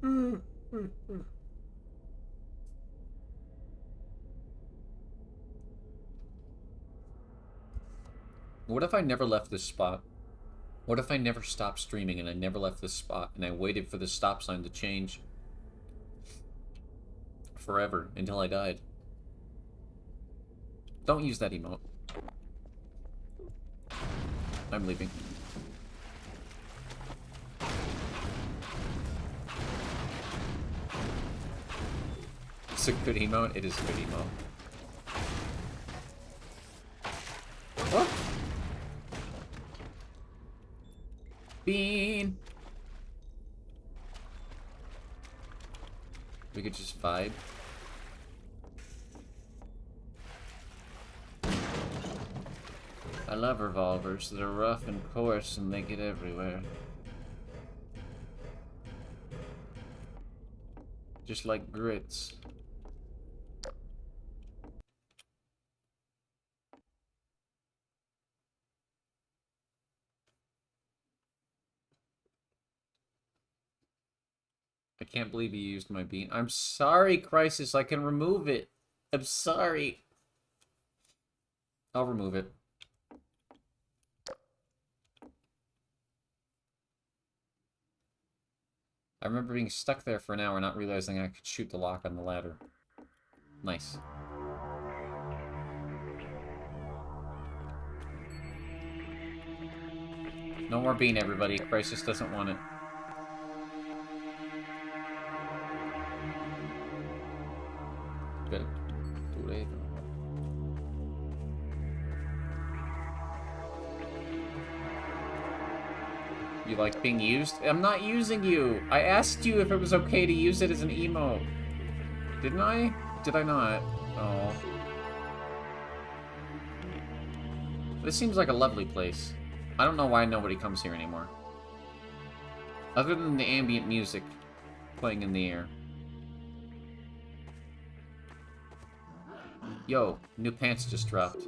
What if I never left this spot? What if I never stopped streaming and I never left this spot and I waited for the stop sign to change forever until I died? Don't use that emote. I'm leaving. It's a good emote. It is a good emote. What? Bean! We could just vibe. I love revolvers. They're rough and coarse and they get everywhere. Just like grits. I can't believe you used my bean. I'm sorry, Crisis. I can remove it. I'm sorry. I'll remove it. I remember being stuck there for an hour, not realizing I could shoot the lock on the ladder. Nice. No more bean, everybody. Crisis doesn't want it. Good. You like being used? I'm not using you! I asked you if it was okay to use it as an emote. Didn't I? Did I not? Oh. This seems like a lovely place. I don't know why nobody comes here anymore. Other than the ambient music playing in the air. Yo, new pants just dropped.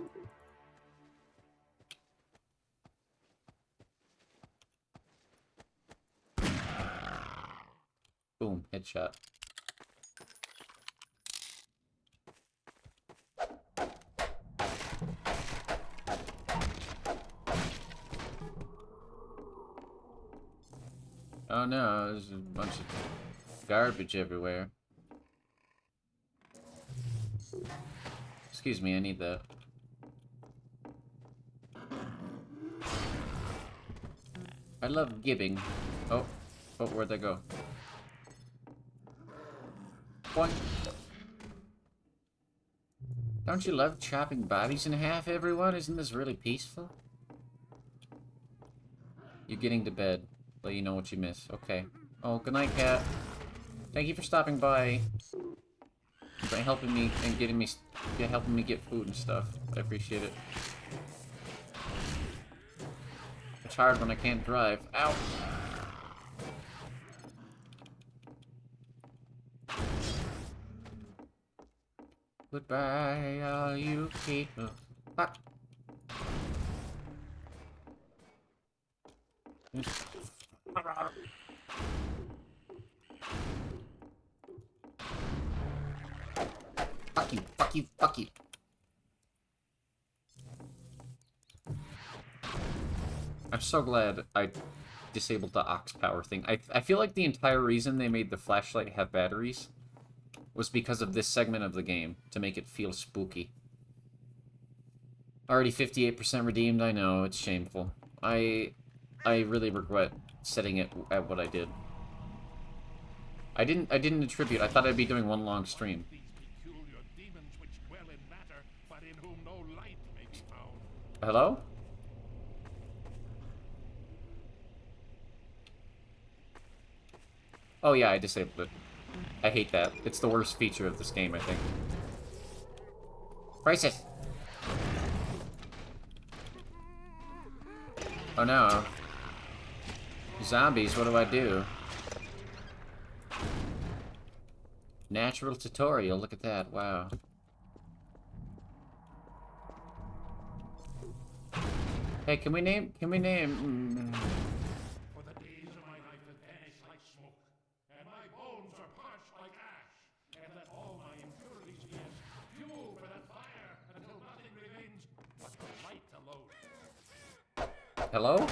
Boom, headshot. Oh no, there's a bunch of garbage everywhere. Excuse me, I need that. I love gibbing. Oh, where'd they go? What? Don't you love chopping bodies in half, everyone? Isn't this really peaceful? You're getting to bed. Let you know what you miss. Okay. Oh, good night, cat. Thank you for stopping by. By helping me and helping me get food and stuff. I appreciate it. It's hard when I can't drive. Ow! Goodbye, all you people. Ah. Fuck you, fuck you, fuck you. I'm so glad I disabled the aux power thing. I feel like the entire reason they made the flashlight have batteries was because of this segment of the game, to make it feel spooky. Already 58% redeemed, I know, it's shameful. I really regret setting it at what I did. I didn't attribute, I thought I'd be doing one long stream. Hello? Oh yeah, I disabled it. I hate that. It's the worst feature of this game, I think. Crisis! Oh no. Zombies, what do I do? Natural tutorial, look at that, wow. Hey, can we name... For the days of my life that vanish like smoke, and my let all my impurities be as fuel for that fire until nothing remains but the light alone. Hello?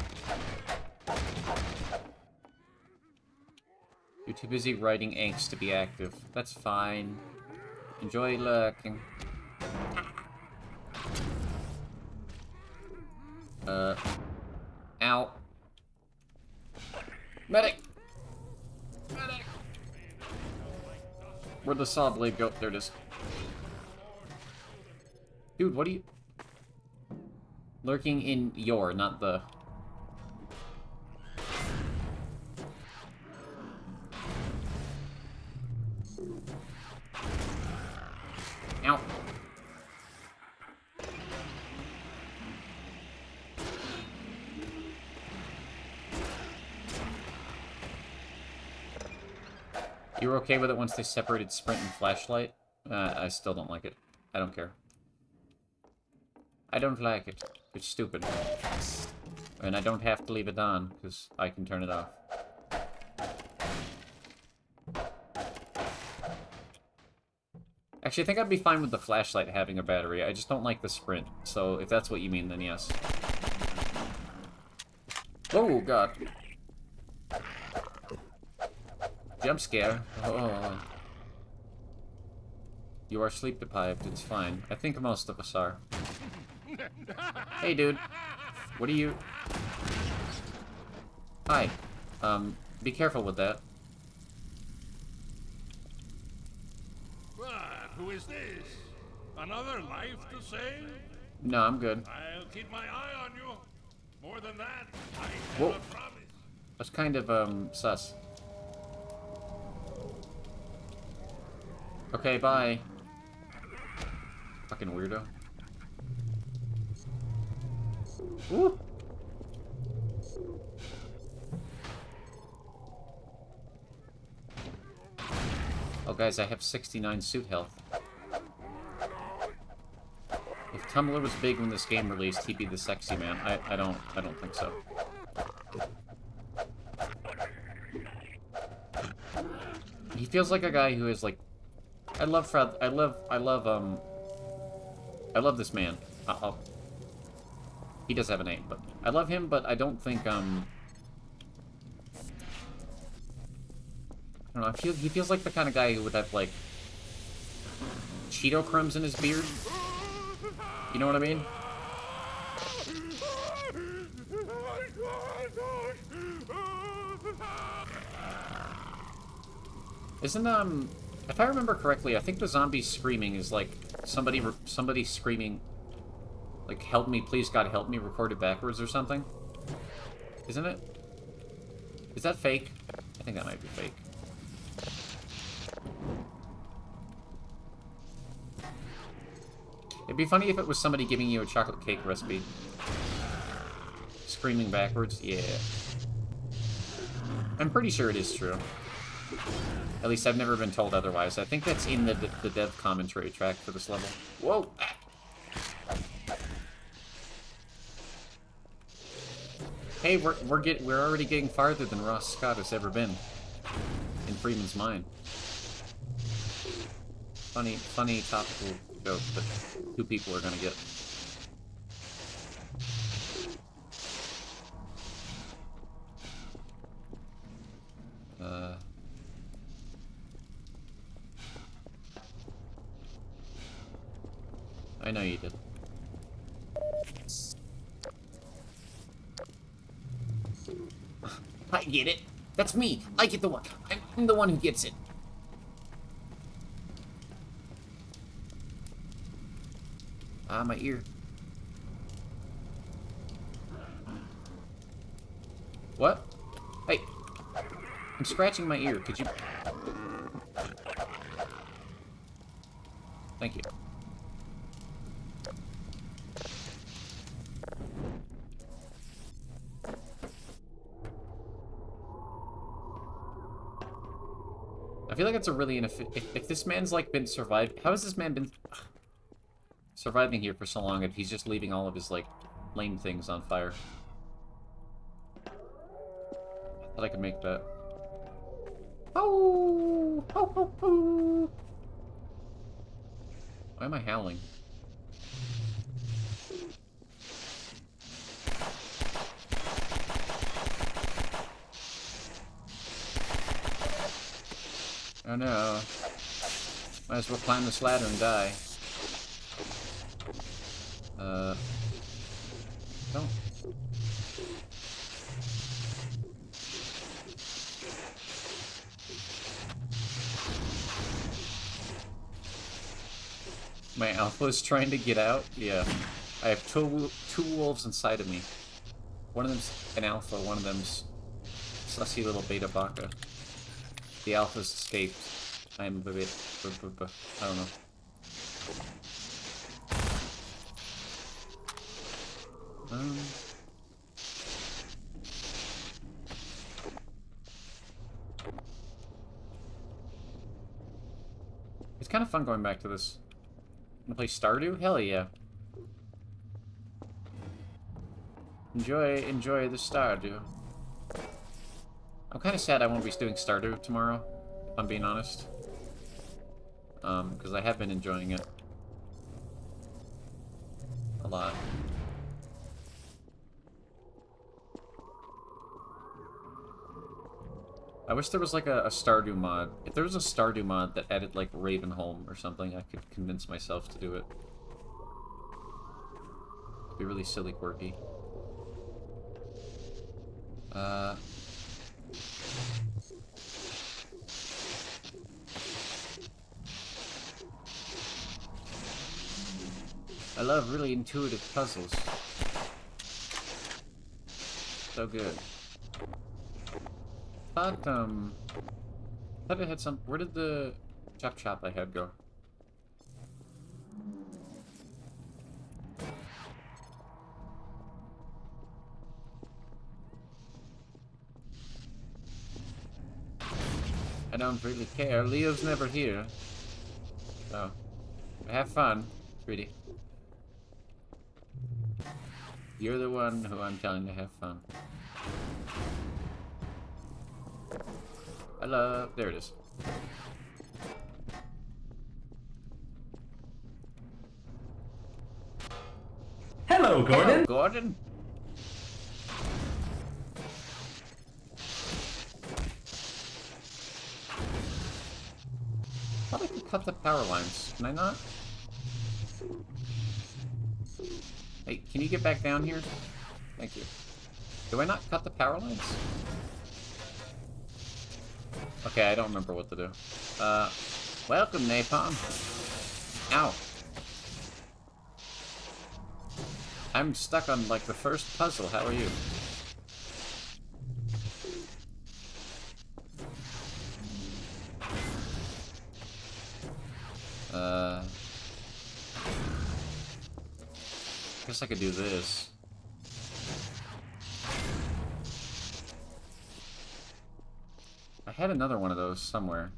You're too busy writing angst to be active. That's fine. Enjoy lurking. Ow. Medic! Medic! Where'd the saw blade go? There it is. Dude, what are you... Lurking in your, not the... Ow. You were okay with it once they separated sprint and flashlight? I still don't like it. I don't care. I don't like it. It's stupid. And I don't have to leave it on, because I can turn it off. Actually, I think I'd be fine with the flashlight having a battery. I just don't like the sprint. So, if that's what you mean, then yes. Oh, God. Jump scare. Oh. You are sleep deprived. It's fine. I think most of us are. Hey, dude. What are you... Hi. Be careful with that. Who is this? Another life to save? No, I'm good. I'll keep my eye on you. More than that, I Whoa. cannot promise. That's kind of, sus. Okay, bye. Fucking weirdo. Woo! Oh, guys, I have 69 suit health. If Tumblr was big when this game released, he'd be the sexy man. I don't think so. He feels like a guy who is like, I love this man. He does have a name, but I love him, but I don't think, I don't know, he feels like the kind of guy who would have, like, Cheeto crumbs in his beard. You know what I mean? Isn't, if I remember correctly, I think the zombie screaming is, like, somebody screaming, like, help me, please God, help me, recorded backwards or something? Isn't it? Is that fake? I think that might be fake. It'd be funny if it was somebody giving you a chocolate cake recipe. Screaming backwards? Yeah. I'm pretty sure it is true. At least I've never been told otherwise. I think that's in the dev commentary track for this level. Whoa! Hey, we're already getting farther than Ross Scott has ever been in Freeman's mind. Funny topical joke that 2 people are gonna get. I know you did. I get it. That's me. I get the one. I'm the one who gets it. Ah, my ear. What? Hey. I'm scratching my ear. Could you... Thank you. I feel like it's a really if this man's like been survived. How has this man been surviving here for so long if he's just leaving all of his like lame things on fire? I thought I could make that. Oh, ho, ho, ho. Why am I howling? Oh no. Might as well climb this ladder and die. Don't. My alpha is trying to get out? Yeah. I have two wolves inside of me. One of them's an alpha, one of them's sussy little beta baka. The alpha's escaped. I'm a bit... I don't know. It's kind of fun going back to this. Wanna play Stardew? Hell yeah. Enjoy the Stardew. I'm kind of sad I won't be doing Stardew tomorrow, if I'm being honest. Because I have been enjoying it. A lot. I wish there was like a Stardew mod. If there was a Stardew mod that added like Ravenholm or something, I could convince myself to do it. It'd be really silly quirky. I love really intuitive puzzles. So good. I thought I had some... Where did the chop I had go? I don't really care. Leo's never here. So, have fun, sweetie. You're the one who I'm telling to have fun. I love... There it is. Hello, Gordon. Hello, Gordon. I thought I could cut the power lines. Can I not? Hey, can you get back down here? Thank you. Do I not cut the power lines? Okay, I don't remember what to do. Welcome, Napalm. Ow. I'm stuck on, like, the first puzzle. How are you? Guess I could do this. I had another one of those somewhere.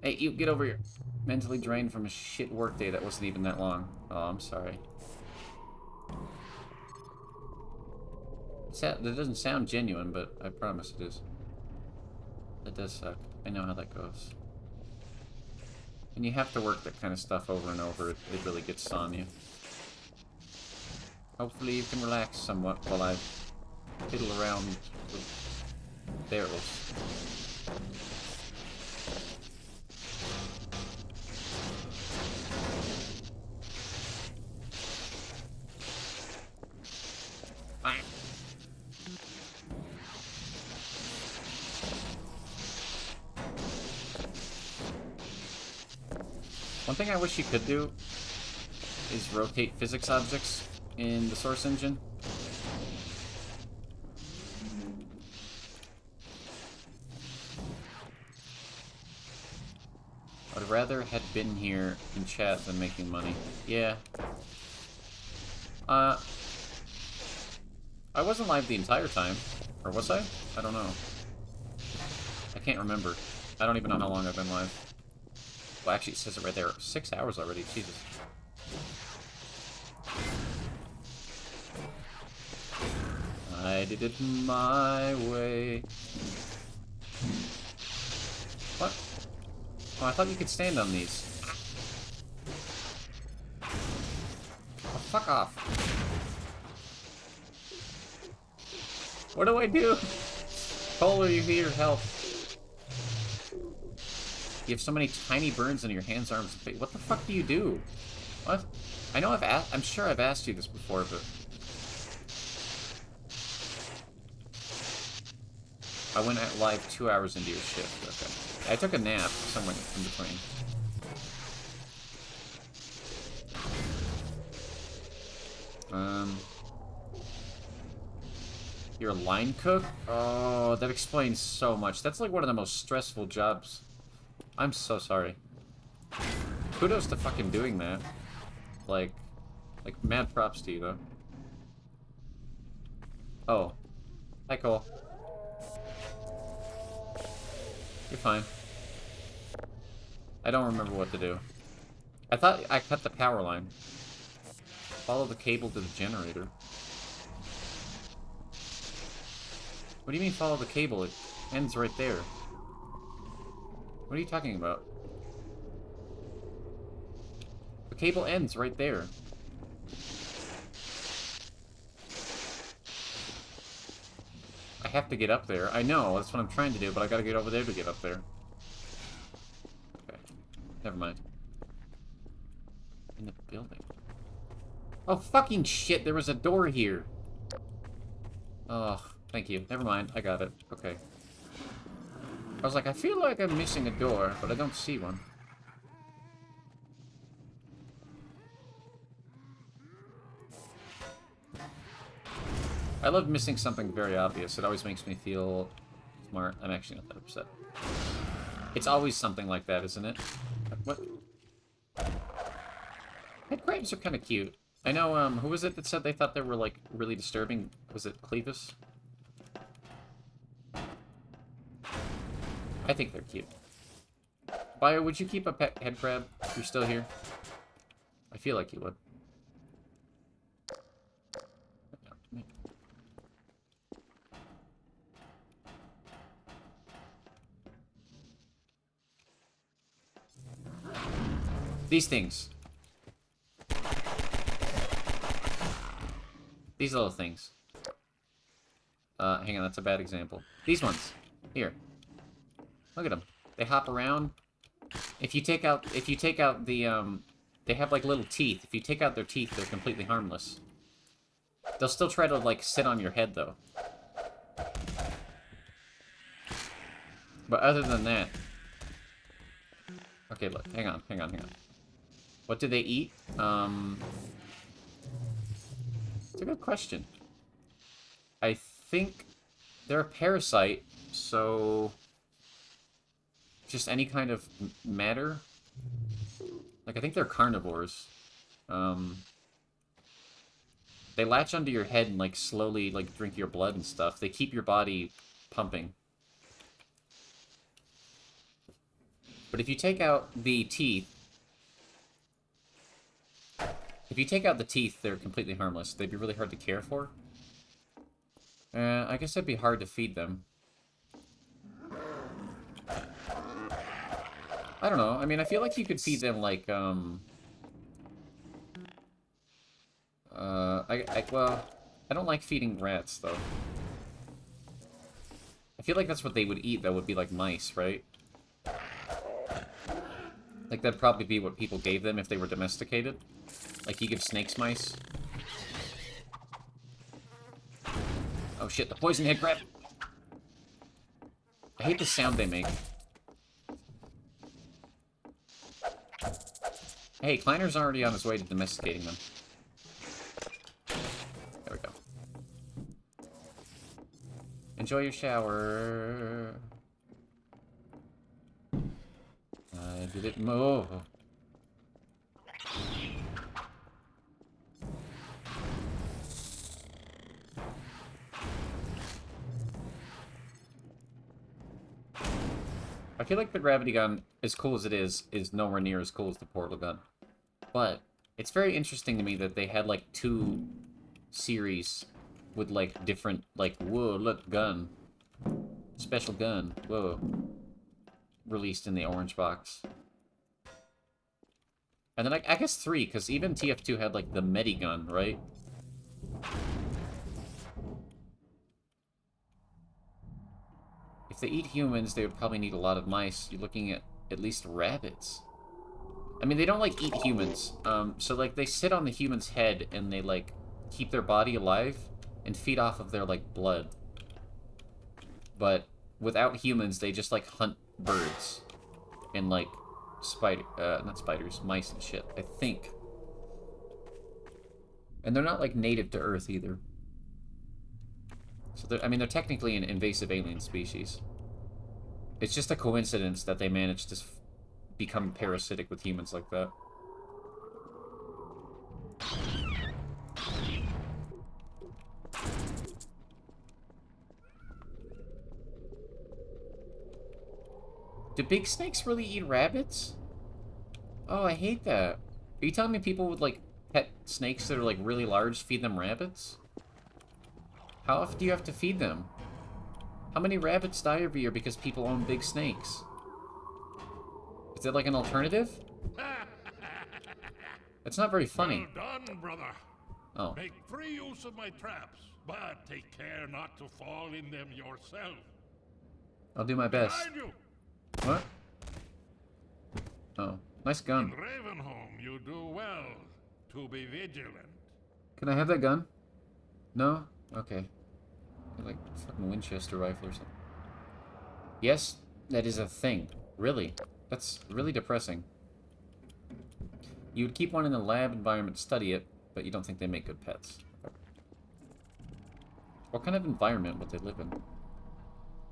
Hey, you get over here. Mentally drained from a shit workday that wasn't even that long. Oh, I'm sorry. That doesn't sound genuine, but I promise it is. That does suck. I know how that goes. And you have to work that kind of stuff over and over. It really gets on you. Hopefully you can relax somewhat while I fiddle around with barrels. One thing I wish you could do is rotate physics objects in the source engine. I'd rather had been here in chat than making money. Yeah. I wasn't live the entire time. Or was I? I don't know. I can't remember. I don't even know how long I've been live. Well, actually, it says it right there. 6 hours already. Jesus. I did it my way. What? Oh, I thought you could stand on these. Oh, fuck off. What do I do? Cole, are you here? Help. You have so many tiny burns on your hands, arms, and face. What the fuck do you do? What? I know I'm sure I've asked you this before, but... I went at live 2 hours into your shift. Okay. I took a nap somewhere in between. You're a line cook? Oh, that explains so much. That's like one of the most stressful jobs. I'm so sorry. Kudos to fucking doing that. Like mad props to you, though. Oh. Hi, Cole. You're fine. I don't remember what to do. I thought I cut the power line. Follow the cable to the generator. What do you mean follow the cable? It ends right there. What are you talking about? The cable ends right there. I have to get up there. I know, that's what I'm trying to do, but I gotta get over there to get up there. Okay. Never mind. In the building. Oh, fucking shit, there was a door here. Oh, thank you. Never mind, I got it. Okay. I was like, I feel like I'm missing a door, but I don't see one. I love missing something very obvious. It always makes me feel smart. I'm actually not that upset. It's always something like that, isn't it? What? Headcrabs are kind of cute. I know, who was it that said they thought they were, like, really disturbing? Was it Clevis? I think they're cute. Bio, would you keep a pet headcrab if you're still here? I feel like you would. These things. These little things. Hang on, that's a bad example. These ones. Here. Look at them. They hop around. If you take out the, they have like little teeth. If you take out their teeth, they're completely harmless. They'll still try to, like, sit on your head, though. But other than that... Okay, look. Hang on. What do they eat? It's a good question. I think they're a parasite, so... Just any kind of matter? Like, I think they're carnivores. They latch onto your head and, like, slowly, like, drink your blood and stuff. They keep your body pumping. But if you take out the teeth... If you take out the teeth, they're completely harmless. They'd be really hard to care for. I guess it'd be hard to feed them. I don't know. I mean, I feel like you could feed them, like, well, I don't like feeding rats, though. I feel like that's what they would eat, though, would be, like, mice, right? Like, that'd probably be what people gave them if they were domesticated. Like, you give snakes mice. Oh, shit, the poison head crab! I hate the sound they make. Hey, Kleiner's already on his way to domesticating them. There we go. Enjoy your shower. I did it more. I feel like the gravity gun, as cool as it is nowhere near as cool as the portal gun. But it's very interesting to me that they had, like, two series with, like, different, like, whoa, look, gun. Special gun. Whoa. Released in the orange box. And then, I guess 3, because even TF2 had, like, the Medigun, right? If they eat humans, they would probably need a lot of mice. You're looking at least rabbits. I mean, they don't, like, eat humans. So, like, they sit on the human's head and they, like, keep their body alive and feed off of their, like, blood. But without humans, they just, like, hunt birds. And, like, not spiders, mice and shit, I think. And they're not, like, native to Earth, either. So, I mean, they're technically an invasive alien species. It's just a coincidence that they managed to become parasitic with humans like that. Do big snakes really eat rabbits? Oh, I hate that. Are you telling me people with, like, pet snakes that are, like, really large feed them rabbits? How often do you have to feed them? How many rabbits die every year because people own big snakes? Is that, like, an alternative? It's not very funny. Well done, brother. Oh. Make free use of my traps, but take care not to fall in them yourself. I'll do my best. Behind you! What? Oh. Nice gun. In Ravenholm, you do well to be vigilant. Can I have that gun? No? Okay. Like, fucking Winchester rifle or something. Yes, that is a thing. Really. That's really depressing. You would keep one in a lab environment to study it, but you don't think they make good pets. What kind of environment would they live in?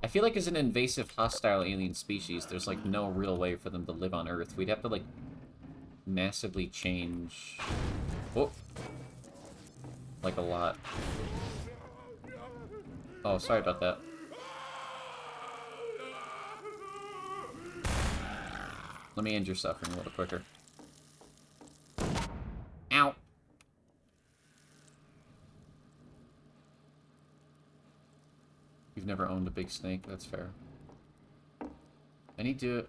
I feel like as an invasive, hostile alien species, there's, like, no real way for them to live on Earth. We'd have to, like, massively change... Oh! Like, a lot. Oh, sorry about that. Let me end your suffering a little quicker. Ow! You've never owned a big snake, that's fair. I need to...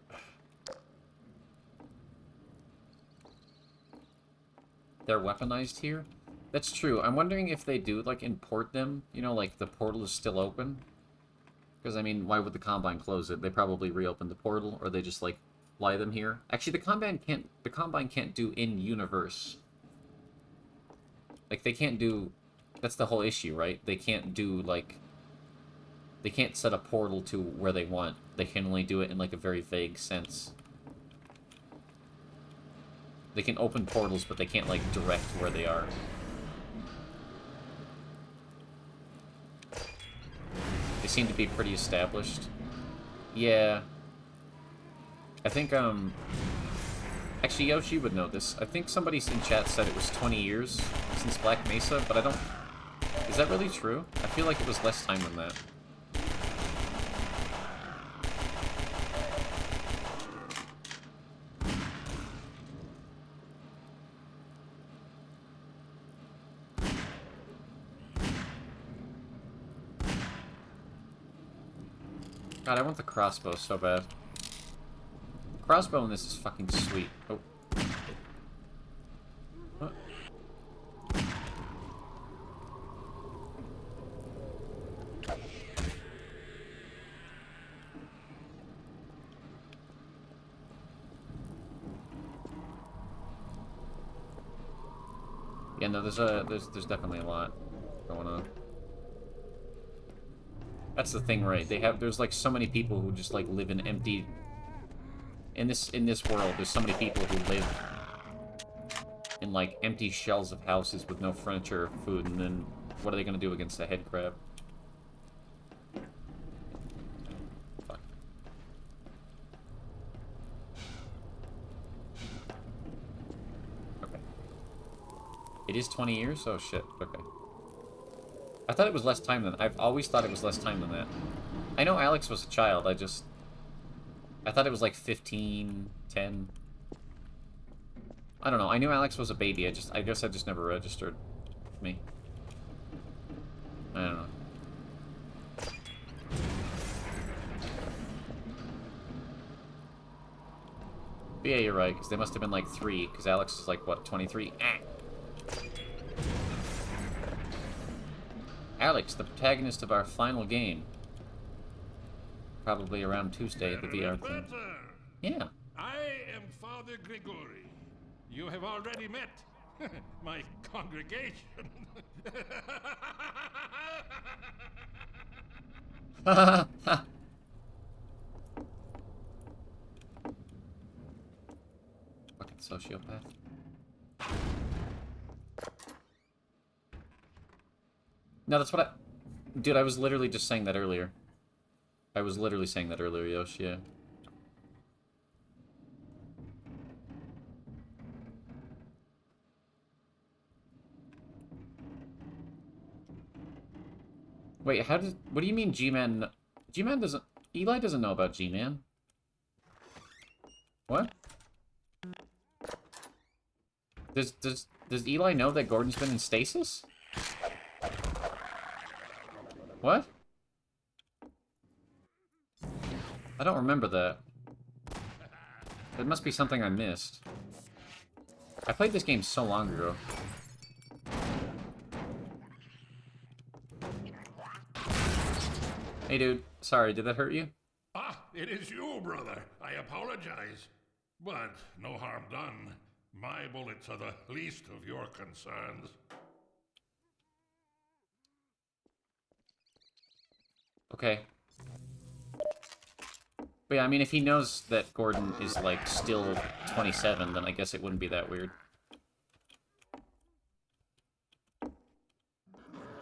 They're weaponized here? That's true. I'm wondering if they do, like, import them. You know, like, the portal is still open. Because, I mean, why would the Combine close it? They probably reopened the portal, or they just, like, fly them here. Actually, the Combine can't do in-universe. Like, they can't do... That's the whole issue, right? They can't do, like... They can't set a portal to where they want. They can only do it in, like, a very vague sense. They can open portals, but they can't, like, direct where they are. They seem to be pretty established. Yeah. I think, actually, Yoshi would know this. I think somebody in chat said it was 20 years since Black Mesa, but I don't... Is that really true? I feel like it was less time than that. God, I want the crossbow so bad. The crossbow in this is fucking sweet. Oh. What? Yeah, no, there's definitely a lot going on. That's the thing, right? There's like so many people who just like live in empty... In this world, there's so many people who live in like empty shells of houses with no furniture or food, and then what are they gonna do against a head crab? Fuck. Okay. It is 20 years? Oh shit, okay. I thought it was less time than... I've always thought it was less time than that. I know Alex was a child, I thought it was like 15, 10. I don't know, I knew Alex was a baby, I guess I just never registered me. I don't know. But yeah, you're right, because they must have been like 3, because Alex is like, what, 23? Ah. Alex, the protagonist of our final game. Probably around Tuesday at the VR thing. Yeah. I am Father Grigori. You have already met my congregation. Fucking sociopath. No, that's what I... Dude, I was literally just saying that earlier. I was literally saying that earlier, Yosh, yeah. Wait, how does... What do you mean G-Man... G-Man doesn't... Eli doesn't know about G-Man. What? Does Eli know that Gordon's been in stasis? What? I don't remember that. It must be something I missed. I played this game so long ago. Hey, dude. Sorry, did that hurt you? Ah, it is you, brother. I apologize. But no harm done. My bullets are the least of your concerns. Okay. But yeah, I mean, if he knows that Gordon is, like, still 27, then I guess it wouldn't be that weird.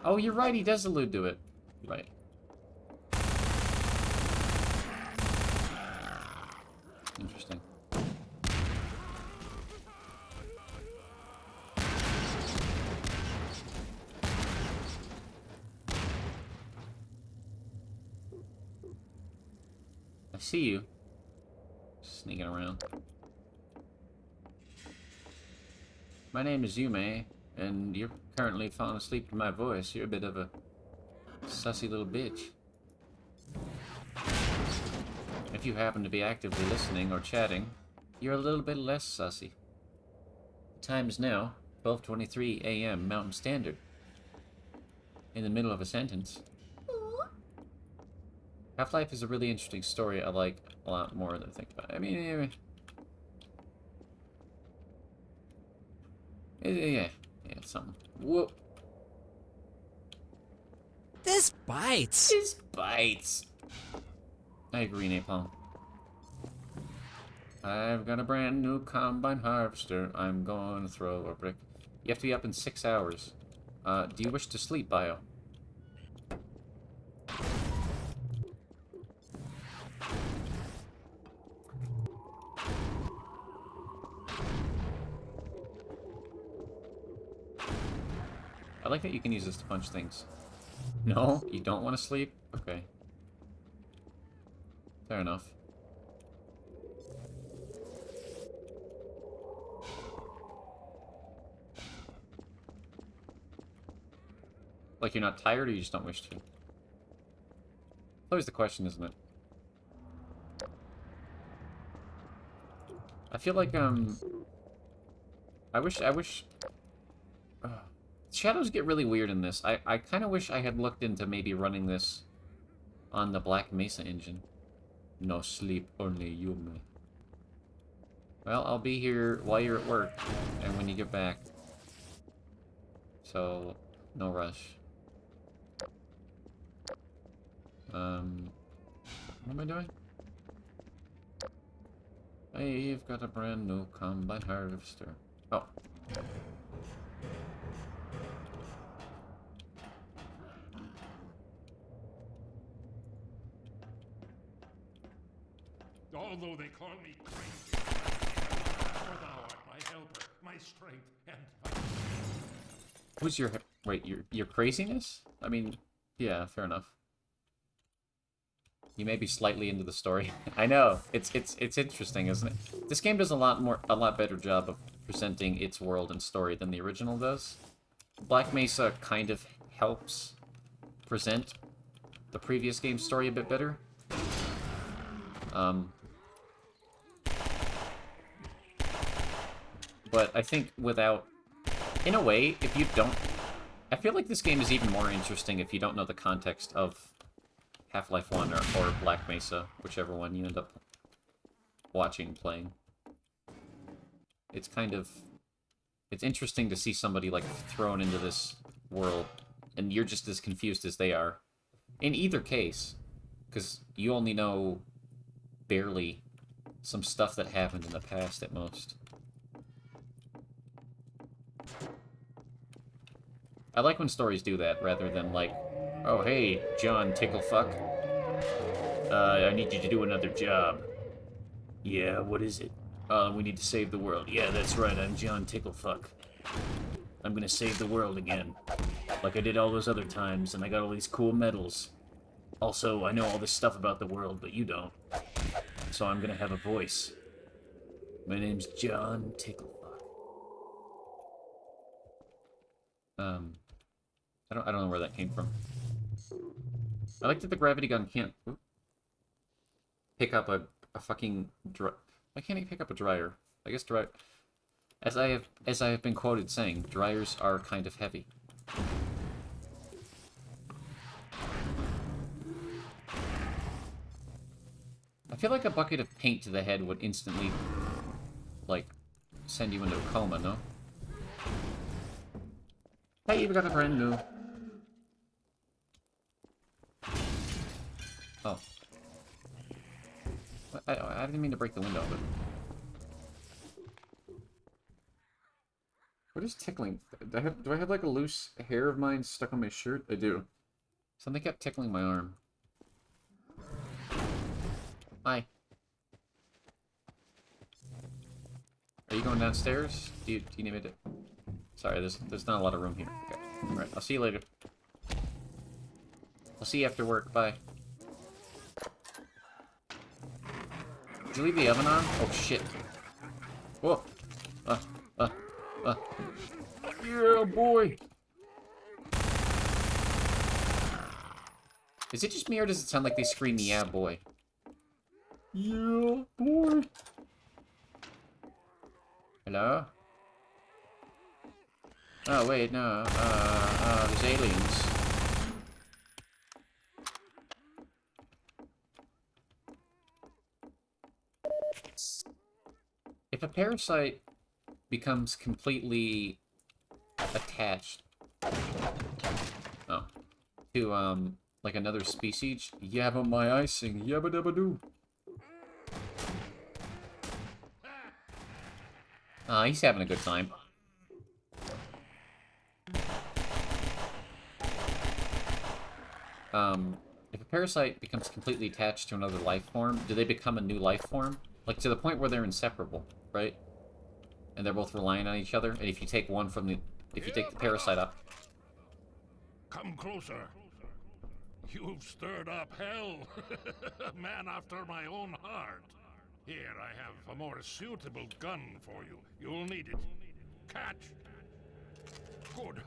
Oh, you're right, he does allude to it. Right. Interesting. I see you. Sneaking around. My name is Yume, and you're currently falling asleep to my voice. You're a bit of a sussy little bitch. If you happen to be actively listening or chatting, you're a little bit less sussy. The time is now 12:23 a.m. Mountain Standard. In the middle of a sentence. Half-Life is a really interesting story I like a lot more than I think about. I mean, yeah, it's something. Whoop. This bites. This bites. I agree, Napalm. I've got a brand new combine harvester. I'm going to throw a brick. You have to be up in 6 hours. Do you wish to sleep, Bio? I like that you can use this to punch things. No? You don't want to sleep? Okay. Fair enough. Like you're not tired or you just don't wish to? Always the question, isn't it? I feel like, I wish... Shadows get really weird in this. I kind of wish I had looked into maybe running this on the Black Mesa engine. No sleep, only Yume. Well, I'll be here while you're at work, and when you get back. So, no rush. What am I doing? I've got a brand new combine harvester. Oh. Although they call me crazy, for thou art my helper, my strength, and my... Who's your... Wait, your craziness? I mean, yeah, fair enough. You may be slightly into the story. I know. It's interesting, isn't it? This game does a lot better job of presenting its world and story than the original does. Black Mesa kind of helps, present the previous game's story a bit better. But I think without... In a way, if you don't... I feel like this game is even more interesting if you don't know the context of Half-Life 1 or Black Mesa, whichever one you end up watching, playing. It's kind of... It's interesting to see somebody, like, thrown into this world, and you're just as confused as they are. In either case, because you only know barely some stuff that happened in the past at most. I like when stories do that, rather than like, oh hey, John Ticklefuck. I need you to do another job. Yeah, what is it? We need to save the world. Yeah, that's right, I'm John Ticklefuck. I'm gonna save the world again. Like I did all those other times, and I got all these cool medals. Also, I know all this stuff about the world, but you don't. So I'm gonna have a voice. My name's John Ticklefuck. I don't know where that came from. I like that the gravity gun can't pick up a fucking why can't he pick up a dryer? I guess as I have been quoted saying, dryers are kind of heavy. I feel like a bucket of paint to the head would instantly, like, send you into a coma, no? Hey, we got a brand new. Oh. I didn't mean to break the window, but... What is tickling? Do I have like a loose hair of mine stuck on my shirt? I do. Something kept tickling my arm. Hi. Are you going downstairs? Do you need me to... Sorry, there's not a lot of room here. Okay. Alright, I'll see you later. I'll see you after work. Bye. Did you leave the oven on? Oh, shit. Whoa. Yeah, boy. Is it just me, or does it sound like they scream, yeah, boy? Yeah, boy. Hello? Oh, wait, no. There's aliens. If a parasite becomes completely attached to like another species, yabba my icing, yabba dabba doo. He's having a good time. If a parasite becomes completely attached to another life form, do they become a new life form? Like, to the point where they're inseparable, right? And they're both relying on each other, and if you take one from the... If you take the parasite up... Come closer. You've stirred up hell. A man after my own heart. Here, I have a more suitable gun for you. You'll need it. Catch. Good.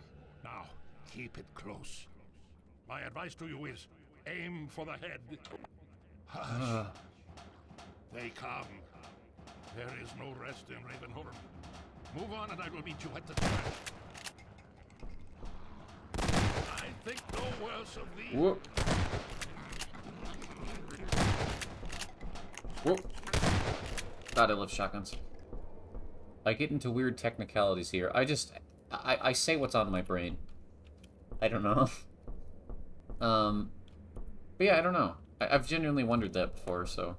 Now, keep it close. My advice to you is, aim for the head. Hush. They come. There is no rest in Ravenholm. Move on and I will meet you at the track. I think no worse of these. Whoop. Whoop. God, I love shotguns. I get into weird technicalities here. I say what's on my brain. I don't know. But yeah, I don't know. I've genuinely wondered that before, so...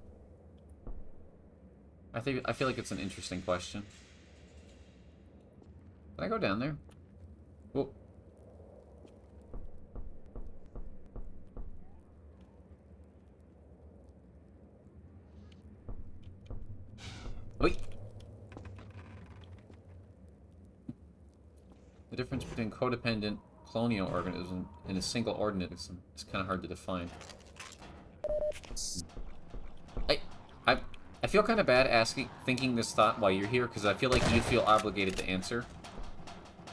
I feel like it's an interesting question. Can I go down there? Whoa. Wait. The difference between codependent colonial organism and a single organism is kind of hard to define. I feel kind of bad thinking this thought while you're here, because I feel like you feel obligated to answer.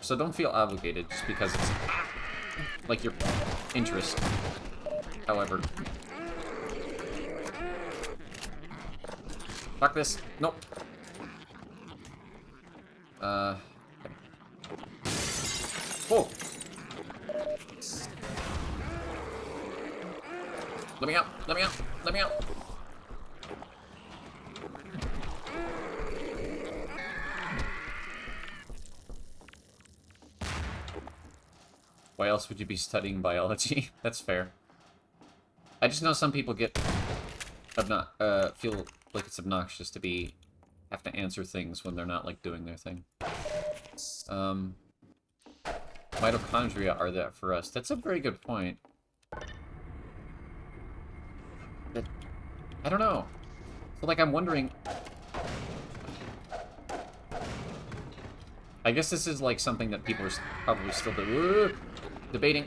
So don't feel obligated just because it's like you're interest. However. Fuck this. Nope. Okay. Oh! Let me out! Let me out! Let me out! Why else would you be studying biology? That's fair. I just know some people get feel like it's obnoxious to have to answer things when they're not like doing their thing. Mitochondria are that for us. That's a very good point. But I don't know. So like I'm wondering. I guess this is like something that people are probably still debating.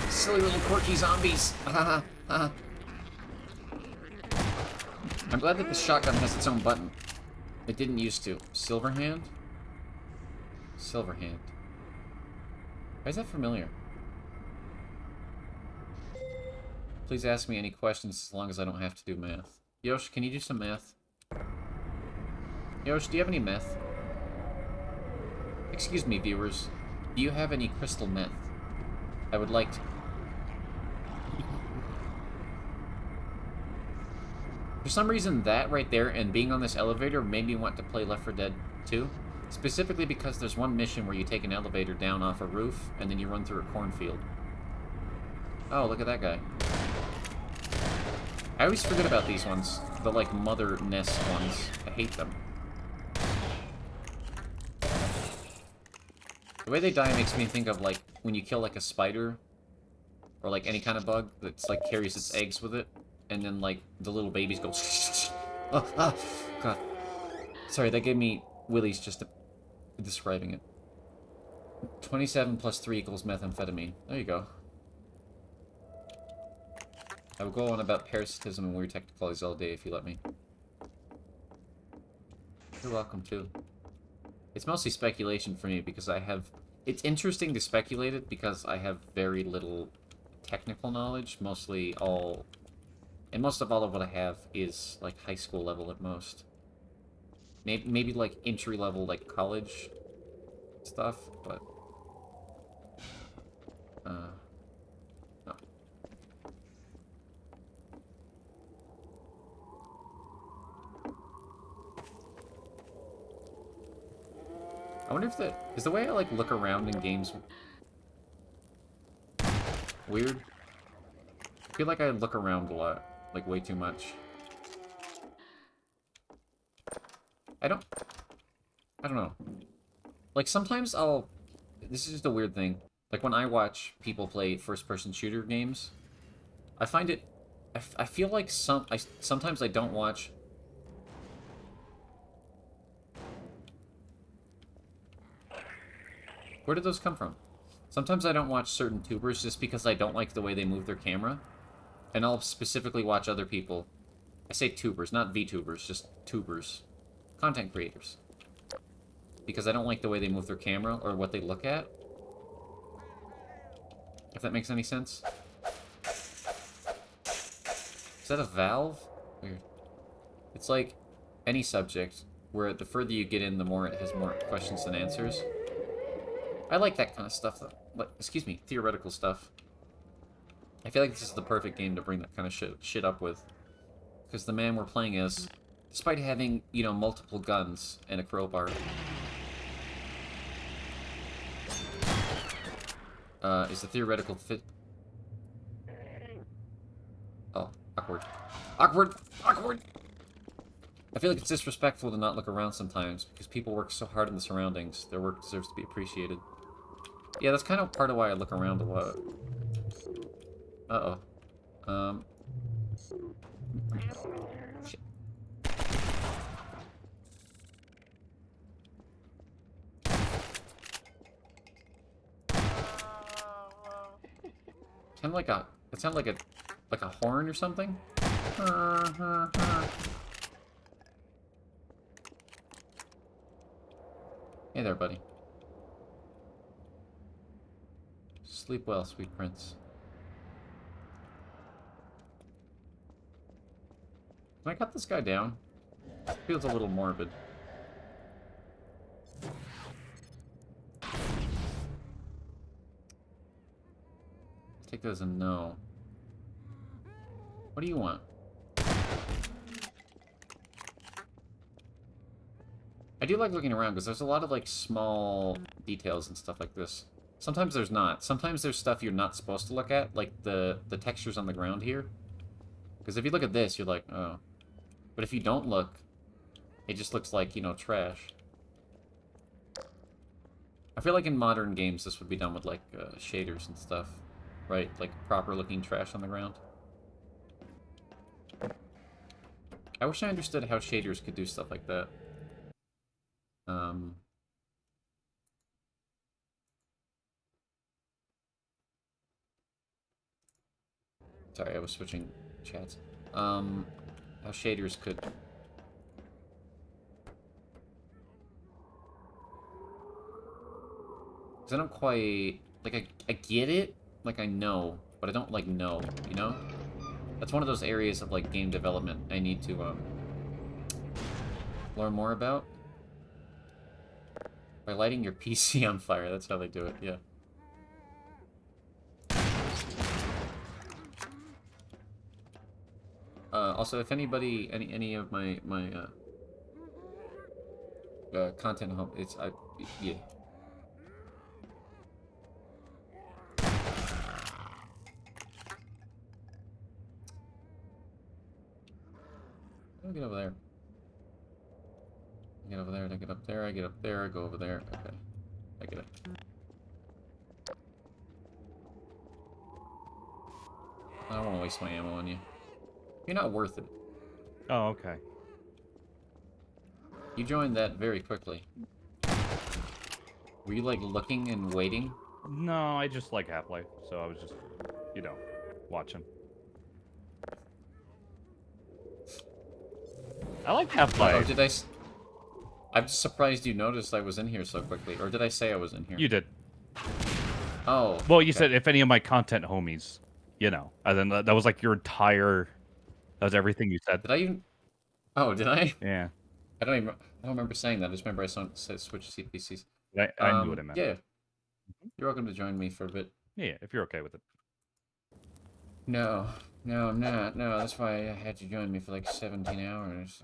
Silly little quirky zombies. I'm glad that the shotgun has its own button. It didn't used to. Silverhand? Silverhand. Why is that familiar? Please ask me any questions as long as I don't have to do math. Yosh, can you do some math? Yosh, do you have any meth? Excuse me, viewers. Do you have any crystal meth? I would like to. For some reason, that right there and being on this elevator made me want to play Left 4 Dead 2. Specifically because there's one mission where you take an elevator down off a roof, and then you run through a cornfield. Oh, look at that guy. I always forget about these ones. The, like, mother nest ones. I hate them. The way they die makes me think of, like, when you kill, like, a spider, or, like, any kind of bug that's, like, carries its eggs with it, and then, like, the little babies go... Oh, God. Sorry, that gave me willies just describing it. 27 plus 3 equals methamphetamine. There you go. I will go on about parasitism and weird technicalities all day if you let me. You're welcome, too. It's mostly speculation for me because I have... It's interesting to speculate it because I have very little technical knowledge. Mostly all... And most of all of what I have is, like, high school level at most. Maybe like, entry-level, like, college stuff, but... no. I wonder if that... Is the way I, like, look around in games... weird? I feel like I look around a lot. Like, way too much. I don't know. Like, sometimes I'll... This is just a weird thing. Like, when I watch people play first-person shooter games, I find it... I feel like sometimes I don't watch... Where did those come from? Sometimes I don't watch certain tubers just because I don't like the way they move their camera. And I'll specifically watch other people. I say tubers, not VTubers, just tubers. Content creators. Because I don't like the way they move their camera or what they look at. If that makes any sense. Is that a valve? Weird. It's like any subject where the further you get in, the more it has more questions than answers. I like that kind of stuff, though. Like, excuse me, theoretical stuff. I feel like this is the perfect game to bring that kind of shit up with. Because the man we're playing as, despite having, you know, multiple guns and a crowbar... is the theoretical fit... Oh, awkward. Awkward! Awkward! I feel like it's disrespectful to not look around sometimes, because people work so hard in the surroundings. Their work deserves to be appreciated. Yeah, that's kind of part of why I look around a lot. Uh-oh. Shit. It sounded like a horn or something? Hey there, buddy. Sleep well, sweet prince. Can I cut this guy down? It feels a little morbid. Take that as a no. What do you want? I do like looking around because there's a lot of like small details and stuff like this. Sometimes there's not. Sometimes there's stuff you're not supposed to look at, like the textures on the ground here. Because if you look at this, you're like, oh. But if you don't look, it just looks like, you know, trash. I feel like in modern games this would be done with like shaders and stuff, right? Like proper looking trash on the ground. I wish I understood how shaders could do stuff like that. Sorry, I was switching chats. How shaders could... Because I don't quite... Like, I get it. Like, I know. But I don't, like, know, you know? That's one of those areas of, like, game development I need to, learn more about. By lighting your PC on fire. That's how they do it, yeah. Also, if anybody, any of my content home, yeah. Let me get over there. I get over there, I get up there, I get up there, I go over there. Okay, I get it. I don't want to waste my ammo on you. You're not worth it. Oh, okay. You joined that very quickly. Were you, like, looking and waiting? No, I just like Half-Life, so I was just, you know, watching. I like Half-Life. Or did I... I'm just surprised you noticed I was in here so quickly. Or did I say I was in here? You did. Oh. Well, you said if any of my content homies, you know. And then that was like your entire... That was everything you said. Did I even... Oh, did I? Yeah. I don't remember saying that. I just remember I said switch CPCs. I knew what I meant. Yeah. You're welcome to join me for a bit. Yeah, if you're okay with it. No, I'm not. No, that's why I had you join me for like 17 hours.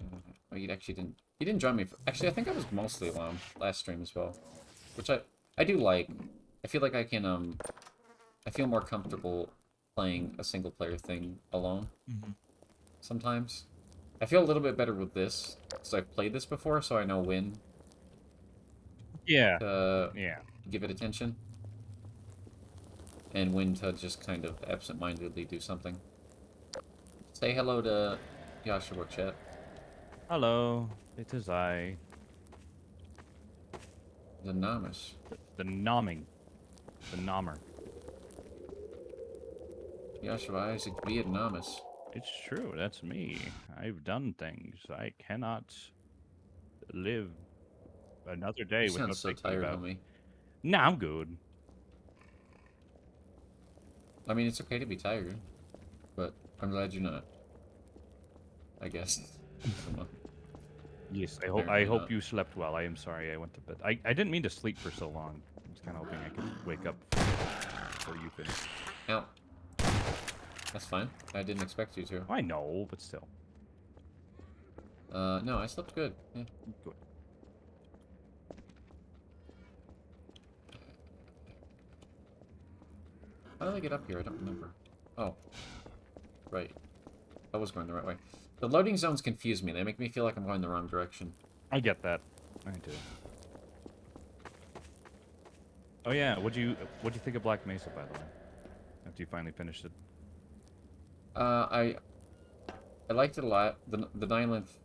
Well, you actually didn't. You didn't join me for... Actually, I think I was mostly alone last stream as well. Which I do like. I feel like I can, I feel more comfortable playing a single-player thing alone. Sometimes. I feel a little bit better with this, because I've played this before, so I know when Yeah. to Yeah. give it attention. And when to just kind of absent-mindedly do something. Say hello to Yashua, chat. Hello, it is I. The Namus. The nomming. The nommer. Yashua Isaac Vietnamus. It's true, that's me. I've done things. I cannot live another day You without sound so thinking tired, about... homie. Nah, I'm good. I mean, it's okay to be tired, but I'm glad you're not. I guess. I don't know. Yes, I Apparently hope not. you slept well. I am sorry I went to bed. I didn't mean to sleep for so long. I was kind of hoping I could wake up before you finished. Ow. That's fine. I didn't expect you to. I know, but still. No, I slept good. Yeah. Good. How did I get up here? I don't remember. Oh. Right. I was going the right way. The loading zones confuse me. They make me feel like I'm going the wrong direction. I get that. I do. Oh yeah, what'd you think of Black Mesa, by the way? After you finally finished it. I liked it a lot. The 9-length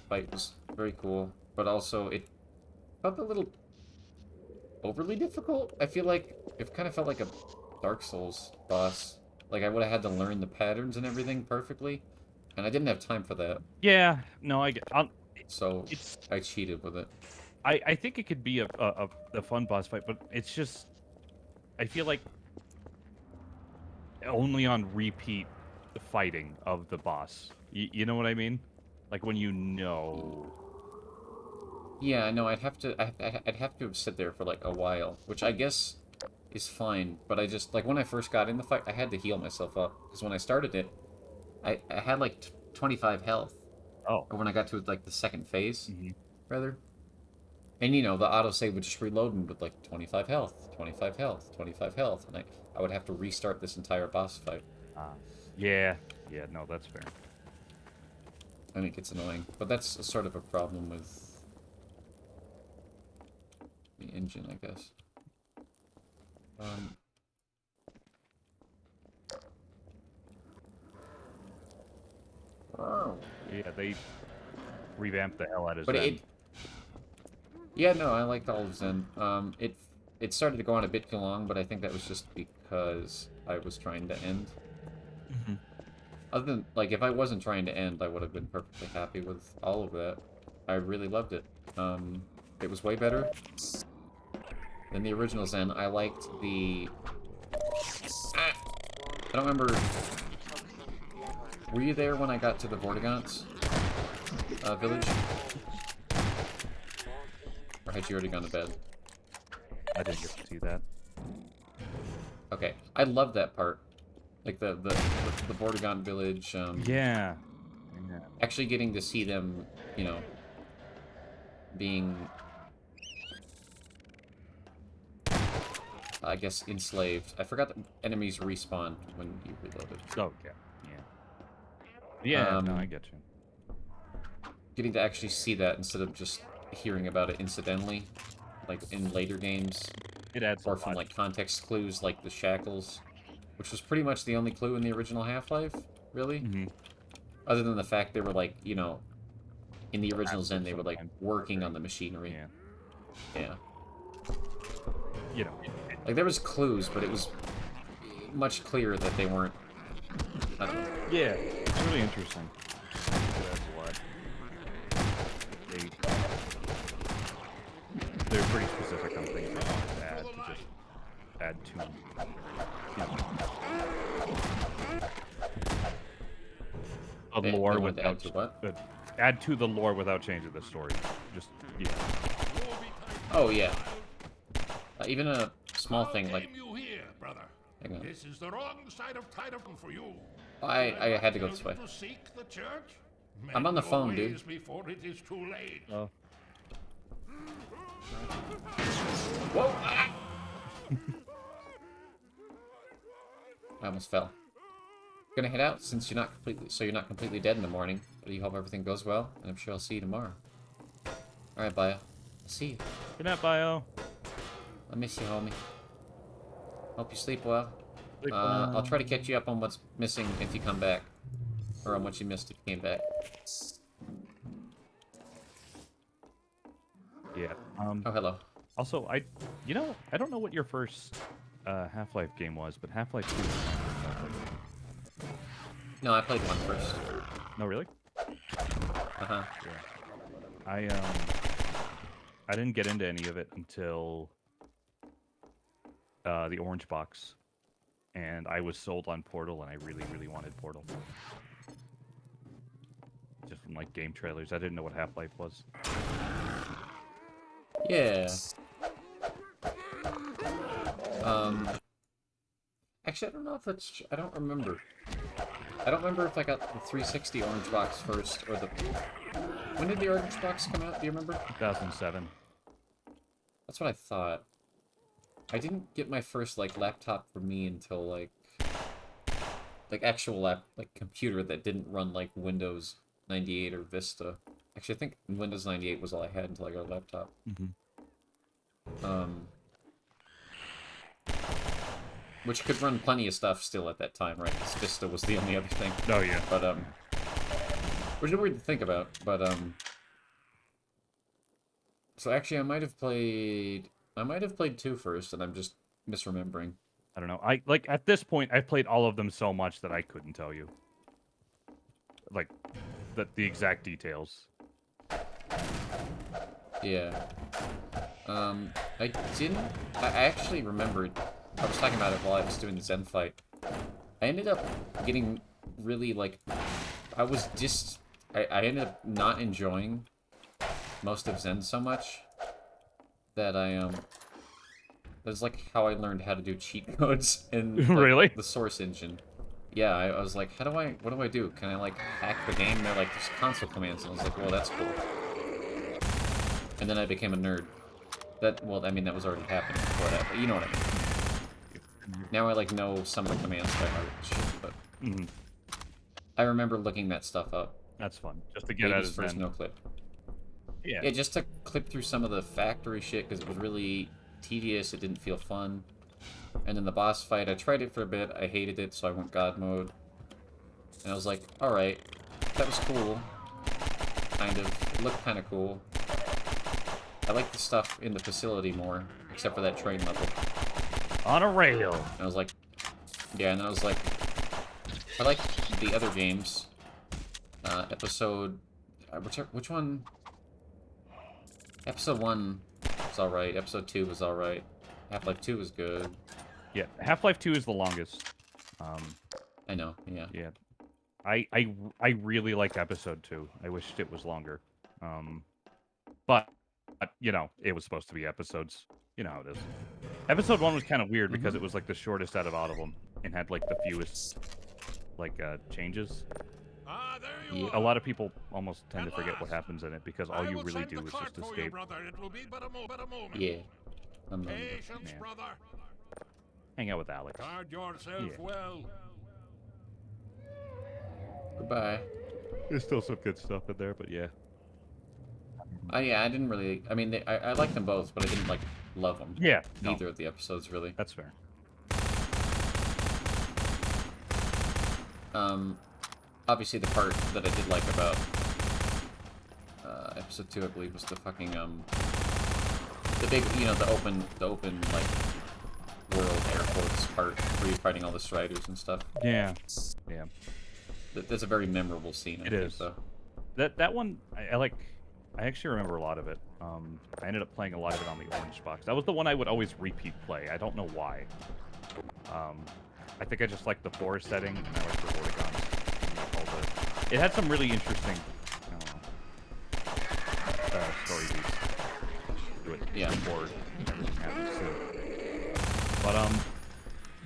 fight was very cool, but also it felt a little overly difficult. I feel like it kind of felt like a Dark Souls boss. Like I would have had to learn the patterns and everything perfectly, and I didn't have time for that. Yeah, no, I get. So I cheated with it. I think it could be a fun boss fight, but it's just I feel like only on repeat fighting of the boss. You know what I mean? Like when you know. Yeah, no, I'd have to have sit there for like a while, which I guess is fine. But I just like when I first got in the fight, I had to heal myself up because when I started it, I had like 25 health, Oh. or when I got to like the second phase, Mm-hmm. rather. And you know, the autosave would just reload and with like 25 health, 25 health, 25 health, and I would have to restart this entire boss fight. Yeah. Yeah, no, that's fair. And it gets annoying. But that's a sort of a problem with the engine, I guess. Oh. Yeah, they revamped the hell out of But Zen. Yeah, no, I liked all of Zen. It started to go on a bit too long, but I think that was just because I was trying to end. Mm-hmm. Other than, like, if I wasn't trying to end, I would have been perfectly happy with all of that. I really loved it. It was way better than the original Zen. I liked the... I don't remember... Were you there when I got to the Vortigaunt's village? Or had you already gone to bed? I didn't get to see that. Okay. I love that part. Like, the Vortigaunt village, Yeah. actually getting to see them, you know, being... I guess enslaved. I forgot that enemies respawn when you reloaded. Oh, yeah. Yeah, no, I Um, get you. Getting to actually see that instead of just hearing about it incidentally, like in later games, It adds or a from lot. like context clues like the shackles, which was pretty much the only clue in the original Half-Life, really. Mm-hmm. Other than the fact they were like, you know, in the original Perhaps Zen they were like sometimes working on harder. the machinery. Yeah. Yeah. You know, Like there was clues, but it was much clearer that they weren't. I don't know. yeah, it's really interesting. I think it adds a lot. They're pretty specific on things they wanted to add to just add to, you know, the lore They wanted to add without to what? add to the lore without changing the story. Just yeah. Oh yeah. Even a small How thing like came you here, brother? hang on. This is the wrong side of Titan for you. I had to go this way. To seek the church? I'm on the Mend your phone, dude. ways before it is too late. Oh. Whoa! Ah! I almost fell. Gonna head out since you're not completely dead in the morning. But you hope everything goes well, and I'm sure I'll see you tomorrow. All right, Bio. I'll see you. Good night, Bio. I miss you, homie. Hope you sleep well. Sleep I'll try to catch you up on what's missing if you come back, or on what you missed if you came back. Yeah. Oh, hello. Also, I don't know what your first Half-Life game was, but Half-Life 2 was my first Half-Life game. No, I played one first. No, really? Uh-huh. Yeah. I didn't get into any of it until the orange box, and I was sold on Portal, and I really, really wanted Portal. Just from like game trailers, I didn't know what Half-Life was. Yeah. Actually, I don't know if that's... I don't remember. I don't remember if I got the 360 orange box first, or the... When did the orange box come out? Do you remember? 2007. That's what I thought. I didn't get my first, like, laptop for me until, like... actual computer that didn't run, like, Windows 98 or Vista. Actually, I think Windows 98 was all I had until I got a laptop. Which could run plenty of stuff still at that time, right? Because Vista was the only other thing. Oh yeah. But, which is weird to think about, but, so actually I might have played 2 first, and I'm just misremembering. I don't know. At this point, I've played all of them so much that I couldn't tell you. Like, the exact details. Yeah. I actually remembered, I was talking about it while I was doing the Zen fight. I ended up getting really, like... I was just... I ended up not enjoying most of Zen so much that that's like how I learned how to do cheat codes in like, Really? the Source engine. Yeah, I was like, what do I do? Can I, like, hack the game? And they're like, there's console commands. And I was like, well, that's cool. And then I became a nerd. Well, I mean, that was already happening before that, but you know what I mean. Now I, like, know some of the commands by heart and shit, but... I remember looking that stuff up. That's fun. Just to get out of first Zen. no clip. Yeah. Yeah, just to clip through some of the factory shit, because it was really tedious, it didn't feel fun. And then the boss fight, I tried it for a bit, I hated it, so I went God mode. And I was like, alright, that was cool. Kind of. It looked kind of cool. I like the stuff in the facility more, except for that train level. On a rail. And I was like, yeah, and then I was like, I like the other games. Episode, which one? Episode 1 was alright, Episode 2 was alright, Half-Life 2 was good. Yeah, Half-Life 2 is the longest. I know, yeah. Yeah. I really liked Episode 2. I wished it was longer. But, you know, it was supposed to be episodes. You know how it is. Episode 1 was kind of weird because it was, like, the shortest out of all of them and had, like, the fewest, like, changes. Ah, there you Yeah. are. A lot of people almost tend to forget what happens in it because all you really do is just You, escape. brother. It will be but a moment. Yeah. Patience, Yeah. brother. Hang out with Alex. Guard yourself Yeah. well. Goodbye. There's still some good stuff in there, but yeah. Yeah, I didn't really, I mean, I liked them both, but I didn't, like, love them. Yeah. No, Neither of the episodes, really. that's fair. Obviously the part that I did like about, Episode 2, I believe, was the fucking, the big, you know, the open, like, world air quotes part where you're fighting all the Striders and stuff. Yeah. Yeah. That's a very memorable scene, I think, is. though. That one, I like. I actually remember a lot of it. I ended up playing a lot of it on the Orange box. That was the one I would always repeat play. I don't know why. I think I just liked the forest setting, and I liked the Vortigon's. It had some really interesting, story beats to it. Yeah. Before everything happens too. But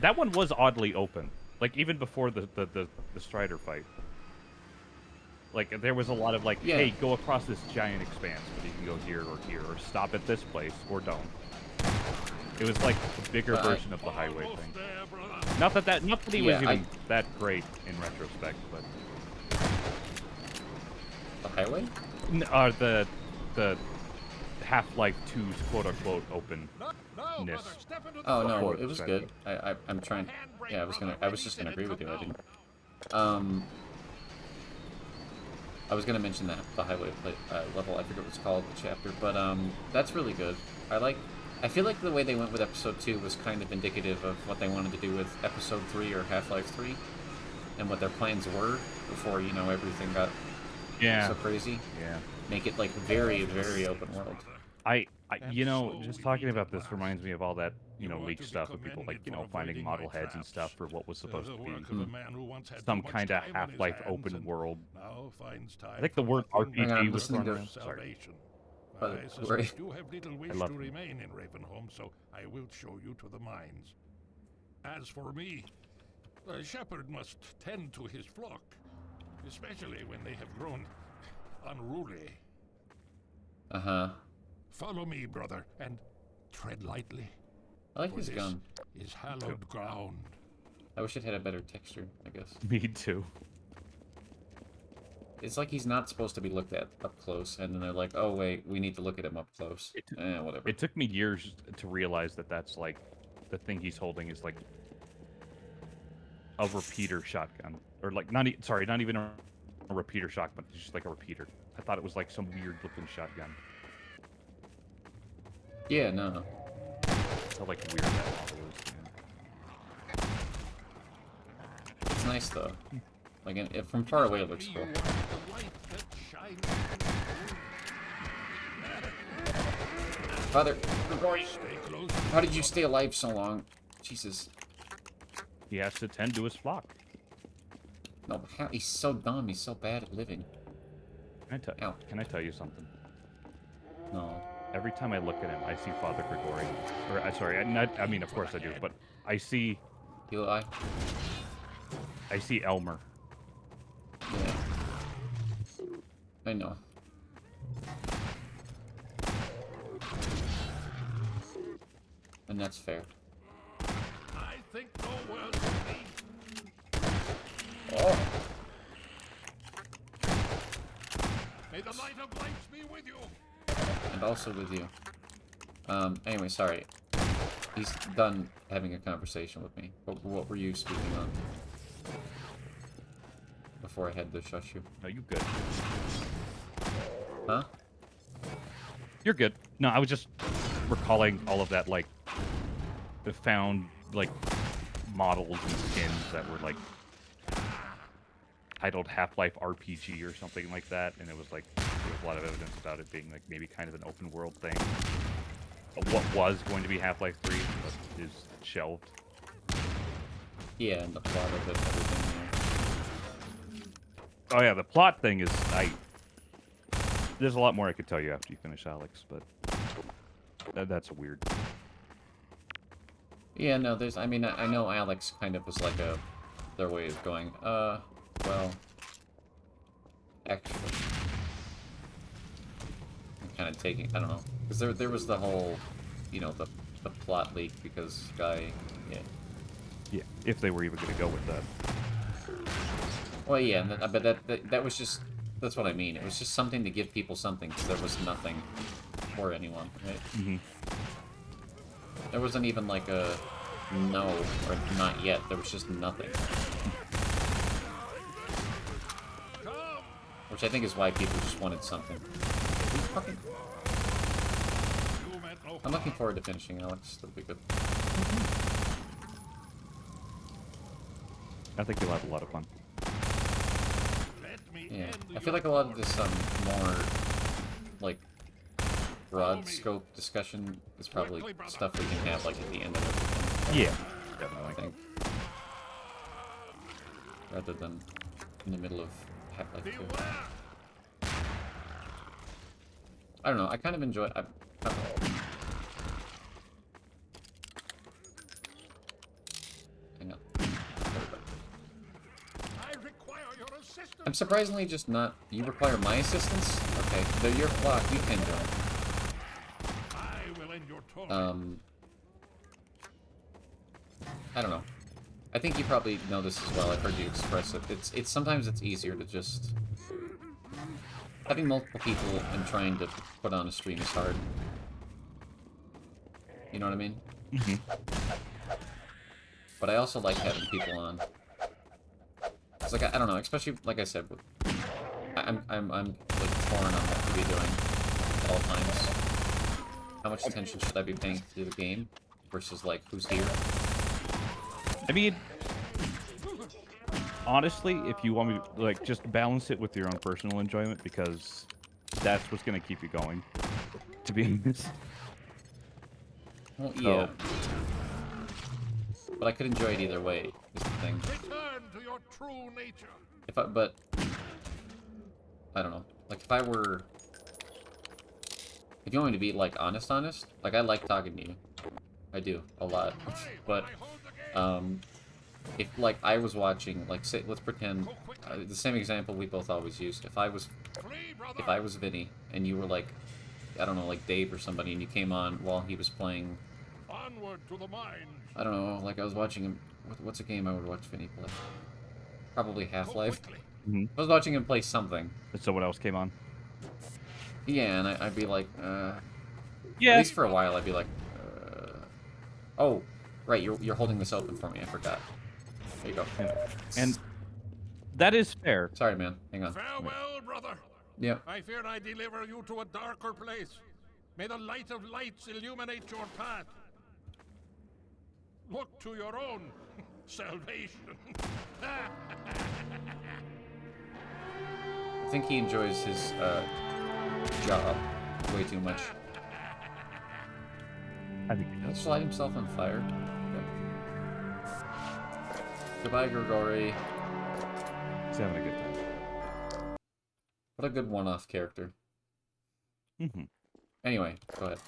that one was oddly open. Like even before the Strider fight. Like, there was a lot of, like, Yeah. hey, go across this giant expanse, but you can go here, or stop at this place, or don't. It was, like, a bigger Right. version of the highway Almost thing. there, brother. Not that he was Yeah, even that great in retrospect, but... The highway? The Half-Life 2's quote-unquote open. No, brother. Ness. Step into the Oh, no, Forest it was strategy. good. I'm trying, yeah, I was just gonna agree with you, I didn't. I was gonna mention that, the highway level, I forget what it's called, the chapter, but, that's really good. I feel like the way they went with Episode 2 was kind of indicative of what they wanted to do with Episode 3 or Half-Life 3, and what their plans were before, you know, everything got so crazy. Yeah. Make it, like, very, very open world. You know, just talking about this reminds me of all that, you know, leaked stuff of people, like, you know, finding model heads and stuff for what was supposed to be some kind of Half-Life open world. I think the word RPG was thrown around. Sorry. But I we're- suspect you have little wish love to them. remain in Ravenholm, so I will show you to the mines. As for me, a shepherd must tend to his flock, especially when they have grown unruly. Uh-huh. Follow me, brother, and tread lightly. I like For his this gun. is hallowed ground. I wish it had a better texture, I guess. Me too. It's like he's not supposed to be looked at up close, and then they're like, oh, wait, we need to look at him up close. Whatever. It took me years to realize that that's, like, the thing he's holding is, like, a repeater shotgun. Or, like, not even a repeater shotgun, it's just, like, a repeater. I thought it was, like, some weird-looking shotgun. Yeah, no. How, like, weird that model is. Yeah. It's nice, though. Like, from far away, it looks cool. The light that shines Father, Stay close. how did you stay alive so long? Jesus. He has to tend to his flock. No, but how? He's so dumb. He's so bad at living. Ow. Can I tell you something? No. Every time I look at him, I see Father Gregory. Or, sorry, I mean, of course I do, but I see... Eli? I see Elmer. Yeah. I know. And that's fair. I think no world will be. Oh! May the light of lights be with you. And also with you. Anyway, sorry. He's done having a conversation with me. What were you speaking on? Before I had to shush you. No, you good. Huh? You're good. No, I was just recalling all of that, like, the found, like, models and skins that were, like, titled Half-Life RPG or something like that, and it was, like, there was a lot of evidence about it being, like, maybe kind of an open-world thing. What was going to be Half-Life 3 but is shelved. Yeah, and the plot of it, everything. Oh yeah, the plot thing is, there's a lot more I could tell you after you finish Alex, but that's weird. Yeah, no, there's, I mean, I know Alex kind of was like their way of going, well, actually, kind of taking, I don't know, because there was the whole, you know, the plot leak because guy, yeah. Yeah, if they were even going to go with that. Well, yeah, but that was just, that's what I mean. It was just something to give people something, because there was nothing for anyone, right? Mm-hmm. There wasn't even like a no, or not yet. There was just nothing. Which I think is why people just wanted something. I'm looking forward to finishing, Alex. That'll be good. I think you'll have a lot of fun. Yeah, I feel like a lot of this more like broad scope discussion is probably stuff we can have like at the end of everything. Yeah, definitely. I think, rather than in the middle of Half-Life 2. I don't know. I kind of enjoy. Hang on. I'm surprisingly just not... You require my assistance? Okay, they're your flock. You can join. I will end your torment. I don't know. I think you probably know this as well. I've heard you express it. It's sometimes it's easier to just... Having multiple people and trying to put on a stream is hard. You know what I mean? Mm-hmm. But I also like having people on. It's like, I don't know, especially, like I said, I'm like, torn on what to be doing at all times. How much attention should I be paying to the game versus, like, who's here? I mean, honestly, if you want me to, like, just balance it with your own personal enjoyment, because that's what's going to keep you going, to be honest. Well, yeah. But I could enjoy it either way, is the thing. Return to your true nature. But I don't know. Like, if I were... If you want me to be, like, honest, like, I like talking to you. I do, a lot. But, if, like, I was watching, like, say, let's pretend, the same example we both always use. If I was Vinny, and you were, like, I don't know, like Dave or somebody, and you came on while he was playing... Onward to the mine. I don't know, like, I was watching him... What's a game I would watch Vinny play? Probably Half-Life. Mm-hmm. I was watching him play something. And someone else came on? Yeah, and I'd be like, Yeah. At least for a while, I'd be like, Oh, right, you're holding this open for me, I forgot. There you go. And that is fair. Sorry, man. Hang on. Farewell, brother. Yep. I fear I deliver you to a darker place. May the light of lights illuminate your path. Look to your own salvation. I think he enjoys his, job way too much. I think he Did he does. just light himself on fire? Goodbye, Grigori. He's having a good time. What a good one-off character. Anyway, go ahead.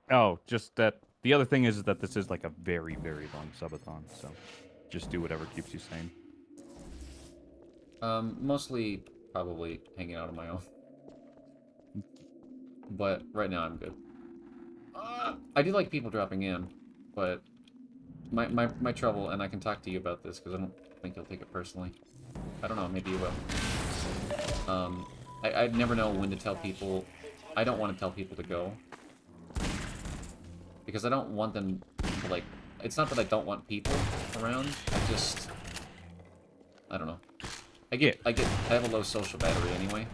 Oh, just that. The other thing is that this is like a very, very long subathon, so just do whatever keeps you sane. Mostly probably hanging out on my own. But right now I'm good. I do like people dropping in, but my trouble, and I can talk to you about this because I don't think you'll take it personally. I don't know, maybe you will. I'd never know when to tell people. I don't want to tell people to go. Because I don't want them to, like... It's not that I don't want people around, I just... I don't know. I have a low social battery anyway.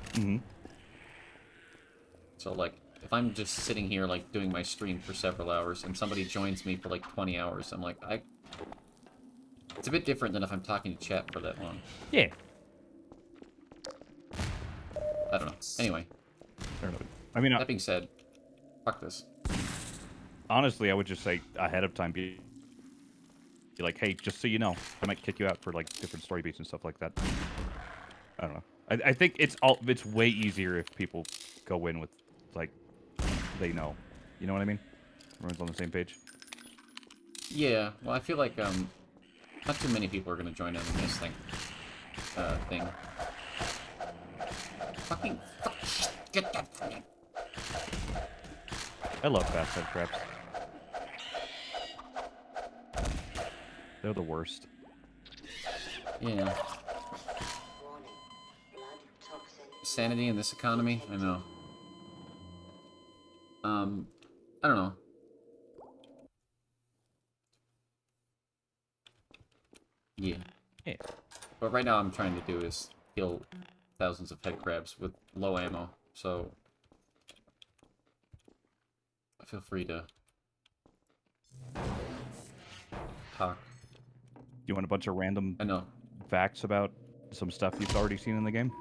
So, like, if I'm just sitting here, like, doing my stream for several hours, and somebody joins me for, like, 20 hours, I'm like, It's a bit different than if I'm talking to chat for that long. Yeah. I don't know. Anyway. Fair enough. I mean, that being said, fuck this. Honestly, I would just say ahead of time, be like, hey, just so you know, I might kick you out for, like, different story beats and stuff like that. I don't know. I think it's way easier if people go in with, like, they know. You know what I mean? Everyone's on the same page. Yeah, well, I feel like, not too many people are gonna join in on this thing. Fucking... Get that from me. I love fast head traps. They're the worst. Yeah. Sanity in this economy? I know. I don't know. Yeah. But right now I'm trying to do is kill thousands of head crabs with low ammo, so... Feel free to... talk. You want a bunch of random I know. facts about some stuff you've already seen in the game?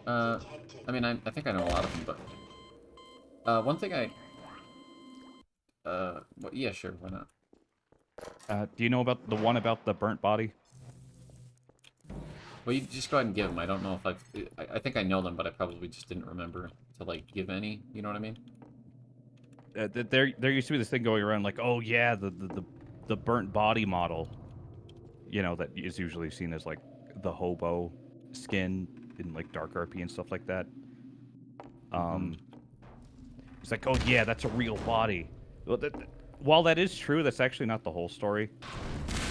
I mean, I think I know a lot of them, but... one thing well, yeah, sure, why not? Do you know about the one about the burnt body? Well, you just go ahead and give them. I don't know if I think I know them, but I probably just didn't remember to, like, give any. You know what I mean? There used to be this thing going around, like, oh yeah, the burnt body model. You know, that is usually seen as, like, the hobo skin in, like, Dark RP and stuff like that. It's like, oh yeah, that's a real body. Well, while that is true, that's actually not the whole story.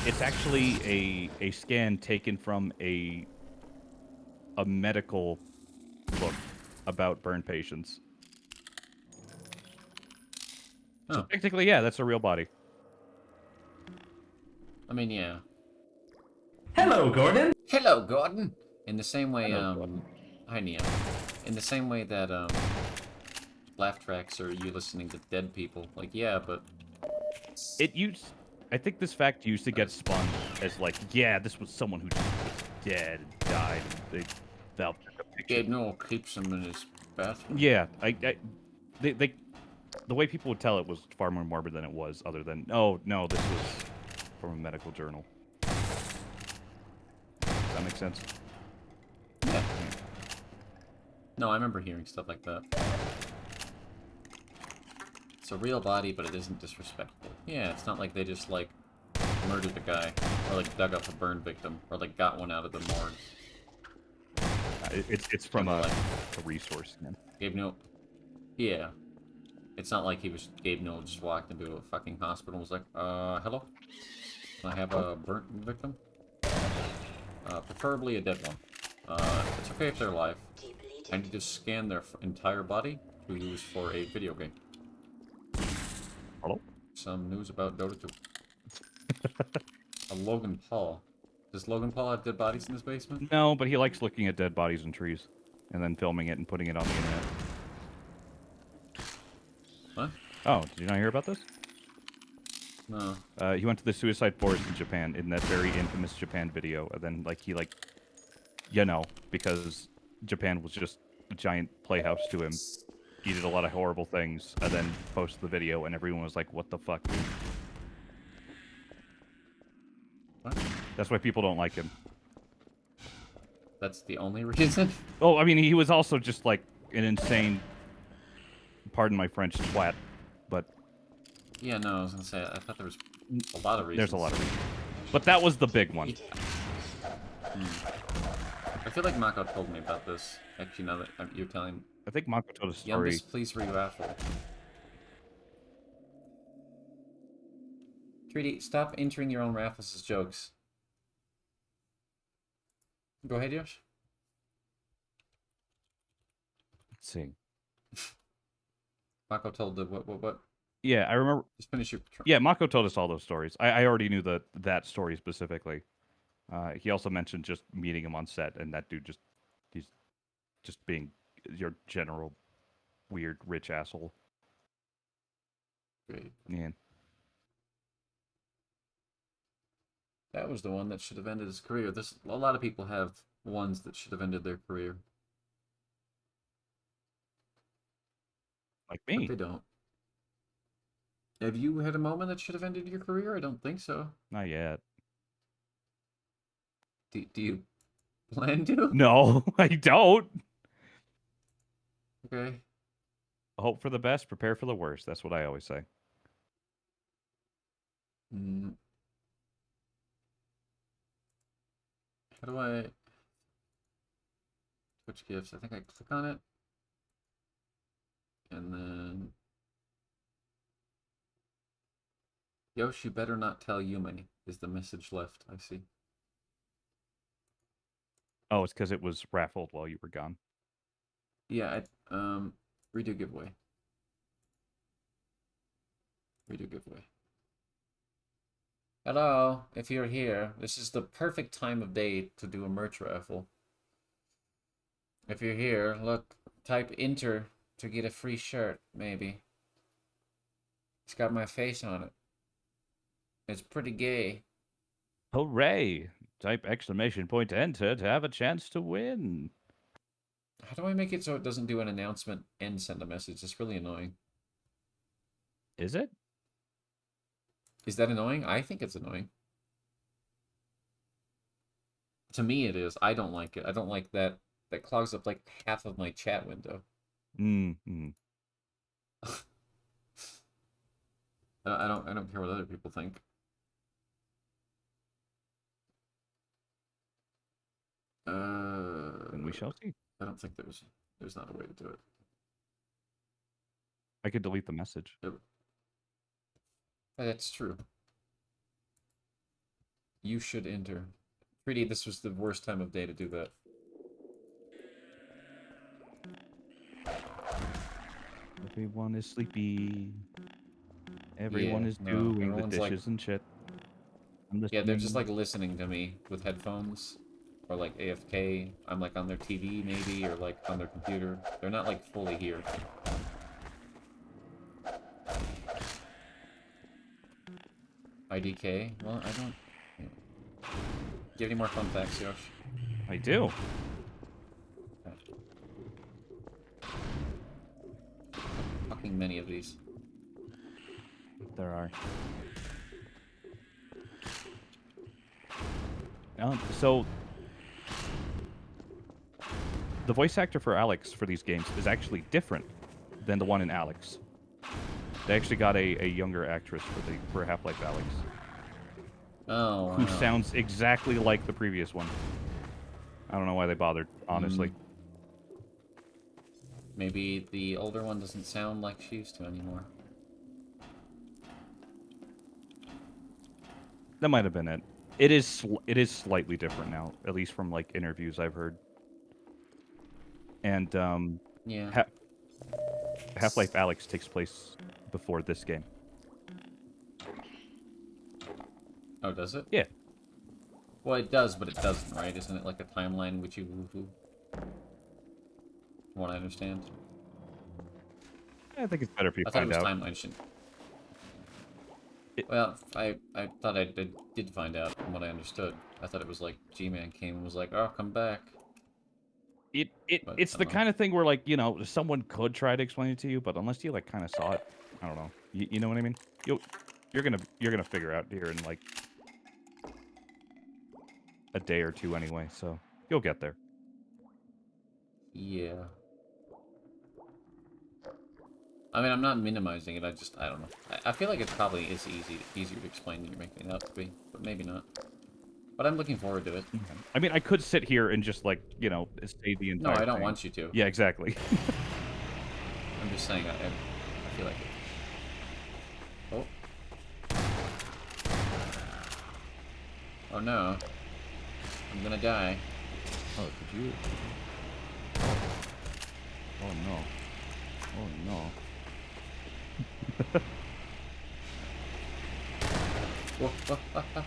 It's actually a scan taken from a medical book about burn patients. Oh. So technically, yeah, that's a real body. I mean, yeah. Hello, Gordon. Hello, Gordon. In the same way, Hello, hi, Nia. In the same way that, laugh tracks are you listening to dead people. Like, yeah, but... I think this fact used to get spun as, like, yeah, this was someone who was dead and died. And Valve took a picture. Gabe Newell keeps him in his bathroom. Yeah, the way people would tell it was far more morbid than it was, other than, oh, no, this was from a medical journal. Does that make sense? Yeah. No, I remember hearing stuff like that. It's a real body, but it isn't disrespectful. Yeah, it's not like they just, like, murdered the guy, or, like, dug up a burn victim, or, like, got one out of the morgue. It's from a resource. Man. Gabe Newell... Yeah. It's not like Gabe Newell just walked into a fucking hospital and was like, hello? Can I have a burnt victim? Preferably a dead one. It's okay if they're alive. I need to scan their entire body to use for a video game. Hello? Some news about Dota 2. Logan Paul. Does Logan Paul have dead bodies in his basement? No, but he likes looking at dead bodies in trees, and then filming it and putting it on the internet. What? Oh, did you not hear about this? No. He went to the suicide forest in Japan in that very infamous Japan video, and then, like, he, like, you know, because Japan was just a giant playhouse to him. He did a lot of horrible things, and then posted the video, and everyone was like, what the fuck, dude? That's why people don't like him. That's the only reason? Oh, I mean, he was also just like an insane, pardon my French, twat. But Yeah, no, I was gonna say, I thought there was a lot of reasons. there's a lot of reasons. But that was the big one. I feel like Mako told me about this. Actually, now that you're telling me. I think Mako told a story. Youngest, please re-raffle. 3D, stop entering your own raffles as jokes. Go ahead, Yosh. Let's see. Mako told the what? Yeah, I remember. Just finish your... Yeah, Mako told us all those stories. I already knew that story specifically. He also mentioned just meeting him on set, and that dude he's just being your general weird rich asshole. Great. Yeah. That was the one that should have ended his career. A lot of people have ones that should have ended their career. Like But me. they don't. Have you had a moment that should have ended your career? I don't think so. Not yet. Do you plan to? No, I don't. Okay. Hope for the best, prepare for the worst. That's what I always say. How do I... Twitch gifts. I think I click on it. And then... Yosh, you better not tell Yume, is the message left. I see. Oh, it's because it was raffled while you were gone. Yeah, redo giveaway. Redo giveaway. Hello, if you're here, this is the perfect time of day to do a merch raffle. If you're here, look, type enter to get a free shirt, maybe. It's got my face on it. It's pretty gay. Hooray! Type exclamation point enter to have a chance to win. How do I make it so it doesn't do an announcement and send a message? It's really annoying. Is it? Is that annoying? I think it's annoying. To me it is. I don't like it. I don't like that. That clogs up like half of my chat window. Mm-hmm. I don't care what other people think. And we shall see. I don't think there's not a way to do it. I could delete the message. That's true. You should enter. 3D, this was the worst time of day to do that. Everyone is sleepy. Everyone Yeah, is no, doing the everyone's like- dishes and shit. Yeah, they're just like listening to me with headphones. Or like AFK. I'm like on their TV maybe, or like on their computer. They're not like fully here. IDK? Well, I don't... Yeah. Do you have any more fun facts, Yosh? I do. Fucking many of these. There are. So, the voice actor for Alex for these games is actually different than the one in Alex. They actually got a younger actress for Half-Life Alex. Oh, Who wow. sounds exactly like the previous one. I don't know why they bothered, honestly. Maybe the older one doesn't sound like she used to anymore. That might have been it. It is slightly different now, at least from like interviews I've heard. And Yeah. Half-Life Alex takes place before this game. Oh, does it? Yeah. Well, it does, but it doesn't, right? Isn't it like a timeline which you woohoo? From what I understand. I think it's better if you I thought it find was out. timeline shit. Well, I thought I did find out from what I understood. I thought it was like G-Man came and was like, "Oh, come back." But It's I the don't know. kind of thing where, like, you know, someone could try to explain it to you, but unless you like kind of saw it, I don't know. You know what I mean? You're gonna figure out here in like a day or two anyway, so you'll get there. Yeah. I mean, I'm not minimizing it. I don't know. I feel like it probably is easier to explain than you're making it out to be, but maybe not. But I'm looking forward to it. I mean, I could sit here and just like, you know, say the No, entire I don't thing. want you to. Yeah, exactly. I'm just saying, I feel like it. Oh. Oh no. I'm gonna die. Oh, did you? Oh no. Oh no. Whoa, whoa, ah, ah.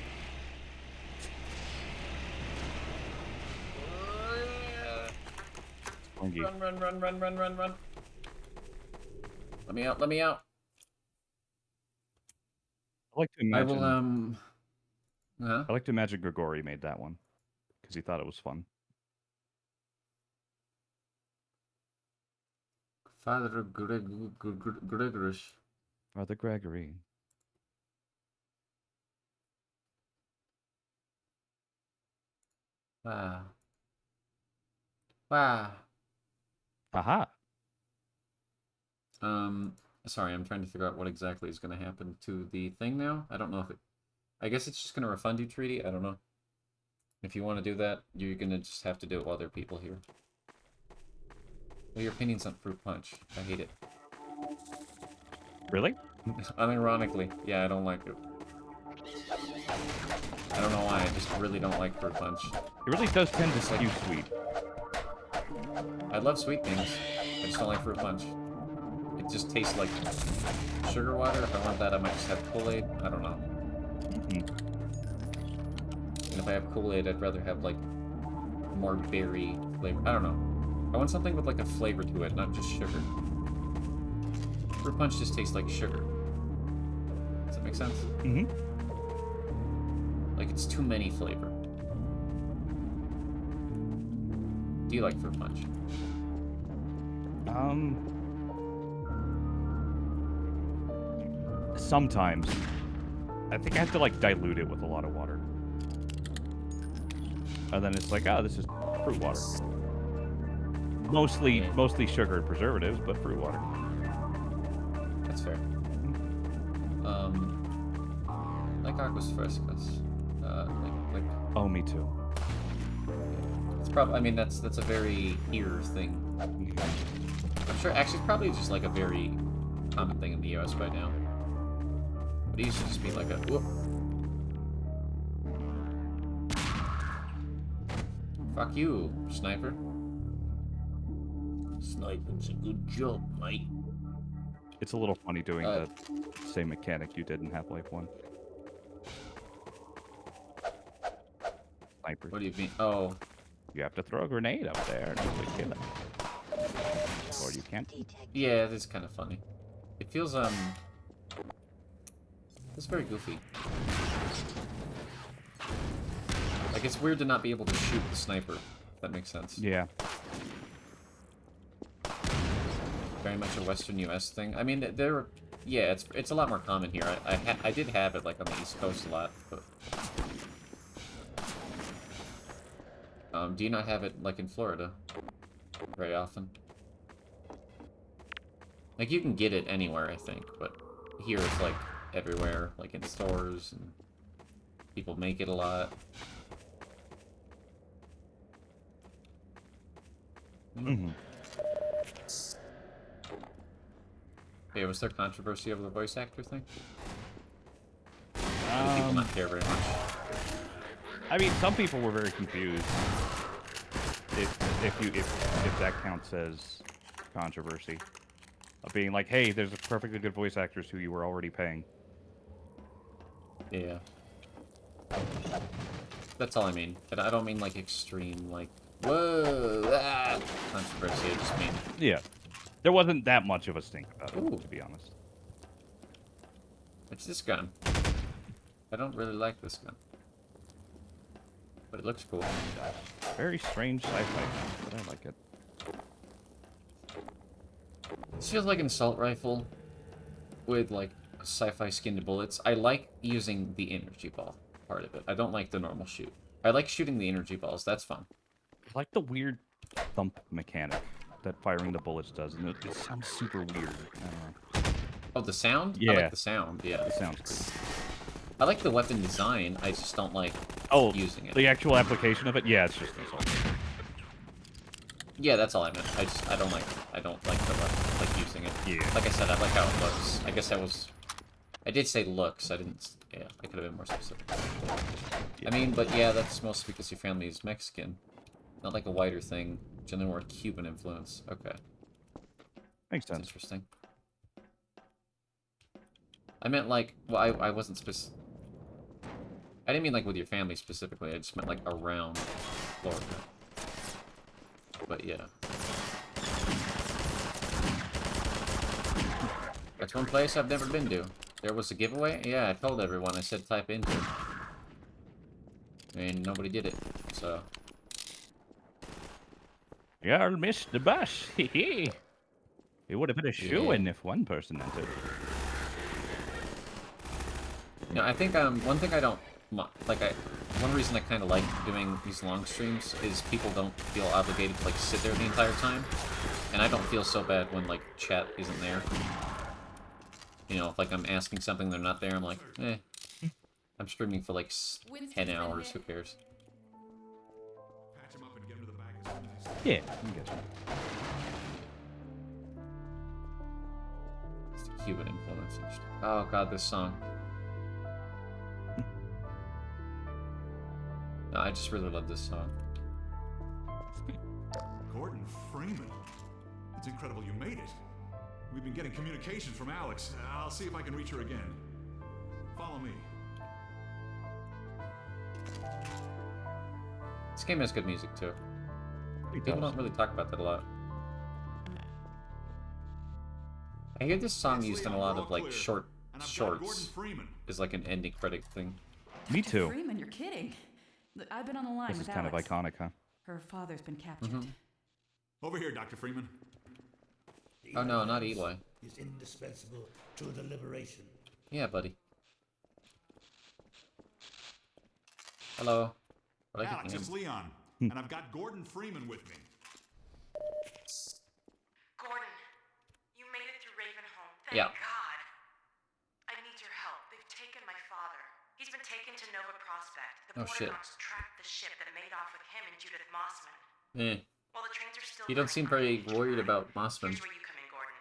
Funky. Run. Let me out, let me out. I like to I imagine. will, huh? I like to imagine Grigori made that one because he thought it was fun. Father Gregorish. Father Gregory. Wow. Wow. Haha. Sorry, I'm trying to figure out what exactly is going to happen to the thing now. I don't know if it... I guess it's just going to refund you, Treaty. I don't know. If you want to do that, you're going to just have to do it while there are people here. Well, your opinion's on Fruit Punch. I hate it. Really? Unironically. Yeah, I don't like it. I don't know why, I just really don't like Fruit Punch. It really does tend to skew sweet. I love sweet things. I just don't like Fruit Punch. It just tastes like sugar water. If I want that, I might just have Kool-Aid. I don't know. And if I have Kool-Aid, I'd rather have, like, more berry flavor. I don't know. I want something with, like, a flavor to it, not just sugar. Fruit Punch just tastes like sugar. Does that make sense? Mm-hmm. Like, it's too many flavor. Do you like Fruit Punch? Sometimes. I think I have to, like, dilute it with a lot of water. And then it's like, oh, this is fruit water. Mostly sugar and preservatives, but fruit water. That's fair. Like Aguas Frescas. Like... Oh, me too. It's probably... I mean, that's a very here thing. I'm sure... Actually, it's probably just, like, a very common thing in the US by now. But it used to just be like a... Whoop. Fuck you, sniper. Sniping's a good job, mate. It's a little funny doing the same mechanic you did in Half-Life 1. Sniper. What do you mean? Oh. You have to throw a grenade up there and hopefully kill it. Or you can't. Yeah, that's kind of funny. It feels, it's very goofy. Like, it's weird to not be able to shoot the sniper, if that makes sense. Yeah. Very much a Western U.S. thing. I mean, yeah, it's a lot more common here. I did have it, like, on the East Coast a lot, but... do you not have it, like, in Florida? Very often? Like, you can get it anywhere, I think, but here it's, like, everywhere, like, in stores, and people make it a lot. Mm-hmm. Hey, was there controversy over the voice actor thing? Or do people not care very much? I mean, some people were very confused. If that counts as controversy, of being like, hey, there's perfectly good voice actors who you were already paying. Yeah. That's all I mean. And I don't mean, like, extreme, like, whoa, ah, controversy. I just mean... Yeah. There wasn't that much of a stink about it, Ooh. to be honest. It's this gun. I don't really like this gun. But it looks cool. Very strange sci-fi, but I like it. This feels like an assault rifle with, like, sci-fi skinned bullets. I like using the energy ball part of it. I don't like the normal shoot. I like shooting the energy balls. That's fun. I like the weird thump mechanic that firing the bullets does, and it sounds super weird. I don't know. Oh, the sound? Yeah. I like the sound, yeah. It sounds great. I like the weapon design, I just don't like using it. The actual application of it? Yeah, it's just insult. Yeah, that's all I meant. I don't like using it. Yeah. Like I said, I like how it looks. I guess I did say looks, I didn't, yeah, I could have been more specific. I mean, but yeah, that's mostly because your family is Mexican. Not like a wider thing, generally more Cuban influence. Okay. Makes That's sense. interesting. I meant like, well, I wasn't I didn't mean like with your family specifically, I just meant like around Florida. But yeah. That's one place I've never been to. There was a giveaway? Yeah, I told everyone, I said type into it. And nobody did it, so... Y'all missed the bus. It would have been a shoo-in if one person entered. No, I think one thing I don't one reason I kind of like doing these long streams is people don't feel obligated to like sit there the entire time, and I don't feel so bad when like chat isn't there. You know, if like I'm asking something they're not there, I'm like, eh. I'm streaming for like 10 hours. Who cares? Yeah, I guess. It's the Cuban influence. Oh god, this song. No, I just really love this song. Gordon Freeman. It's incredible you made it. We've been getting communications from Alex. I'll see if I can reach her again. Follow me. This game has good music too. People don't really talk about that a lot. I hear this song used in a lot of like shorts. Is like an ending credit thing. Me too. Freeman, you're kidding. Look, I've been on the line This with is kind of Alex. iconic, huh? Her father's been captured. Over here, Dr. Freeman. Oh no, not Eli. Is indispensable to the liberation. Yeah, buddy. Hello. I like Alex, him. it's Leon. And I've got Gordon Freeman with me. Gordon, you made it through Ravenholm. Thank Yeah. God. I need your help. They've taken my father. He's been taken to Nova Prospect. The Oh, shit. Borderlands tracked the ship that made off with him and Judith Mossman. Eh. While the trains are still You don't seem very worried about Mossman. Here's where you come in, Gordon.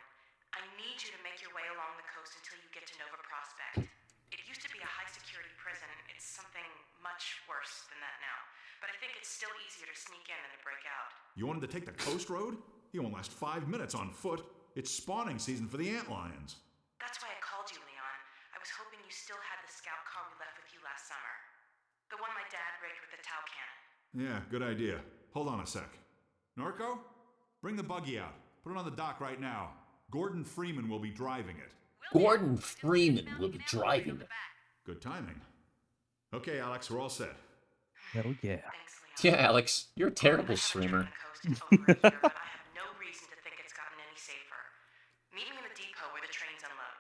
I need you to make your way along the coast until you get to Nova Prospect. It used to be a high-security prison. It's something much worse than that now. But I think it's still easier to sneak in than to break out. You wanted to take the coast road? You won't last 5 minutes on foot. It's spawning season for the antlions. That's why I called you, Leon. I was hoping you still had the scout car we left with you last summer. The one my dad rigged with the Tau cannon. Yeah, good idea. Hold on a sec. Norco? Bring the buggy out. Put it on the dock right now. Gordon Freeman will be driving it. Gordon Freeman will be driving it. Good timing. Okay, Alex, we're all set. Hell yeah. Thanks, Leon. Yeah, Alex, you're a terrible I haven't streamer. driven the coast in over a year, but I have no reason to think it's gotten any safer. Meet me in the depot where the trains unload.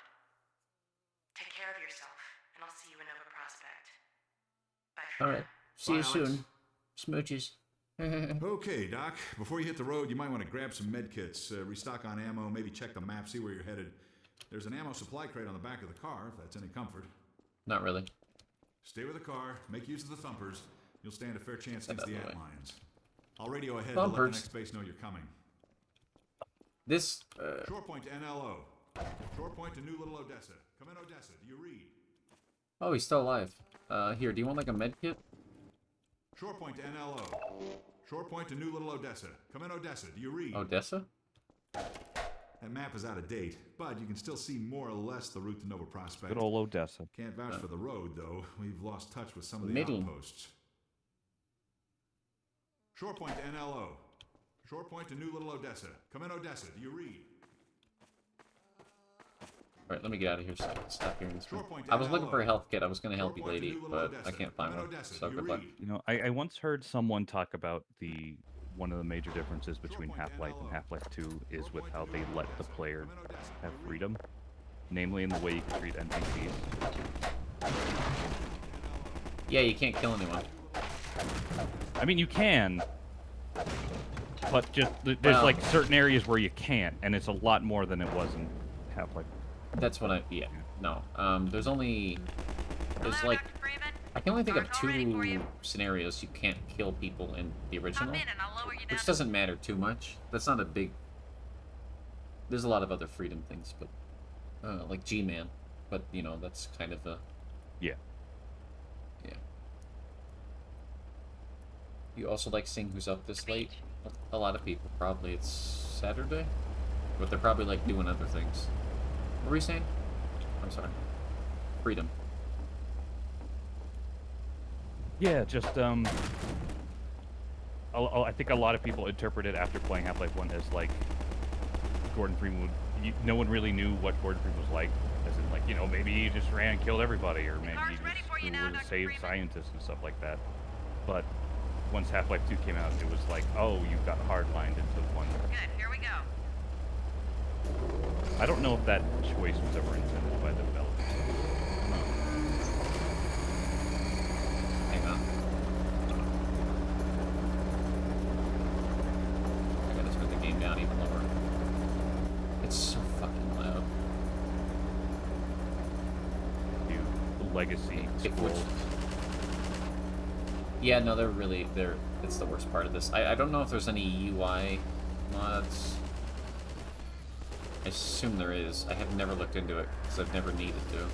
Take care of yourself, and I'll see you in Nova Prospect. Bye for Alright, see you Bye, Alex. soon. Smooches. Okay, Doc. Before you hit the road, you might want to grab some med kits, restock on ammo, maybe check the map, see where you're headed. There's an ammo supply crate on the back of the car, if that's any comfort. Not really. Stay with the car, make use of the thumpers. You'll stand a fair chance Step against the out of the way. antlions. I'll radio ahead to let the Thumpers. next base know you're coming. This, Shore point to NLO. Shore point to New Little Odessa. Come in, Odessa. Do you read? oh, he's still alive. Here, do you want like a med kit? Shore point to NLO. Shore point to New Little Odessa. Come in, Odessa. Do you read? Odessa? That map is out of date, but you can still see more or less the route to Nova Prospect. Good old Odessa. Can't vouch for the road, though. We've lost touch with some of the Middle. outposts. Shore point to NLO. Shore point to New Little Odessa. Come in, Odessa. Do you read? Alright, let me get out of here so I can stop hearing this. Shore point to I was looking for a NLO. health kit. I was gonna help you, Shore point to lady, New Little but I Odessa. can't find Come in, one. Odessa. So Do you good luck. read? You know, I once heard someone talk about one of the major differences between Half-Life and Half-Life 2 is with how they let the player have freedom, namely in the way you can treat NPCs. Yeah, you can't kill anyone. I mean, you can, but just there's like certain areas where you can't, and it's a lot more than it was in Half-Life. That's what yeah. No. There's like, I can only think of 2 scenarios you can't kill people in the original, which doesn't matter too much. That's not a big... There's a lot of other freedom things, but, like G-Man, but, you know, that's kind of a... Yeah. Yeah. You also like seeing who's up this late? A lot of people, probably. It's Saturday? But they're probably, like, doing other things. What were you saying? I'm sorry. Freedom. Yeah, just, I think a lot of people interpret it after playing Half-Life 1 as, like, Gordon Freeman no one really knew what Gordon Freeman was like. As in, like, you know, maybe he just ran and killed everybody, or maybe he just was a saved scientist and stuff like that. But once Half-Life 2 came out, it was like, oh, you got hardlined into one. Good, here we go. I don't know if that choice was ever intended by the developers. Hang on. I gotta turn the game down even lower. It's so fucking loud. Dude, the legacy. Yeah, no, it's the worst part of this. I don't know if there's any UI mods. I assume there is. I have never looked into it, because I've never needed to.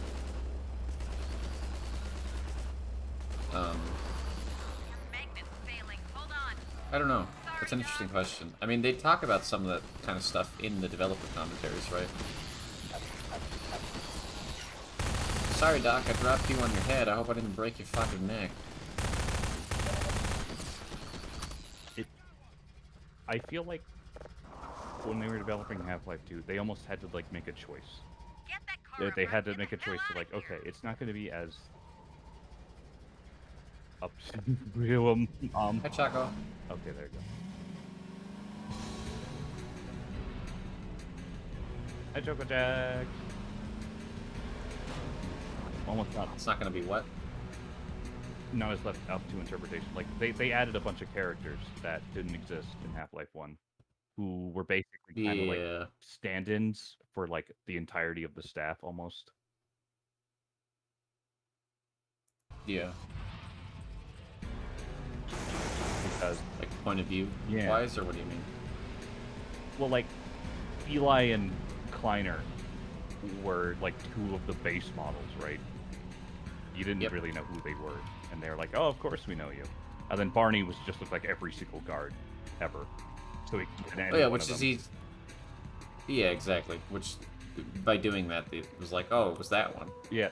I don't know. That's an interesting question. I mean, they talk about some of that kind of stuff in the developer commentaries, right? Sorry, Doc, I dropped you on your head. I hope I didn't break your fucking neck. I feel like when they were developing Half-Life 2, they almost had to, like, make a choice. They had to make a choice to, like, okay, it's not going to be as up to Hi, Choco. Okay, there you go. Hi, Choco Jack. Almost not. It's not going to be what? No, it's left up to interpretation. Like, they added a bunch of characters that didn't exist in Half-Life 1, who were basically kind of like stand-ins for, like, the entirety of the staff, almost. Yeah. Because, like, point of view wise, or what do you mean? Well, like, Eli and Kleiner were, like, 2 of the base models, right? You didn't really know who they were. And they were like, oh, of course we know you. And then Barney just looked like every single guard ever. So he which is easy. Yeah, exactly. Which, by doing that, it was like, oh, it was that one. Yeah,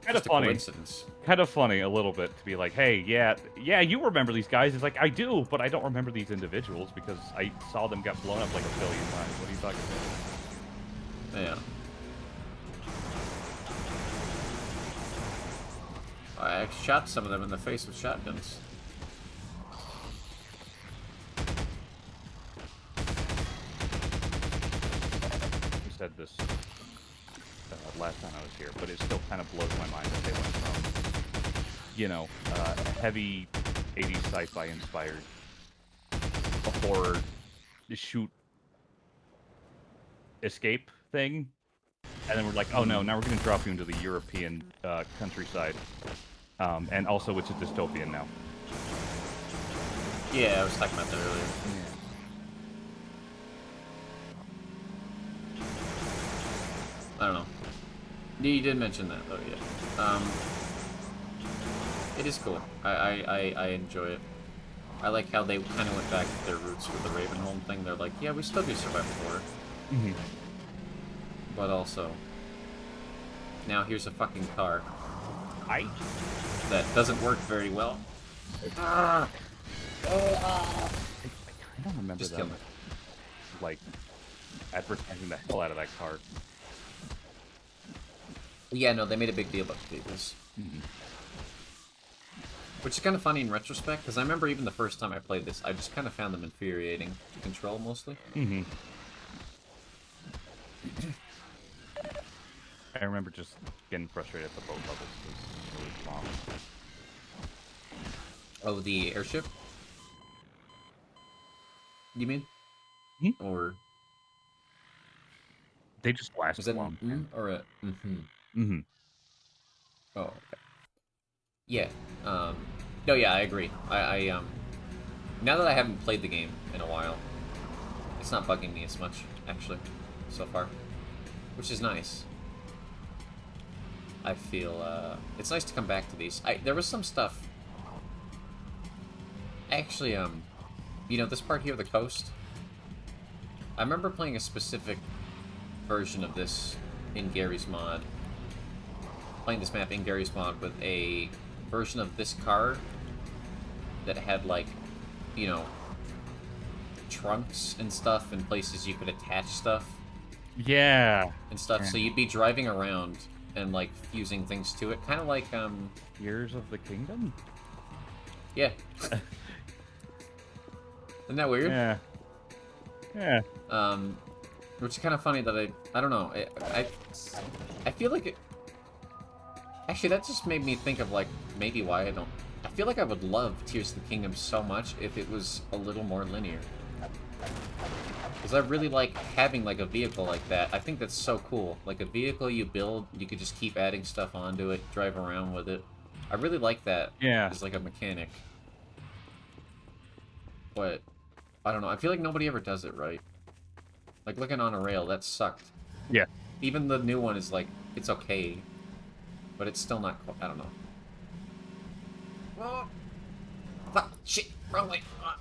kind of funny. Coincidence. Kind of funny a little bit to be like, hey, yeah, you remember these guys. It's like, I do, but I don't remember these individuals because I saw them get blown up like a billion times. What are you talking about? Yeah. I shot some of them in the face with shotguns. You said this last time I was here, but it still kind of blows my mind that they went from, you know, heavy 80s sci-fi inspired, a horror shoot escape thing, and then we're like, oh no, now we're going to drop you into the European countryside. And also, it's a dystopian now. Yeah, I was talking about that earlier. I don't know. You did mention that, though, yeah. It is cool. I enjoy it. I like how they kind of went back to their roots with the Ravenholm thing. They're like, yeah, we still do survival horror. Mm-hmm. But also, now here's a fucking car. That doesn't work very well. I kind of remember Just them, like, advertising the hell out of that car. Yeah, no, they made a big deal about the vehicles. Mm-hmm. Which is kind of funny in retrospect, because I remember even the first time I played this, I just kind of found them infuriating to control, mostly. Mm-hmm. I remember just getting frustrated at the boat levels. It was really long. Oh, the airship? You mean? Hmm? Or They just last was a that long an time. or a mm-hmm? Mm-hmm. Oh, okay. Yeah. No, yeah, I agree. Now that I haven't played the game in a while, it's not bugging me as much, actually, so far. Which is nice. I feel, it's nice to come back to these. There was some stuff... Actually, you know, this part here, the coast? I remember playing a specific version of this in Gary's mod. Playing this map in Gary's mod with a version of this car that had, like, you know, trunks and stuff and places you could attach stuff. Yeah. And stuff, Yeah. so you'd be driving around and, like, fusing things to it. Kind of like, Years of the Kingdom? yeah. Isn't that weird? Yeah. Yeah. Which is kind of funny that I don't know, I feel like it... Actually, that just made me think of, like, maybe why I don't... I feel like I would love Tears of the Kingdom so much if it was a little more linear. Because I really like having, like, a vehicle like that. I think that's so cool. Like, a vehicle you build, you could just keep adding stuff onto it, drive around with it. I really like that as, like, a mechanic. But, I don't know. I feel like nobody ever does it right. Like, looking on a rail, that sucked. Yeah. Even the new one is, like, it's okay. But it's still not... I don't know. Oh. Fuck! Shit! Wrong way! Ah.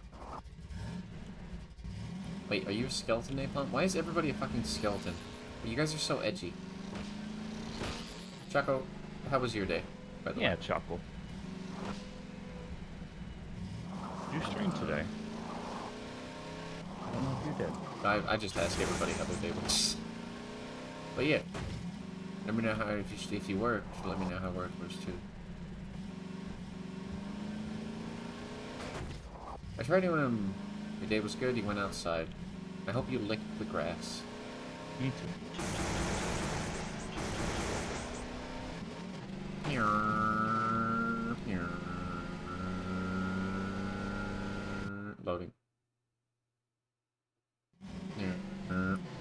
Wait, are you a skeleton, Napalm? Why is everybody a fucking skeleton? You guys are so edgy. Chaco, how was your day, by the way? Yeah, Choco. Did you stream today? I don't know if you did. I just asked everybody how their day was. But yeah. Let me know how, if you worked, let me know how work was too. I tried to your day was good, you went outside. I hope you licked the grass. Me too. Loading.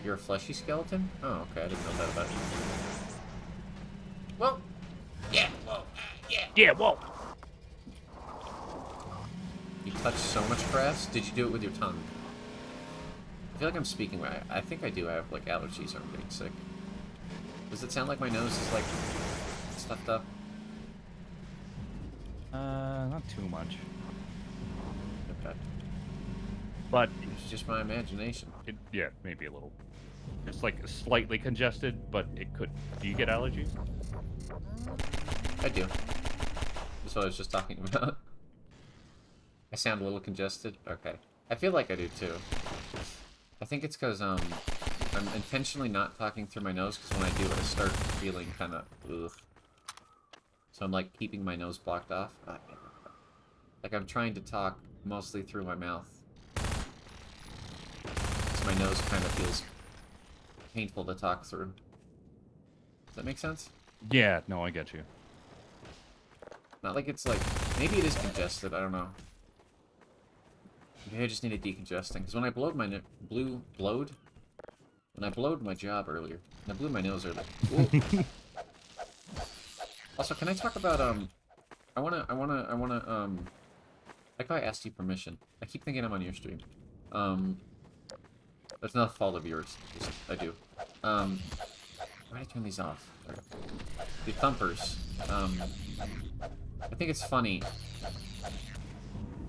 You're a fleshy skeleton? Oh, okay, I didn't know that about you. Well, yeah, whoa, yeah. Yeah, whoa! You touched so much grass? Did you do it with your tongue? I feel like I'm speaking right. I think I do have, like, allergies or I'm getting sick. Does it sound like my nose is, like, stuffed up? Not too much. Okay. But It's just my imagination. yeah, maybe a little. It's like slightly congested, but it could. Do you get allergies? I do. That's what I was just talking about. I sound a little congested? Okay. I feel like I do too. I think it's because, I'm intentionally not talking through my nose, because when I do it, I start feeling kind of, ugh. So I'm, like, keeping my nose blocked off. Like, I'm trying to talk mostly through my mouth. So my nose kind of feels painful to talk through. Does that make sense? Yeah, no, I get you. Not like it's like... Maybe it is congested, I don't know. Maybe I just needed decongesting. Because when I blowed my... When I blowed my job earlier, and I blew my nose earlier. Ooh. Also, can I talk about, I wanna, like I asked you permission. I keep thinking I'm on your stream. That's not a fault of yours. Just, I do. Why did I turn these off? The thumpers. I think it's funny.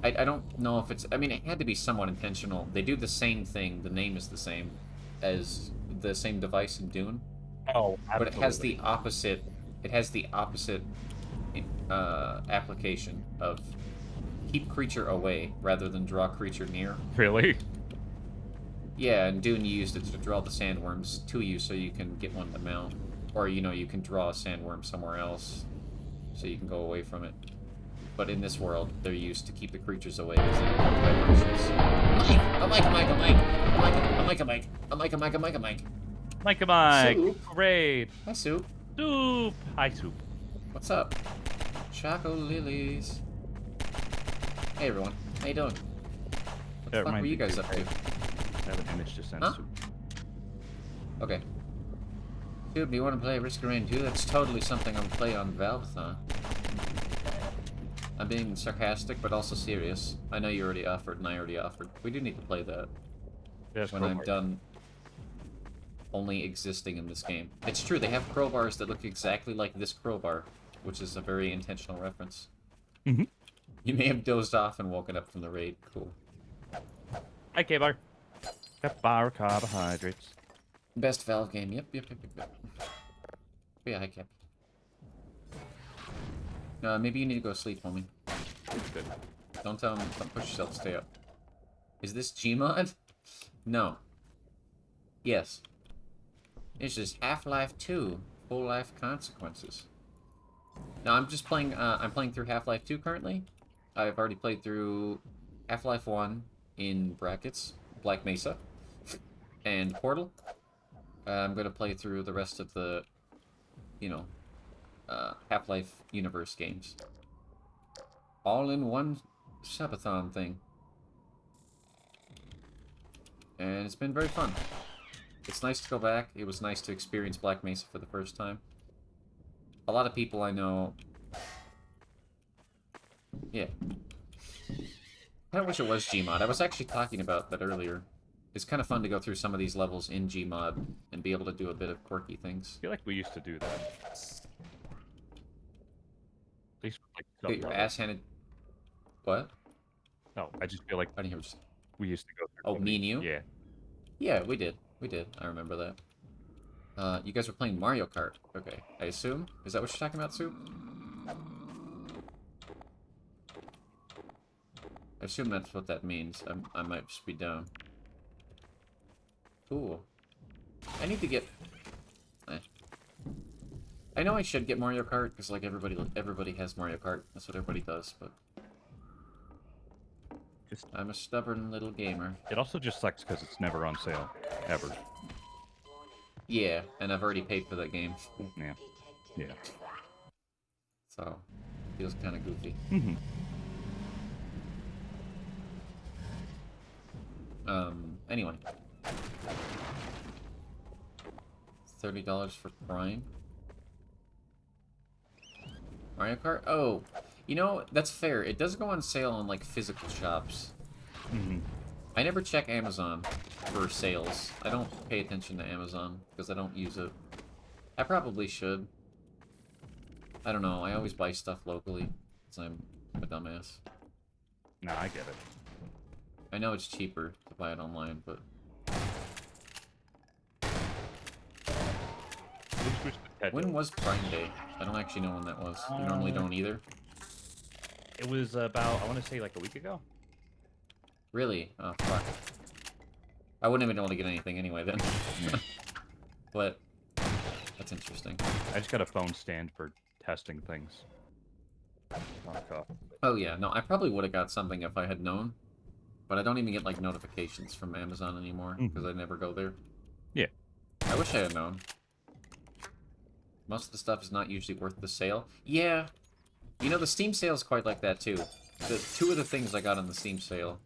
I don't know if it's... I mean, it had to be somewhat intentional. They do the same thing. The name is the same as the same device in Dune. Oh, absolutely. But it has the opposite... It has the opposite application of keep creature away rather than draw creature near. Really? Yeah, and Dune you used it to draw the sandworms to you so you can get one to mount. Or, you know, you can draw a sandworm somewhere else so you can go away from it. But in this world, they're used to keep the creatures away because they don't have vibrations. Mike. Soup. Great. Hi, Soup. Soup. Hi, Soup. What's up? Choco lilies. Hey everyone, how you doing? What the That fuck were reminds you me, guys dude, up to? I have an image to send Huh? to. Okay. Dude, do you want to play Risk of Rain 2? That's totally something I'm play on Valve-a-thon. I'm being sarcastic, but also serious. I know you already offered, and I already offered. We do need to play that There's when I'm crowbar. done only existing in this game. It's true, they have crowbars that look exactly like this crowbar, which is a very intentional reference. Mm-hmm. You may have dozed off and woken up from the raid. Cool. Hi, K-Bar. Got bar carbohydrates. Best Valve game. Yep. Yeah, hi, Cap. Maybe you need to go to sleep, homie. It's good. Don't push yourself to stay up. Is this Gmod? No. Yes. This is Half-Life 2, Full Life Consequences. Now I'm just playing, I'm playing through Half-Life 2 currently. I've already played through Half-Life 1 in brackets, Black Mesa, and Portal. I'm gonna play through the rest of the, you know, Half-Life universe games. All in one subathon thing. And it's been very fun. It's nice to go back. It was nice to experience Black Mesa for the first time. A lot of people I know... Yeah. I kinda wish it was Gmod. I was actually talking about that earlier. It's kind of fun to go through some of these levels in Gmod and be able to do a bit of quirky things. I feel like we used to do that. At least with, like, Get your some ass handed... What? No, I just feel like I didn't hear what you said. we used to go through. Oh, some of me and these. you? Yeah. Yeah, we did. We did. I remember that. You guys were playing Mario Kart. Okay, I assume? Is that what you're talking about, Soup? I assume that's what that means. I might just be dumb. Cool. I need to get... I know I should get Mario Kart, because, like, everybody has Mario Kart. That's what everybody does, but... I'm a stubborn little gamer. It also just sucks because it's never on sale. Ever. Yeah, and I've already paid for that game. Yeah. Yeah. So, feels kind of goofy. Mm-hmm. Anyway. $30 for Prime. Mario Kart? Oh, you know, that's fair. It does go on sale on, like, physical shops. Mm-hmm. I never check Amazon for sales. I don't pay attention to Amazon, because I don't use it. I probably should. I don't know, I always buy stuff locally, because I'm a dumbass. No, I get it. I know it's cheaper to buy it online, but... When was Prime Day? I don't actually know when that was. You normally don't either? It was about, I want to say, like a week ago. Really? Oh, fuck. I wouldn't have been able to get anything anyway, then. But, that's interesting. I just got a phone stand for testing things. Oh, yeah. No, I probably would have got something if I had known. But I don't even get, like, notifications from Amazon anymore, because I never go there. Yeah. I wish I had known. Most of the stuff is not usually worth the sale. Yeah. You know, the Steam sale is quite like that, too. Two of the things I got on the Steam sale...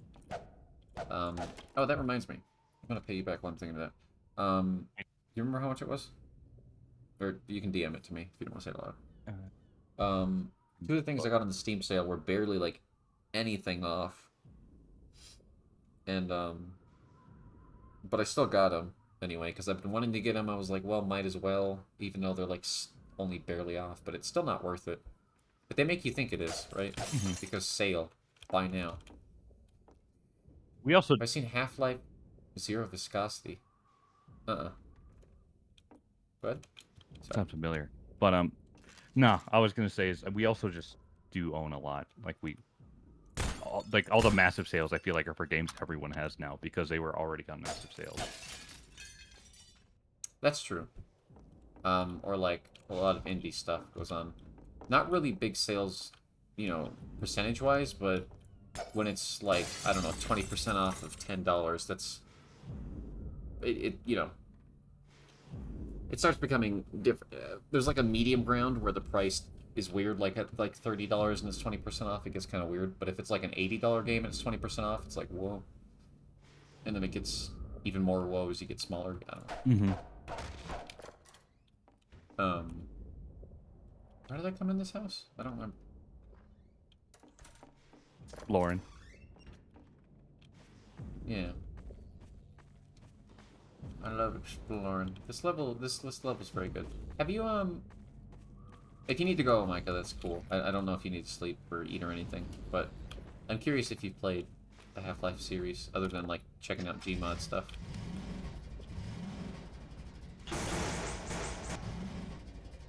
oh, that reminds me. I'm gonna pay you back one thing of that. You remember how much it was? Or you can DM it to me if you don't want to say it aloud. Two of the things I got on the Steam sale were barely, like, anything off. And, but I still got them anyway, because I've been wanting to get them. I was like, well, might as well, even though they're, like, only barely off, but it's still not worth it. But they make you think it is, right? Because sale. Buy now. We also... Have I seen Half-Life Zero Viscosity? What? Sounds familiar. But, no, I was going to say is we also just do own a lot. Like, all the massive sales, I feel like, are for games everyone has now, because they were already on massive sales. That's true. Or, like, a lot of indie stuff goes on. Not really big sales, you know, percentage-wise, but when it's, like, I don't know, 20% off of $10, that's... you know... it starts becoming different. There's like a medium ground where the price is weird, like at like $30 and it's 20% off. It gets kind of weird. But if it's like an $80 game and it's 20% off, it's like whoa. And then it gets even more whoa as you get smaller. I don't know. Why did I come in this house? I don't remember. Lauren. Yeah. I love exploring. This level's very good. Have you, if you need to go, Micah, that's cool. I don't know if you need to sleep or eat or anything, but I'm curious if you've played the Half-Life series, other than, like, checking out Gmod stuff.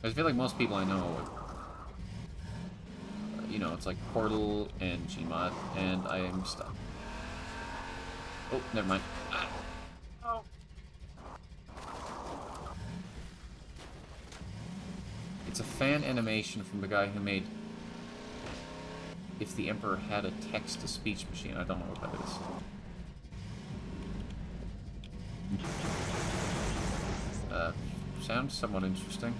I feel like most people I know, you know, it's like Portal and Gmod, and I am stuck. Oh, never mind. Oh. It's a fan animation from the guy who made If the Emperor Had a Text-to-Speech Machine. I don't know what that is. Sounds somewhat interesting.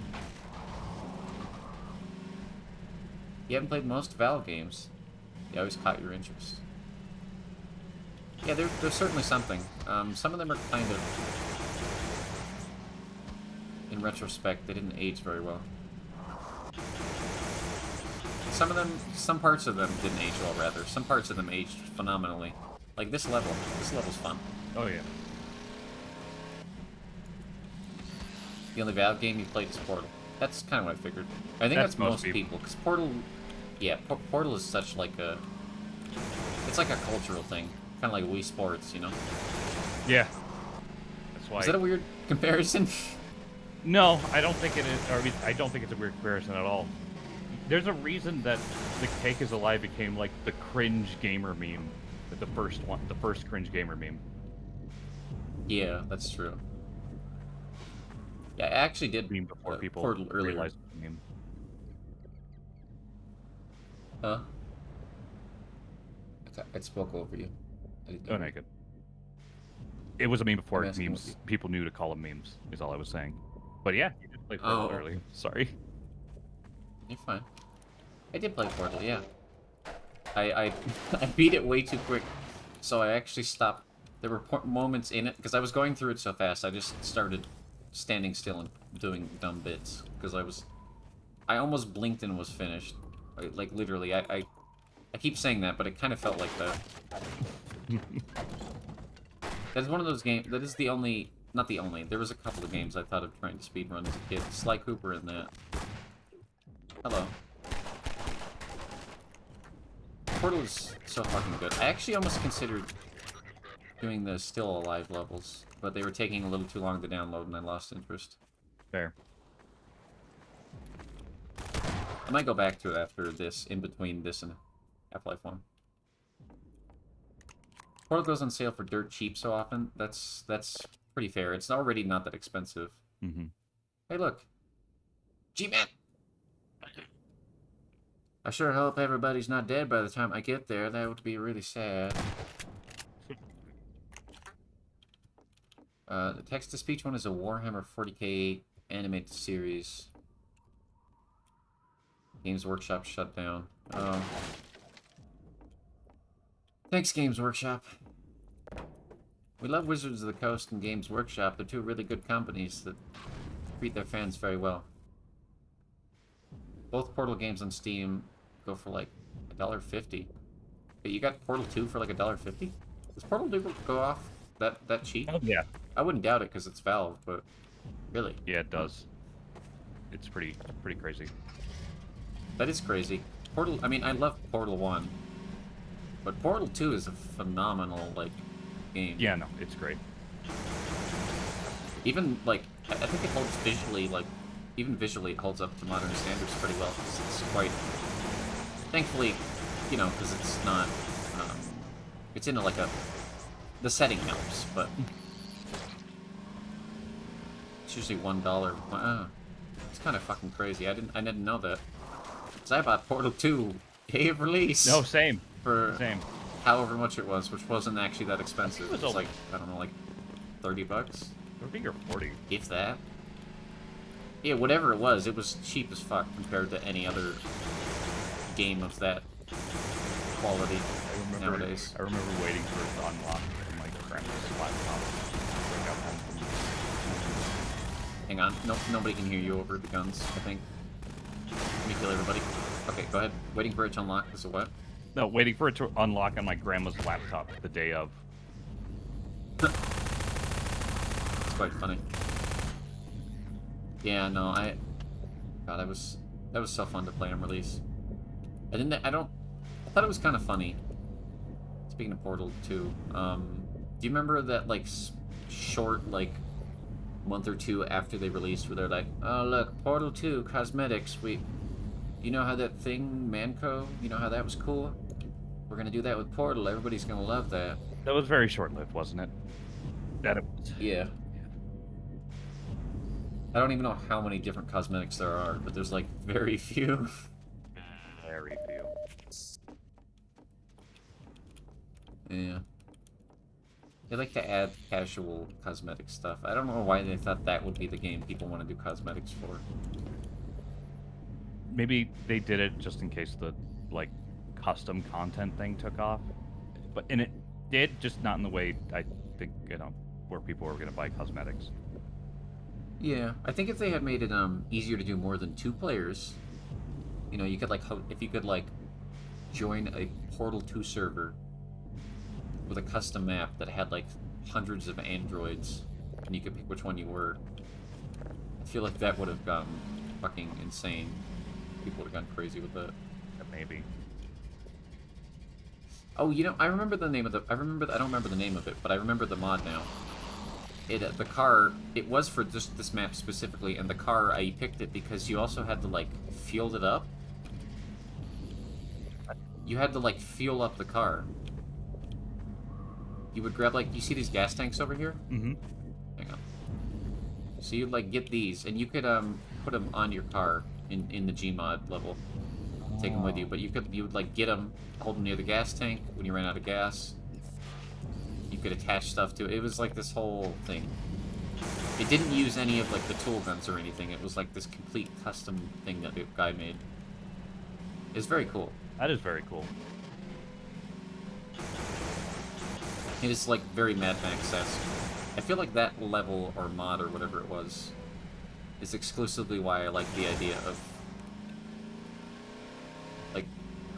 You haven't played most Valve games. They always caught your interest. Yeah, there's certainly something. Some of them are kind of... In retrospect, they didn't age very well. Some parts of them didn't age well, rather. Some parts of them aged phenomenally. Like this level's fun. Oh, yeah. The only Valve game you played is Portal. That's kind of what I figured. I think that's most people, because Portal... Yeah, Portal is such like a... It's like a cultural thing. Kind of like Wii Sports, you know? Yeah. That's why... Is that a weird comparison? No, I don't think it is. Or, I mean, I don't think it's a weird comparison at all. There's a reason that the Cake is Alive became like the cringe gamer meme. The first cringe gamer meme. Yeah, that's true. Yeah, I actually did meme before people Portal earlier. realized the meme. Huh? I spoke over you. Oh, no, good. It was a meme before memes. People knew to call them memes, is all I was saying. But yeah, you did play Portal earlier. Sorry. You're fine. I did play Portal, yeah. I beat it way too quick, so I actually stopped. There were moments in it, because I was going through it so fast, I just started standing still and doing dumb bits, because I almost blinked and was finished. Like, literally, I keep saying that, but it kind of felt like that. That's one of those games, that is the only, not the only, there was a couple of games I thought of trying to speedrun as a kid. Sly Cooper and that. Hello. Portal is so fucking good. I actually almost considered doing the Still Alive levels, but they were taking a little too long to download and I lost interest. Fair. I might go back to it after this, in between this and Half-Life 1. Portal goes on sale for dirt cheap so often. That's pretty fair. It's already not that expensive. Mm-hmm. Hey, look. G-Man! I sure hope everybody's not dead by the time I get there. That would be really sad. The text-to-speech one is a Warhammer 40k animated series. Games Workshop shut down. Thanks, Games Workshop. We love Wizards of the Coast and Games Workshop. They're two really good companies that treat their fans very well. Both Portal games on Steam go for like $1.50. But you got Portal 2 for like $1.50? Does Portal 2 go off that cheap? Oh, yeah. I wouldn't doubt it because it's Valve, but really? Yeah, it does. It's pretty crazy. That is crazy. Portal, I mean, I love Portal 1. But Portal 2 is a phenomenal, like, game. Yeah, no, it's great. Even, like, I think it holds visually, like, even visually it holds up to modern standards pretty well. It's quite... Thankfully, you know, because it's not... it's in, like, a... The setting helps, but... It's usually $1. It's kind of fucking crazy. I didn't know that. Because I bought Portal 2 day of release. No, same. For same. However much it was, which wasn't actually that expensive. It was like, I don't know, like $30? 30 or 40. If that. Yeah, whatever it was cheap as fuck compared to any other game of that quality nowadays. I remember waiting for it to unlock on my grandma's laptop. When I got home from... Hang on, nobody can hear you over the guns, I think. Let me kill everybody. Okay, go ahead. Waiting for it to unlock. This is what? No, waiting for it to unlock on my grandma's laptop the day of. It's quite funny. Yeah, no, God, that was so fun to play on release. I thought it was kind of funny. Speaking of Portal 2, do you remember that, like, short, like, month or two after they released where they're like, oh, look, Portal 2, cosmetics, you know how that thing, Manco, you know how that was cool? We're gonna do that with Portal, everybody's gonna love that. That was very short-lived, wasn't it? That it was. Yeah. I don't even know how many different cosmetics there are, but there's, like, very few. Very few. Yeah. They like to add casual cosmetic stuff. I don't know why they thought that would be the game people want to do cosmetics for. Maybe they did it just in case the, like, custom content thing took off. And it did, just not in the way I think, where people were going to buy cosmetics. Yeah, I think if they had made it easier to do more than 2 players, you know, you could, like, if you could, like, join a Portal 2 server with a custom map that had, like, hundreds of androids, and you could pick which one you were, I feel like that would have gotten fucking insane. People would have gone crazy with that. Maybe. Oh, you know, I remember the name of I don't remember the name of it, but I remember the mod now. The car, it was for just this map specifically, and the car, I picked it because you also had to, like, fuel it up. You had to, like, fuel up the car. You would grab, like, you see these gas tanks over here? Mm-hmm. Hang on. So you'd, like, get these, and you could, put them on your car in the Gmod level. Take them with you, but you would, like, get them, hold them near the gas tank when you ran out of gas. You could attach stuff to it. It was, like, this whole thing. It didn't use any of, like, the tool guns or anything. It was, like, this complete custom thing that the guy made. It's very cool. That is very cool. It is, like, very Mad Max-esque. I feel like that level, or mod, or whatever it was, is exclusively why I like the idea of... Like,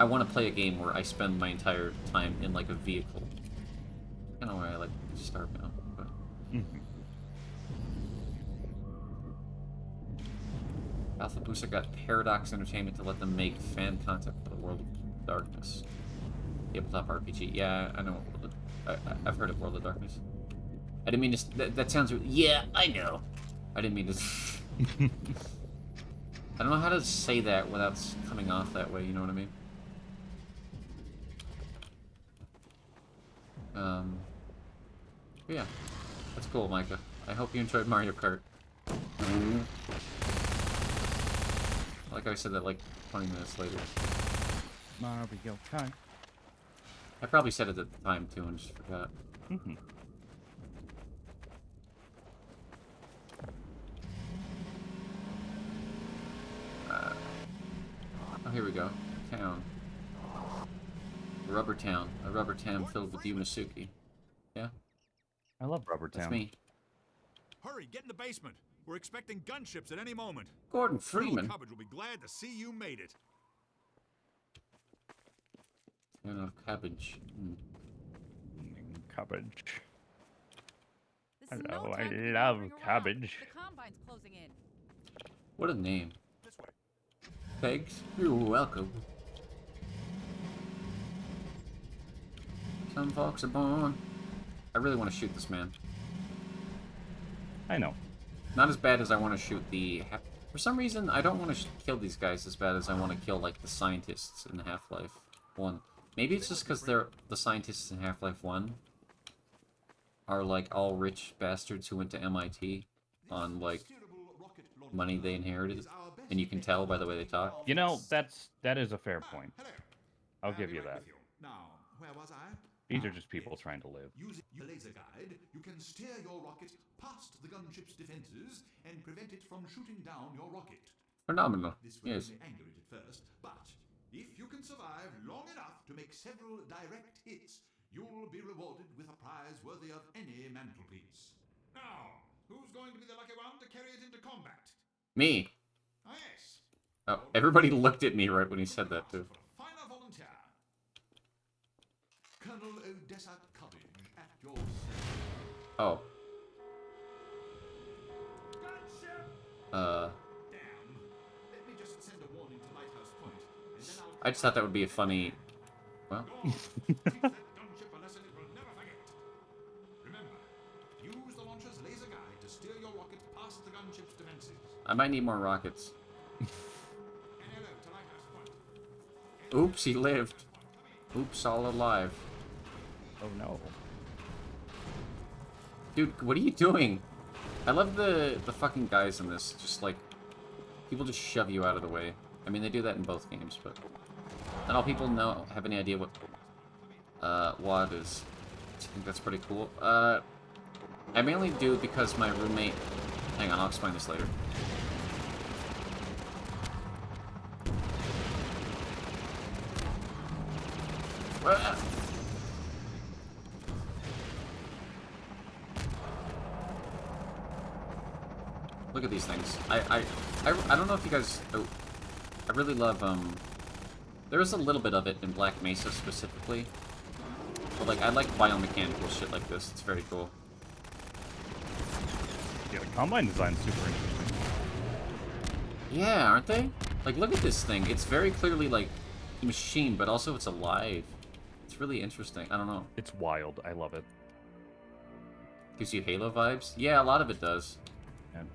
I want to play a game where I spend my entire time in, like, a vehicle. Kind of where I like to start now, but... Alpha Booster got Paradox Entertainment to let them make fan content for the World of Darkness. Tabletop RPG. Yeah, I know. I've heard of World of Darkness. I didn't mean to... That sounds... Yeah, I know. I didn't mean to... I don't know how to say that without coming off that way, you know what I mean? Yeah. That's cool, Micah. I hope you enjoyed Mario Kart. Like I said that like 20 minutes later. Mario Kart. I probably said it at the time too and just forgot. Oh, here we go. Town. Rubber Town. A rubber town filled with Yumesuki. Yeah? I love Rubber Town. That's me. Hurry, get in the basement. We're expecting gunships at any moment. Gordon Freeman. Colonel Cubbage will be glad to see you made it. Colonel Cabbage. Cabbage. This is Hello, no I time to be love wandering around. cabbage. The combine's closing in. What a name. This way. Thanks. You're welcome. Some folks are born. I really want to shoot this man. I know. Not as bad as I want to shoot the... For some reason, I don't want to kill these guys as bad as I want to kill, like, the scientists in Half-Life 1. Maybe it's just because they're the scientists in Half-Life 1 are, like, all rich bastards who went to MIT on, like, money they inherited. And you can tell by the way they talk. You know, that is a fair point. I'll give you that. Now, where was I? These are just people trying to live. Using your laser guide, you can steer your rocket past the gunship's defenses and prevent it from shooting down your rocket. Phenomenal. This will Yes. only anger it at first, but if you can survive long enough to make several direct hits, you'll be rewarded with a prize worthy of any mantelpiece. Now, who's going to be the lucky one to carry it into combat? Me. Ah, yes. Oh, everybody looked at me right when he said that too. Final volunteer. Colonel Odessa Cubbage at your service. Oh. Damn. Let me just send a warning to Lighthouse Point, and then I'll... I just thought that would be a funny. Well, Teach that gunship a lesson it will never forget. Remember, use the launcher's laser guide to steer your rocket past the gunship's defenses. I might need more rockets. And hello to Lighthouse Point. Oops, he lived. Oops, all alive. Oh no. Dude, what are you doing? I love the fucking guys in this. Just like, people just shove you out of the way. I mean, they do that in both games, but not all people have any idea what WAD is. I think that's pretty cool. I mainly do it because my roommate... Hang on, I'll explain this later. Look at these things. I don't know if you guys... Oh, I really love, there is a little bit of it in Black Mesa specifically. But, like, I like biomechanical shit like this. It's very cool. Yeah, the combine design's super interesting. Yeah, aren't they? Like, look at this thing. It's very clearly, like, a machine, but also it's alive. It's really interesting. I don't know. It's wild. I love it. Gives you Halo vibes? Yeah, a lot of it does. And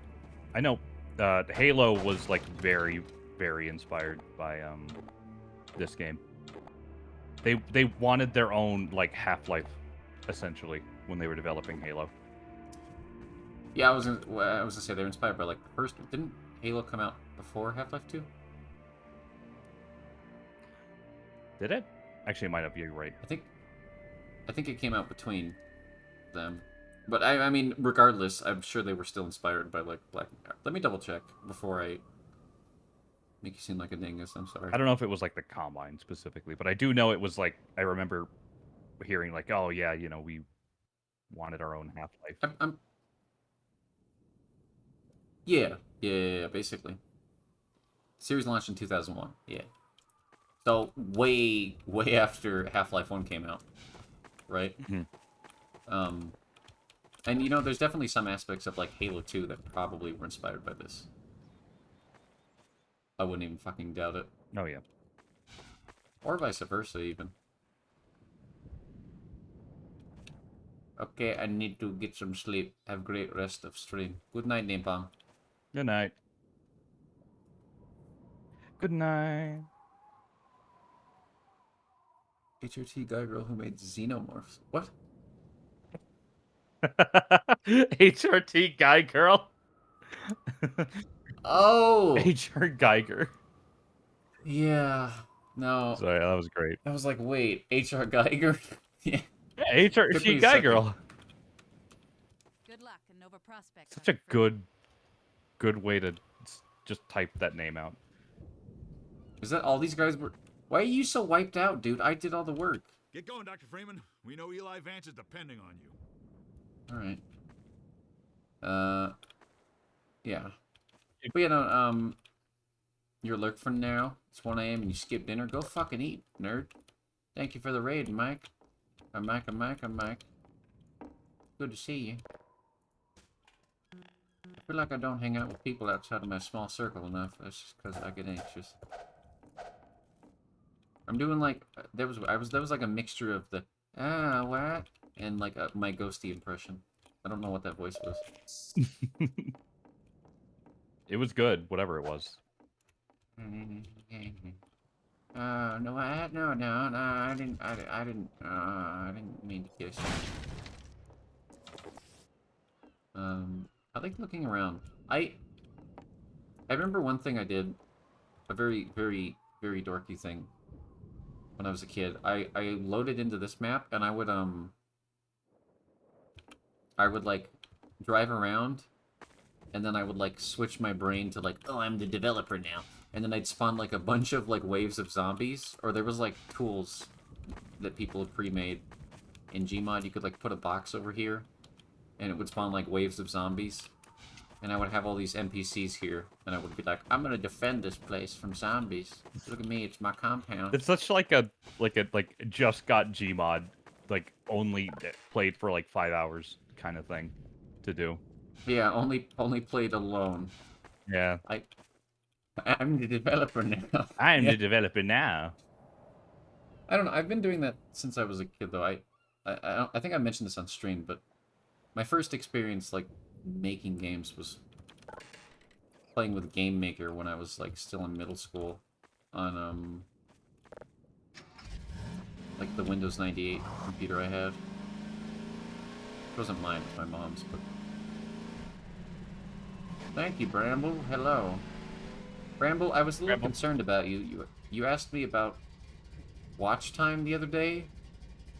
I know Halo was like very, very inspired by this game. They wanted their own like Half-Life, essentially, when they were developing Halo. Yeah, I was gonna say they're inspired by like the first. Didn't Halo come out before Half-Life 2? Did it? Actually, it might have. You're right. I think it came out between them. But I mean, regardless, I'm sure they were still inspired by like Black. Let me double check before I make you seem like a dingus. I'm sorry. I don't know if it was like the Combine specifically, but I do know it was like I remember hearing like, oh yeah, you know, we wanted our own Half-Life. Yeah, basically. Series launched in 2001. Yeah. So way after Half-Life 1 came out, right? Mm-hmm. And you know, there's definitely some aspects of like Halo 2 that probably were inspired by this. I wouldn't even fucking doubt it. Oh yeah. Or vice versa, even. Okay, I need to get some sleep. Have great rest of stream. Good night, Nimpang. Good night. Good night. HRT guy girl who made xenomorphs. What? HRT guy girl. Oh! HR Geiger. Yeah. No. Sorry, that was great. I was like, wait, HR Geiger? Yeah. Yeah, HRT guy girl. Good luck in Nova Prospect. Such a good way to just type that name out. Is that all these guys were... Why are you so wiped out, dude? I did all the work. Get going, Dr. Freeman. We know Eli Vance is depending on you. Alright. Yeah. But you know, you're lurk for now. It's 1 a.m. and you skip dinner. Go fucking eat, nerd. Thank you for the raid, Mike. I'm Mike. Good to see you. I feel like I don't hang out with people outside of my small circle enough. That's just because I get anxious. I'm doing like there was like a mixture of the what and like my ghosty impression. I don't know what that voice was. It was good, whatever it was. No, I didn't mean to kiss you. I like looking around. I remember one thing I did, a very, very, very dorky thing, when I was a kid. I loaded into this map, and I would like drive around, and then I would like switch my brain to like, oh, I'm the developer now, and then I'd spawn like a bunch of like waves of zombies, or there was like tools that people had pre-made in Gmod. You could like put a box over here, and it would spawn like waves of zombies, and I would have all these NPCs here, and I would be like, I'm gonna defend this place from zombies. Look at me, it's my compound. It's such like a just got Gmod, like only played for like 5 hours kind of thing to do. Yeah, only played alone. Yeah. I'm the developer now. I'm Yeah. the developer now. I don't know. I've been doing that since I was a kid, though. I think I mentioned this on stream, but my first experience like making games was playing with Game Maker when I was like still in middle school on like the Windows 98 computer I had. It wasn't mine, it was my mom's, but thank you, Bramble. Hello. Bramble, I was a little concerned about you. You asked me about watch time the other day.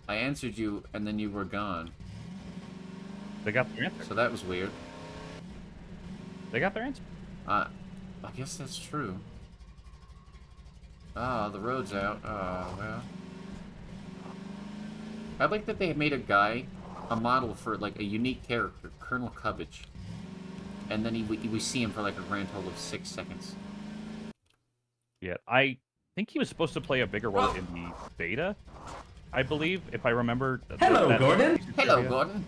I answered you, and then you were gone. They got their answer. So that was weird. They got their answer. I guess that's true. Ah, the road's out. Oh, well. I like that they made a model for, like, a unique character, Colonel Cubbage. And then we see him for, like, a grand total of 6 seconds. Yeah, I think he was supposed to play a bigger role in the beta, I believe, if I remember. Hello, Gordon. Hello, Gordon.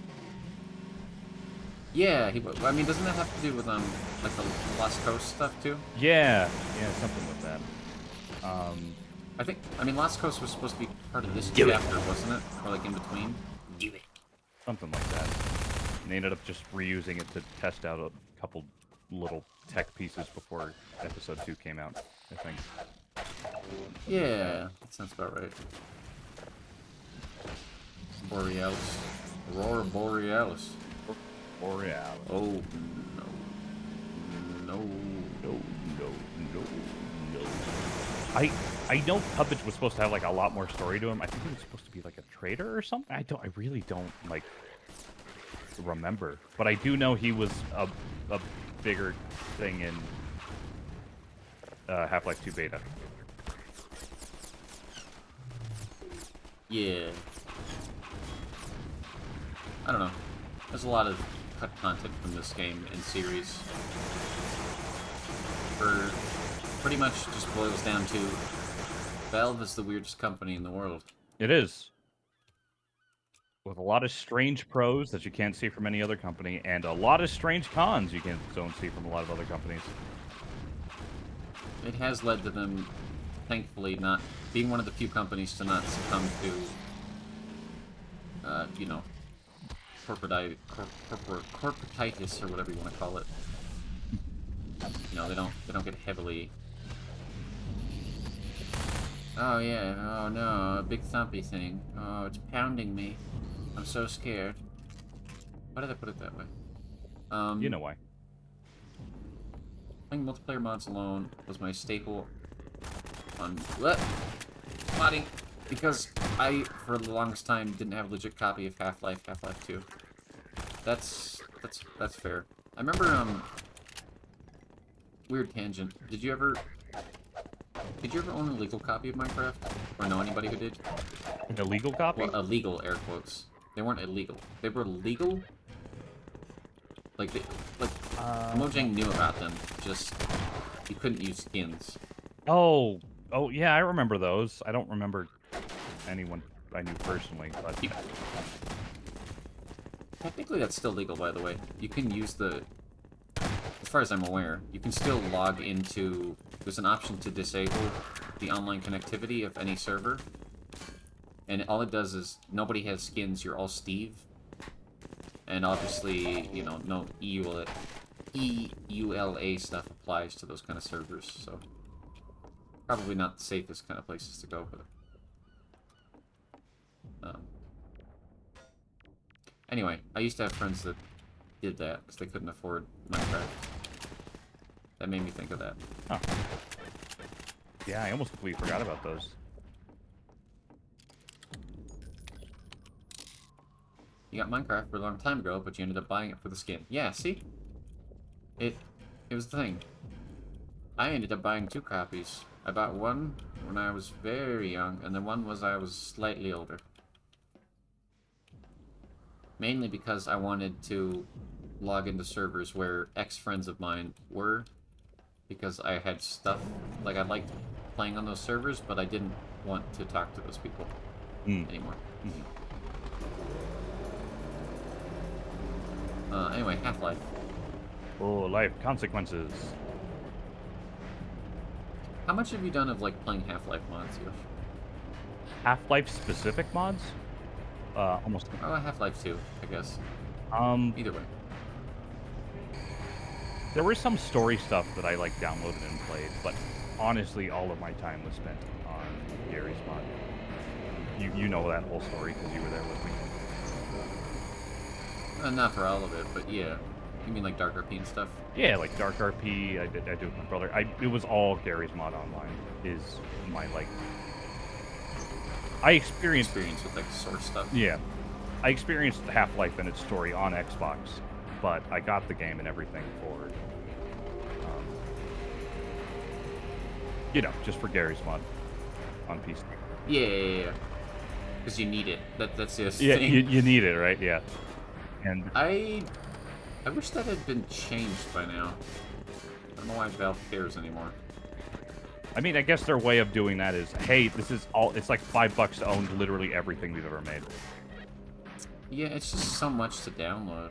Yeah, I mean, doesn't that have to do with, like, the Lost Coast stuff, too? Yeah, something with that. I mean, Lost Coast was supposed to be part of this chapter, wasn't it? Or, like, in between? Do it. Something like that. And they ended up just reusing it to test out a couple little tech pieces before episode 2 came out, I think. Yeah, that sounds about right. Borealis. Aurora Borealis. Borealis. Oh, no. No. No. I know Cubbage was supposed to have, like, a lot more story to him. I think he was supposed to be, like, a trader or something. I really don't, like, remember. But I do know he was a bigger thing in Half-Life 2 beta. Yeah. I don't know. There's a lot of cut content from this game and series. Pretty much just boils down to Valve is the weirdest company in the world. It is. With a lot of strange pros that you can't see from any other company, and a lot of strange cons you don't see from a lot of other companies. It has led to them, thankfully, not being one of the few companies to not succumb to, you know, corporatitis, or whatever you want to call it. You know, they don't get heavily. Oh yeah, oh no, a big thumpy thing. Oh, it's pounding me. I'm so scared. Why did I put it that way? You know why. Playing multiplayer mods alone was my staple on modding, because I, for the longest time, didn't have a legit copy of Half-Life 2. That's fair. I remember, weird tangent. Did you ever own a legal copy of Minecraft? Or know anybody who did? An illegal copy? Well, illegal, air quotes. They weren't illegal. They were legal? Like, Mojang knew about them, just, you couldn't use skins. Oh, yeah, I remember those. I don't remember anyone I knew personally, but... Technically, that's still legal, by the way. You can use the... As far as I'm aware, you can still log into... There's an option to disable the online connectivity of any server. And all it does is, nobody has skins, you're all Steve. And obviously, you know, no EULA stuff applies to those kind of servers, so... Probably not the safest kind of places to go, but... Anyway, I used to have friends that did that, because they couldn't afford Minecraft. That made me think of that. Huh. Yeah, I almost completely forgot about those. You got Minecraft for a long time ago, but you ended up buying it for the skin. Yeah, see? It was the thing. I ended up buying 2 copies. I bought one when I was very young, and then one was I was slightly older. Mainly because I wanted to log into servers where ex-friends of mine were, because I had stuff, like I liked playing on those servers, but I didn't want to talk to those people anymore. Anyway, Half-Life. Oh, life consequences. How much have you done of, like, playing Half-Life mods here? Half-Life specific mods? Almost. Oh, Half-Life 2, I guess. Either way. There was some story stuff that I, like, downloaded and played, but honestly, all of my time was spent on Gary's mod. You know that whole story, because you were there with me. Not for all of it, but yeah. You mean like Dark RP and stuff? Yeah, like Dark RP, I do it with my brother. It was all Gary's mod online, is my, like... I experienced with, like, source stuff. Yeah. I experienced Half-Life and its story on Xbox, but I got the game and everything for, you know, just for Gary's mod on PC. Yeah. Because you need it. That's the Yeah, thing. you need it, right? Yeah. And I wish that had been changed by now. I don't know why Valve cares anymore. I mean, I guess their way of doing that is, hey, this is all, it's like $5 to own literally everything we've ever made. Yeah, it's just so much to download.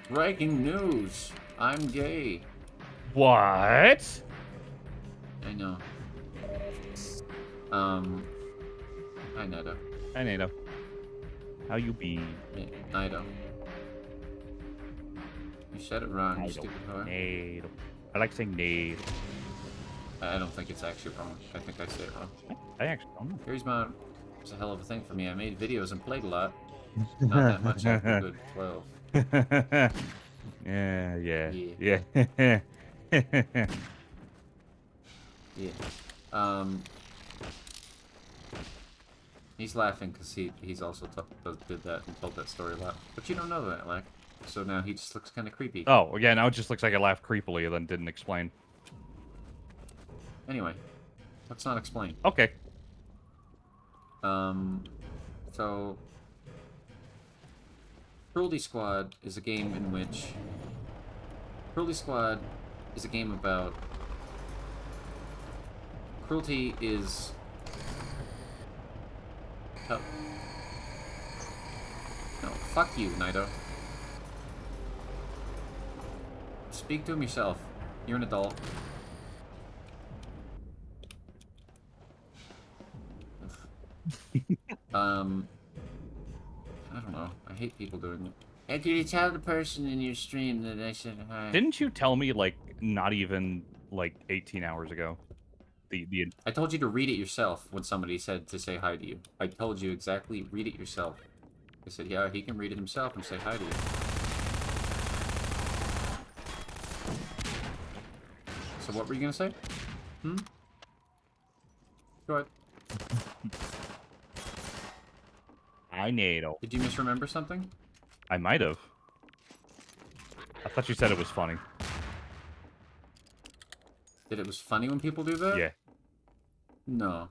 Breaking news! I'm gay. What? I know. Hi, Neto. Hi, Nato. How you be? Yeah, Neto. You said it wrong, you stupid hoe. Nato. I like saying Nato. I don't think it's actually wrong. I think I say it wrong. I actually don't know. Gary's mod was a hell of a thing for me. I made videos and played a lot. Not that much after a good 12. Yeah. Yeah. He's laughing because he's also did that and told that story a lot. But you don't know that, like. So now he just looks kind of creepy. Oh, yeah, now it just looks like I laughed creepily and then didn't explain. Anyway, let's not explain. Okay. So... Cruelty Squad is a game in which... Cruelty Squad is a game about... Cruelty is... Oh. No, fuck you, Naito. Speak to him yourself. You're an adult. I don't know. I hate people doing it. Hey, did you tell the person in your stream that I said hi? Didn't you tell me, like, not even, like, 18 hours ago? I told you to read it yourself when somebody said to say hi to you. I told you exactly, read it yourself. I said, yeah, he can read it himself and say hi to you. So what were you gonna say? Go ahead. I Nato. Did you misremember something? I might have. I thought you said it was funny. That it was funny when people do that? Yeah. No.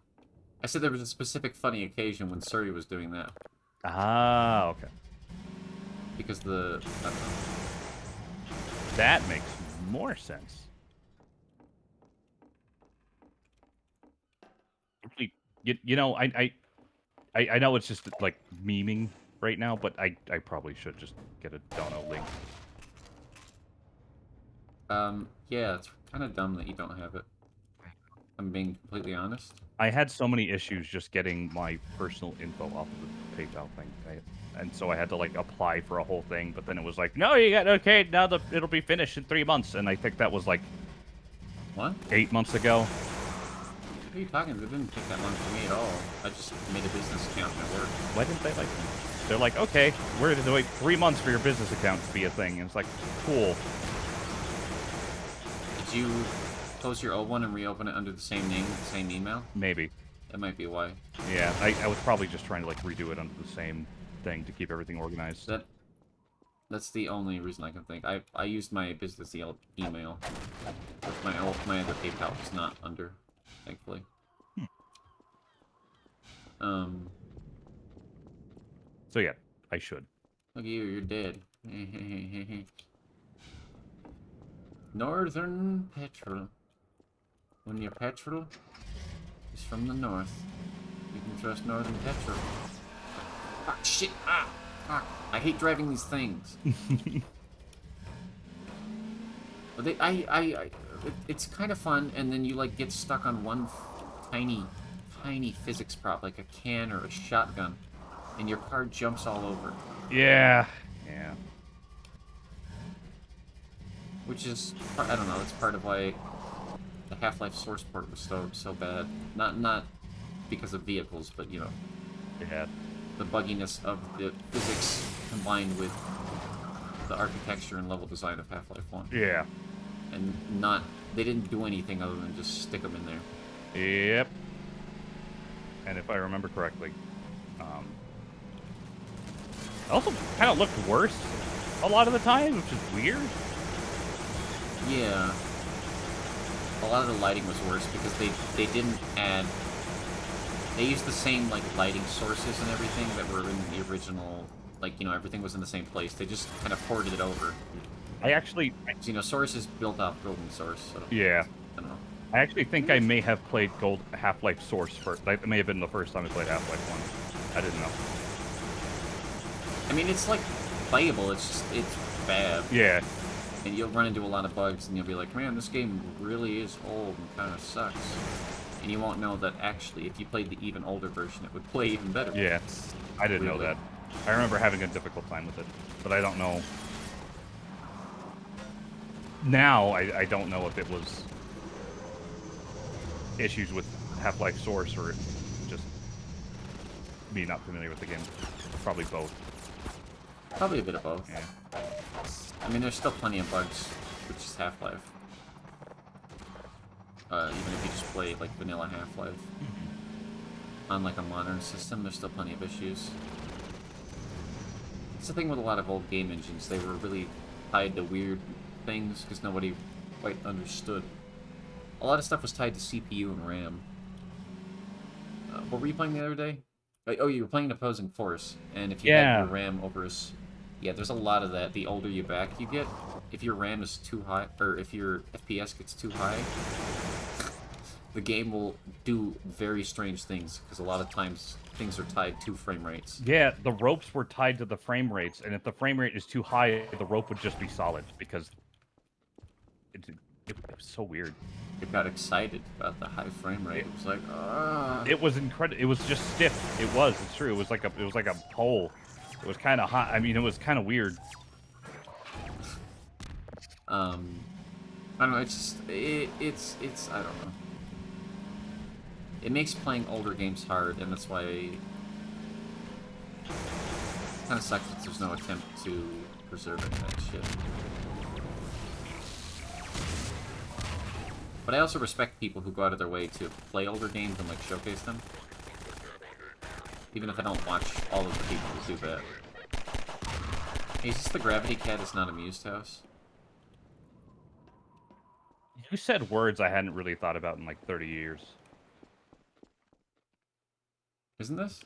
I said there was a specific funny occasion when Suri was doing that. Ah, okay. Because the... I don't know. That makes more sense. Actually, you know, I know it's just, like, memeing right now, but I probably should just get a dono link. Yeah, it's kind of dumb that you don't have it. I'm being completely honest. I had so many issues just getting my personal info off of the PayPal thing, and so I had to, like, apply for a whole thing, but then it was like, no, you got, okay, now it'll be finished in 3 months, and I think that was, like... What? 8 months ago. What are you talking about? It didn't take that long for me at all. I just made a business account and it worked. Why didn't they like me? They're like, okay, we're going to wait 3 months for your business account to be a thing, and it's like, cool. Did you close your old one and reopen it under the same name, the same email? Maybe. That might be why. Yeah, I was probably just trying to, like, redo it under the same thing to keep everything organized. That's the only reason I can think. I used my business email. Which my other PayPal is not under, thankfully. So yeah, I should. Look at you, you're dead. Northern petrol. When your petrol is from the north, you can trust Northern petrol. Ah, shit! Ah! Ah! I hate driving these things. But it's kind of fun, and then you like get stuck on one tiny physics prop, like a can or a shotgun, and your car jumps all over. Yeah. Which is, I don't know, it's part of why the Half-Life source port was so bad. Not because of vehicles, but you know, Yeah. the bugginess of the physics combined with the architecture and level design of Half-Life 1. Yeah. And they didn't do anything other than just stick them in there. Yep. And if I remember correctly, it also kind of looked worse a lot of the time, which is weird. Yeah. A lot of the lighting was worse because they didn't add... They used the same, like, lighting sources and everything that were in the original... Like, you know, everything was in the same place. They just kind of ported it over. I actually... You know, Source is built off Golden Source, so... Yeah. I don't know. I actually think I may have played Half-Life Source first. That may have been the first time I played Half-Life 1. I didn't know. I mean, it's, like, playable. It's bad. Yeah. And you'll run into a lot of bugs, and you'll be like, man, this game really is old and kind of sucks. And you won't know that, actually, if you played the even older version, it would play even better. Yeah. I didn't know Weirdly. that. I remember having a difficult time with it, but I don't know. Now, I don't know if it was issues with Half-Life Source or just me not familiar with the game. Probably both. Probably a bit of both. Yeah. I mean, there's still plenty of bugs, which is Half-Life. Even if you just play, like, vanilla Half-Life. On, like, a modern system, there's still plenty of issues. It's the thing with a lot of old game engines. They were really tied to weird things, because nobody quite understood. A lot of stuff was tied to CPU and RAM. What were you playing the other day? Oh, you were playing Opposing Force, and if you had your RAM over a... Yeah, there's a lot of that. The older you back you get, if your RAM is too high, or if your FPS gets too high, the game will do very strange things, because a lot of times things are tied to frame rates. Yeah, the ropes were tied to the frame rates, and if the frame rate is too high, the rope would just be solid, because it was so weird. It got excited about the high frame rate. It was like, ah. It was incredible. It was just stiff. It was. It's true. It was like a pole. It was kind of hot. I mean, it was kind of weird. I don't know. It's just it's I don't know. It makes playing older games hard, and that's why it kind of sucks that there's no attempt to preserve it, that shit. But I also respect people who go out of their way to play older games and, like, showcase them. Even if I don't watch all of the people who do that. Hey, is this the Gravity Cat is not amused house? You said words I hadn't really thought about in like 30 years. Isn't this?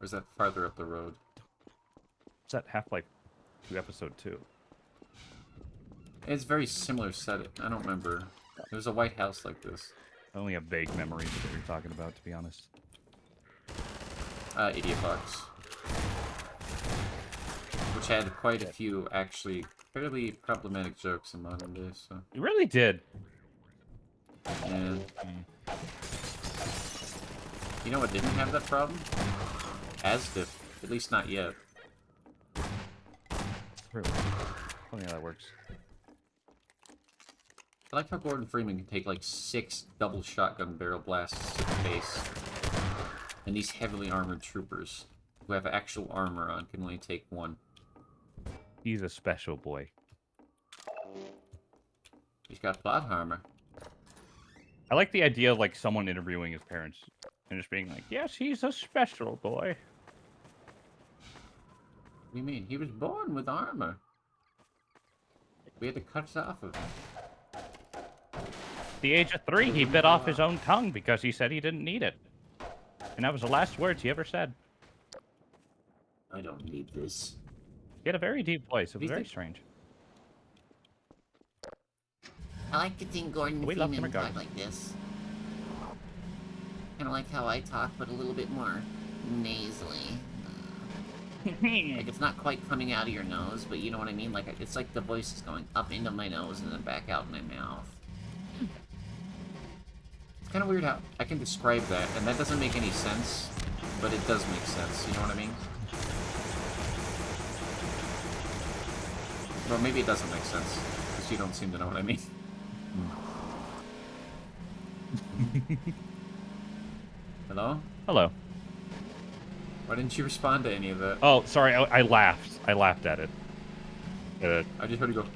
Or is that farther up the road? Is that Half-Life 2 Episode 2? It's very similar setting. I don't remember. There's a White House like this. I only have vague memories of what you're talking about, to be honest. Idiot Box. Which had quite a few, actually, fairly problematic jokes in modern days, so... It really did. And... You know what didn't have that problem? Asdiff. At least not yet. True. Funny how that works. I like how Gordon Freeman can take like 6 double shotgun barrel blasts to the face. And these heavily armored troopers, who have actual armor on, can only take 1. He's a special boy. He's got plot armor. I like the idea of like someone interviewing his parents. And just being like, yes, he's a special boy. What do you mean? He was born with armor. We had to cut it off of him. At the age of 3, he bit off his own tongue because he said he didn't need it. And that was the last words he ever said. I don't need this. He had a very deep voice. It was very strange. I like to think Gordon We love Freeman kindergarten. talk like this. Kind of like how I talk, but a little bit more nasally. Like it's not quite coming out of your nose, but you know what I mean? Like it's like the voice is going up into my nose and then back out my mouth. It's kind of weird how I can describe that, and that doesn't make any sense, but it does make sense. You know what I mean? Well, maybe it doesn't make sense because you don't seem to know what I mean. Hello? Hello. Why didn't you respond to any of that? Oh, sorry. I laughed. I laughed at it. I just heard you go.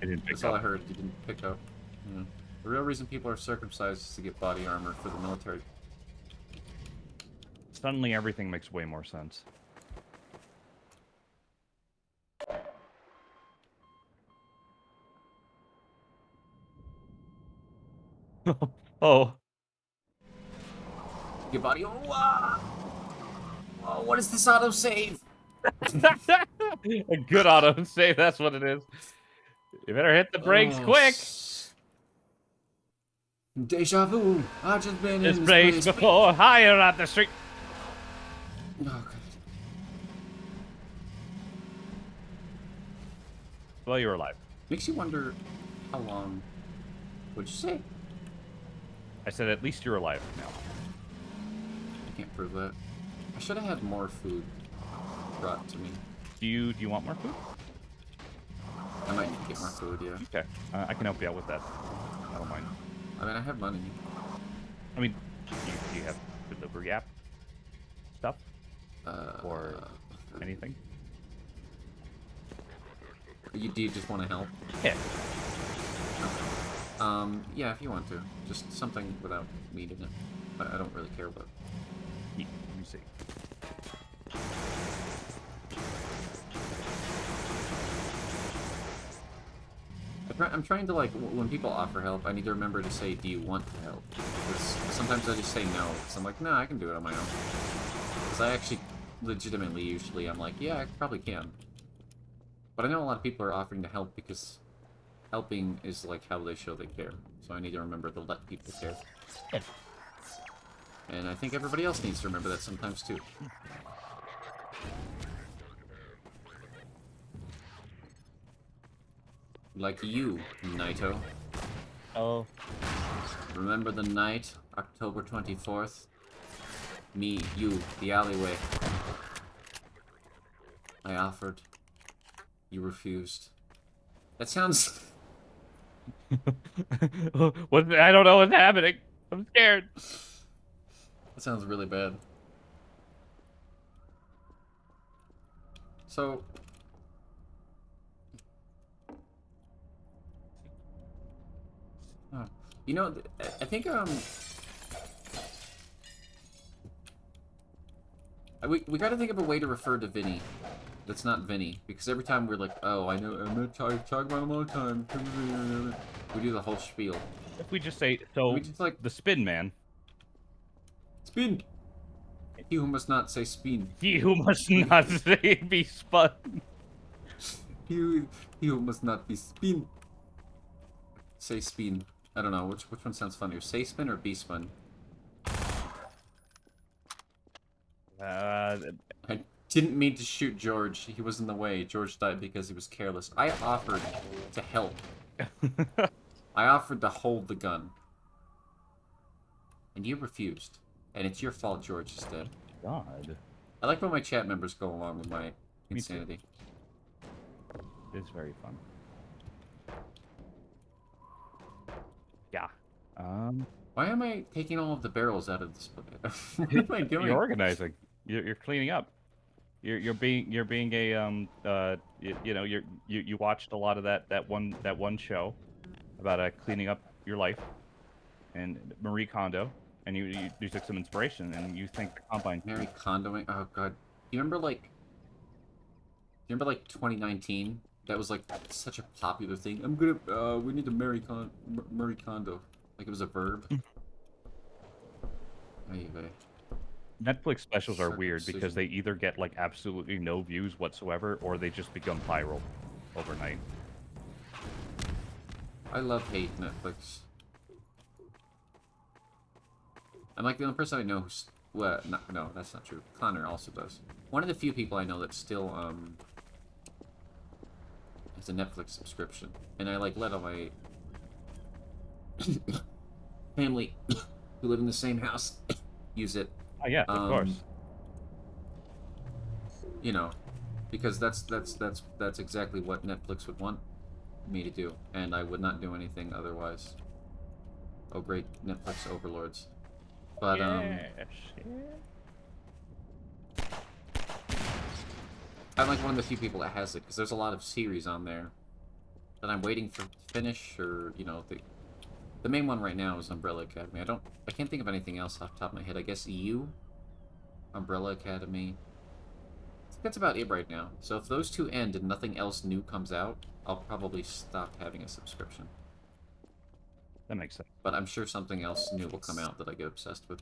I didn't pick That's up. all I heard. You didn't pick up. Yeah. The real reason people are circumcised is to get body armor for the military. Suddenly, everything makes way more sense. Oh. Get body. Oh, what is this auto save? A good auto save, that's what it is. You better hit the brakes quick. Deja vu. I've just been This in this place place before, higher on the street. Oh, God. Well, you're alive. Makes you wonder how long. What'd you say? I said at least you're alive now. I can't prove that. I should have had more food brought to me. Do you want more food? I might need to get more food, yeah. Okay, I can help you out with that. I don't mind. I mean, I have money. I mean, do you have delivery app stuff or anything? Do you just want to help? Yeah. Yeah, if you want to. Just something without meat in it. I don't really care what. Let me see. I'm trying to, like, when people offer help, I need to remember to say, do you want to help? Because sometimes I just say no. Because I'm like, nah, I can do it on my own. Because I actually, legitimately, usually, I'm like, yeah, I probably can. But I know a lot of people are offering to help because helping is, like, how they show they care. So I need to remember to let people care. Yeah. And I think everybody else needs to remember that sometimes, too. Like you, Naito. Oh. Remember the night, October 24th? Me, you, the alleyway. I offered. You refused. That sounds... What? I don't know what's happening. I'm scared. That sounds really bad. So... Oh. You know, I think, we gotta think of a way to refer to Vinny. That's not Vinny. Because every time we're like, oh, I know, I'm not talking about him all the time. We do the whole spiel. If we just say, so, we just, like, the Spin Man. Spin! He who must not say spin. He who must not say be spun. He who must not be spin. Say spin. I don't know, which one sounds funnier? Say spin or be spun? I didn't mean to shoot George. He was in the way. George died because he was careless. I offered to help. I offered to hold the gun. And you refused. And it's your fault George is dead. God. I like when my chat members go along with my insanity. It's very fun. Yeah. Why am I taking all of the barrels out of this? What am I doing? You're organizing. You're cleaning up. You're being a you watched a lot of that one show about cleaning up your life, and Marie Kondo, and you took some inspiration, and you think the Combine. Mary Kondoing. Oh god. You remember like 2019? That was like such a popular thing. I'm gonna we need to Marie Kondo. Like it was a verb. Anyway. Netflix specials are weird Circumcision. because they either get like absolutely no views whatsoever, or they just become viral overnight. I love hate Netflix. I'm like the only person I know who's... Well, no, that's not true. Connor also does. One of the few people I know that still, has a Netflix subscription. And I, like, let all my family who live in the same house use it. Oh, yeah, of course. You know, because that's exactly what Netflix would want me to do. And I would not do anything otherwise. Oh, great Netflix overlords. But, I'm like one of the few people that has it, because there's a lot of series on there that I'm waiting for to finish, or, you know, the main one right now is Umbrella Academy. I can't think of anything else off the top of my head. I guess Umbrella Academy. I think that's about it right now. So if those two end and nothing else new comes out, I'll probably stop having a subscription. That makes sense. But I'm sure something else new will come out that I get obsessed with.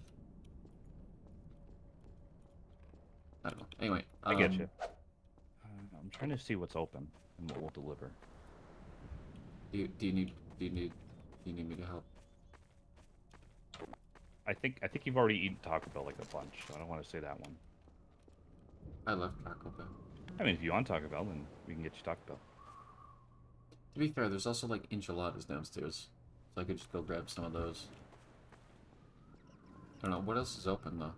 I don't know. Anyway, I get you. I'm trying to see what's open and what will deliver. Do you need me to help? I think you've already eaten Taco Bell like a bunch. So I don't want to say that one. I love Taco Bell. I mean, if you want Taco Bell, then we can get you Taco Bell. To be fair, there's also like enchiladas downstairs, so I could just go grab some of those. I don't know what else is open though.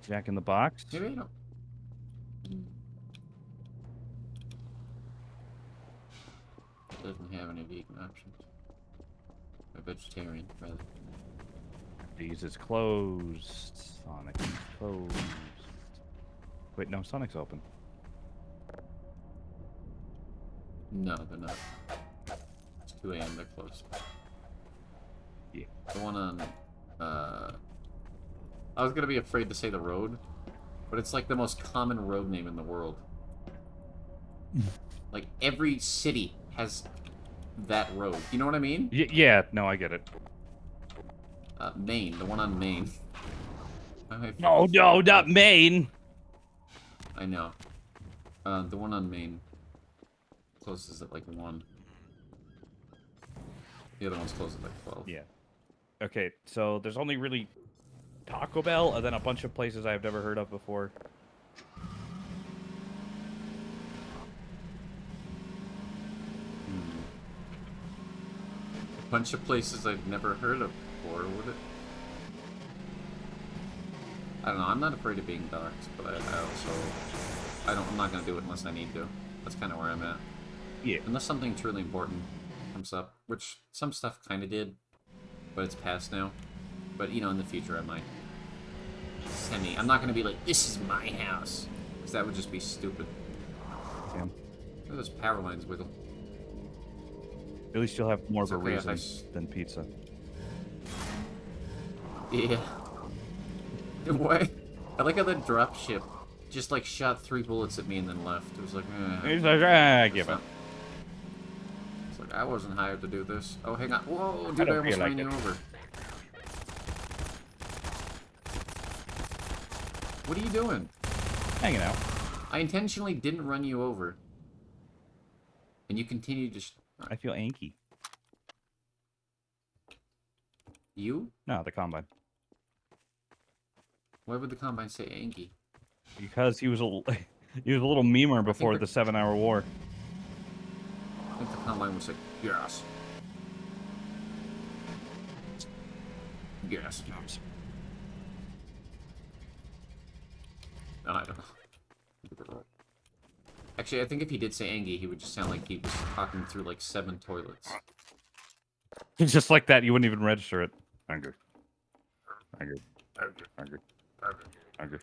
Jack in the Box. Maybe I don't. Doesn't have any vegan options. Or vegetarian, rather. These is closed. Sonic is closed. Wait, no, Sonic's open. No, they're not. It's 2 a.m. They're closed. Yeah. The one on, I was gonna be afraid to say the road, but it's like the most common road name in the world. Like, every city has that road. You know what I mean? Yeah, no, I get it. Maine. The one on Maine. No, not Maine! I know. The one on Maine closes at, like, 1. The other one's closed at, like, 12. Yeah. Okay, so there's only really Taco Bell, and then a bunch of places I've never heard of before. A bunch of places I've never heard of before, would it? I don't know, I'm not afraid of being doxxed, but I'm not gonna do it unless I need to. That's kind of where I'm at. Yeah. Unless something truly important comes up, which some stuff kind of did, but it's past now. But, you know, in the future I might. I'm not gonna be like, this is my house, because that would just be stupid. Yeah. Look at those power lines wiggle. At least you'll have more of a okay, reason than pizza. Yeah. What? I like how that drop ship just like shot 3 bullets at me and then left. It was like, He's like, give it. It's like, I wasn't hired to do this. Oh, hang on. Whoa, dude, I almost ran you over. What are you doing? Hanging out. I intentionally didn't run you over. And you continue to... I feel anky. You? No, the Combine. Why would the Combine say Anki? Because he was a little memer before the 7-hour war. I think the Combine was like, yes. Yes. No, I don't know. Actually, I think if he did say Angie, he would just sound like he was talking through like 7 toilets. Just like that, you wouldn't even register it. Angry. Angry. Angry. Angry.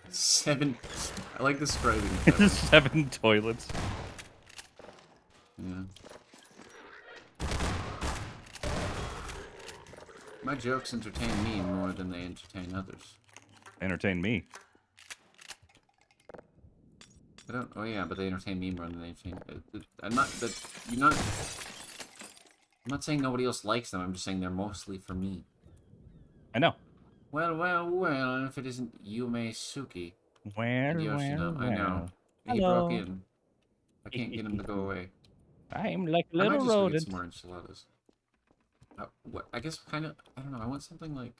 7. I like describing It's it. 7 toilets. Yeah. My jokes entertain me more than they entertain others. Entertain me. I don't. Oh yeah, but they entertain me more than they entertain. I'm not. That you're not. I'm not saying nobody else likes them. I'm just saying they're mostly for me. I know. Well, well, well. If it isn't Yumesuki. Well, Yoshino, well, I know. well. He Hello. broke in. I can't get him to go away. I'm like a I might little just go get rodent. some more enchiladas. What? I guess kind of. I don't know. I want something like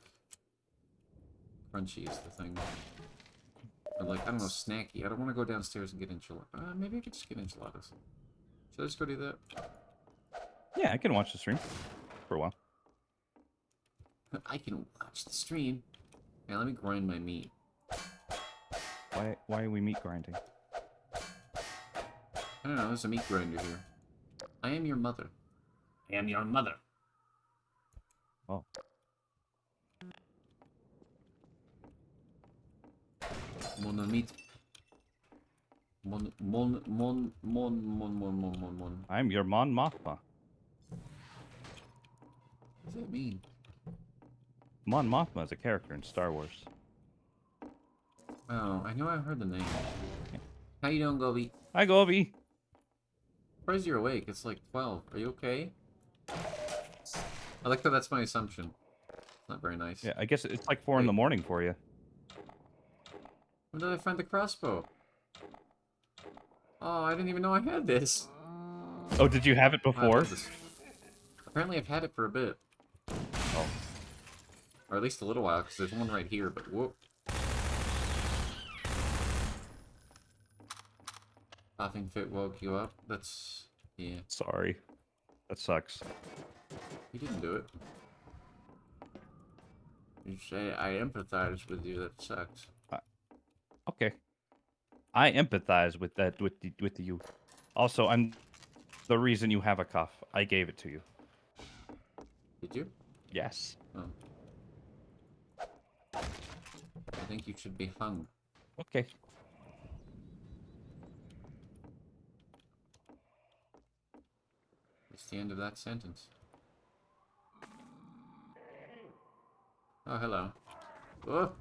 crunchy is the thing. Or like, I don't know, snacky. I don't want to go downstairs and get enchiladas. Maybe I could just get enchiladas. Should I just go do that? Yeah, I can watch the stream for a while. I can watch the stream. Yeah, let me grind my meat. Why are we meat grinding? I don't know, there's a meat grinder here. I am your mother. I am your mother. Oh. Mon meat. Mon. I'm your Mon Mothma. What does that mean? Mon Mothma is a character in Star Wars. Oh, I know I've heard the name. How you doing, Gobi? Hi, Gobi. Surprised you're awake. It's like 12. Are you okay? I like that that's my assumption. Not very nice. Yeah, I guess it's like 4 in the morning for you. When did I find the crossbow? Oh, I didn't even know I had this. Oh, did you have it Oh, before? Apparently I've had it for a bit. Oh. Or at least a little while, because there's one right here, but whoop. Coughing fit woke you up? That's... yeah. Sorry. That sucks. You didn't do it. You say, I empathize with you, that sucks. Okay. I empathize with that, with you. Also, I'm the reason you have a cough. I gave it to you. Did you? Yes. Oh. I think you should be hung. Okay. That's the end of that sentence. Oh, hello. Oh!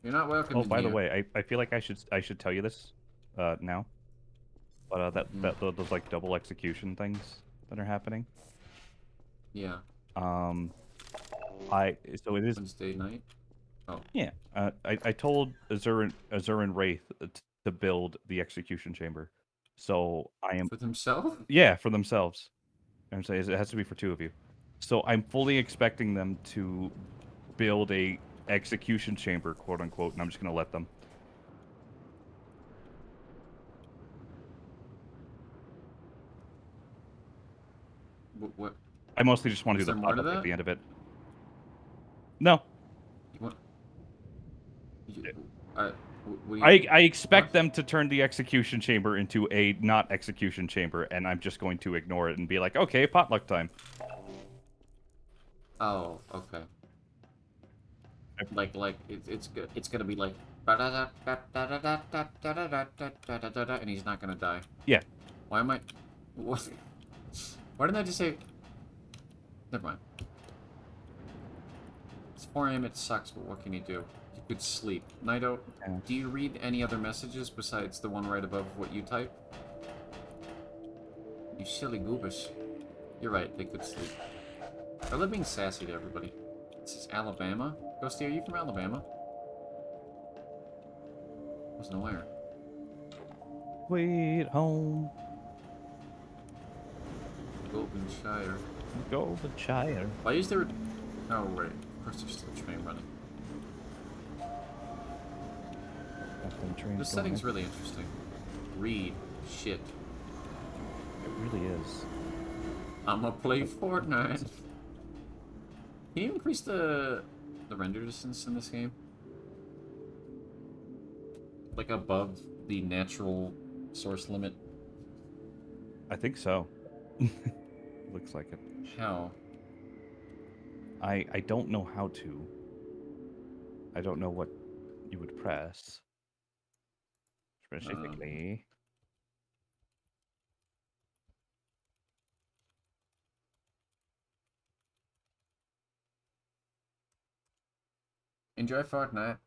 You're not welcome Oh, in by the here. way, I feel like I should tell you this now. But those like double execution things that are happening. Yeah. So it is Wednesday night? Oh. Yeah. I told Azurin Wraith to build the execution chamber. So I am For themselves? Yeah, for themselves. I'm saying it has to be for 2 of you. So I'm fully expecting them to build a execution chamber, quote unquote, and I'm just gonna let them. What? I mostly just want to Is do the there more to potluck at that? the end of it. No. You want... what do you... I expect them to turn the execution chamber into a not execution chamber, and I'm just going to ignore it and be like, okay, potluck time. Oh, okay. Like it's good. It's gonna be like and he's not gonna die. Yeah. Why am I? What? Why didn't I just say? Never mind. It's 4 AM. It sucks, but what can you do? You could sleep. Naito, do you read any other messages besides the one right above what you type? You silly goobus. You're right. They could sleep. Are they being sassy to everybody? This is Alabama? Ghosty, are you from Alabama? Wasn't aware. Sweet home. Goldenshire. Goldenshire. Why is there... Oh, right. Of course there's still a train running. This setting's really interesting. Read. Shit. It really is. I'ma play Fortnite. Can you increase the render distance in this game? Like above the natural source limit? I think so. Looks like it. How? I don't know how to. I don't know what you would press specifically. Enjoy Fortnite.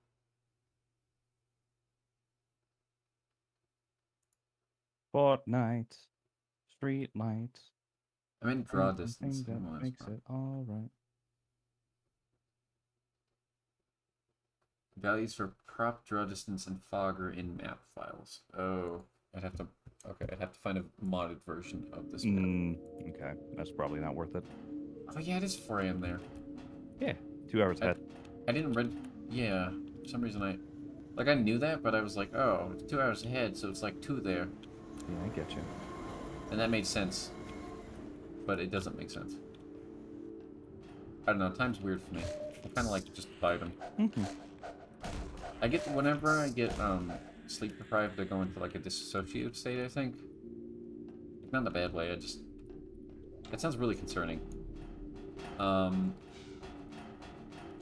Fortnite, street lights. I'm in draw distance. That makes it all right. Values for prop, draw distance, and fog are in map files. Oh, I'd have to. Okay, I'd have to find a modded version of this map. Okay, that's probably not worth it. Oh yeah, it is 4 a.m. there. Yeah, 2 hours ahead. I didn't read. Yeah, for some reason I knew that, but I was like, oh, it's 2 hours ahead, so it's like 2 there. Yeah, I get you. And that made sense. But it doesn't make sense. I don't know, time's weird for me. I kind of like just vibing. I get, whenever I get sleep deprived, I go into like a dissociative state, I think. Not in a bad way, it sounds really concerning. I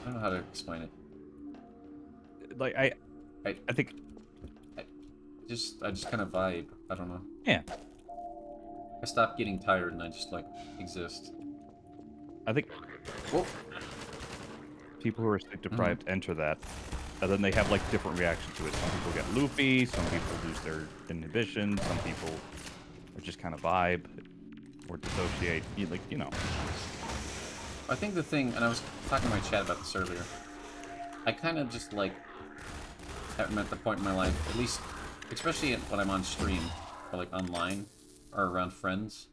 don't know how to explain it. Like, I think... I just kind of vibe. I don't know. Yeah. I stop getting tired and I just, like, exist. I think... Whoa. People who are sleep deprived enter that, and then they have, like, different reactions to it. Some people get loopy, some people lose their inhibition, some people are just kind of vibe, or dissociate, like, you know. I think the thing, and I was talking to my chat about this earlier, I kind of just, like, am at the point in my life, at least, especially when I'm on stream, or, like, online, or around friends,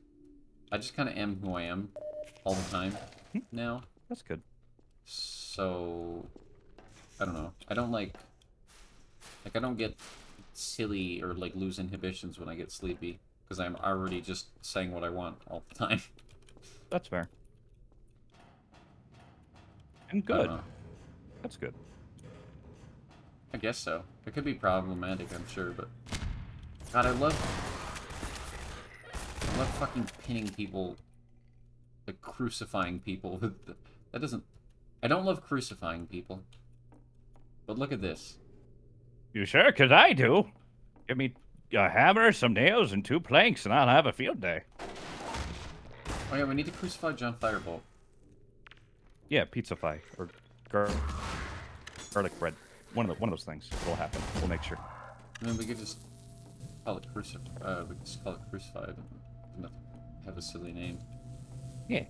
I just kind of am who I am all the time now. That's good. So, I don't know. I don't, like, I don't get silly or, like, lose inhibitions when I get sleepy, because I'm already just saying what I want all the time. That's fair. And good. That's good. I guess so. It could be problematic, I'm sure, but... God, I love fucking pinning people... Like, crucifying people. That doesn't... I don't love crucifying people. But look at this. You sure? 'Cause I do. Give me a hammer, some nails, and 2 planks, and I'll have a field day. Oh yeah, we need to crucify John Firebolt. Yeah, pizza pie or garlic bread. One of those things. It'll happen. We'll make sure. I mean, we could just call it we could just call it crucified and not have a silly name. Yeah.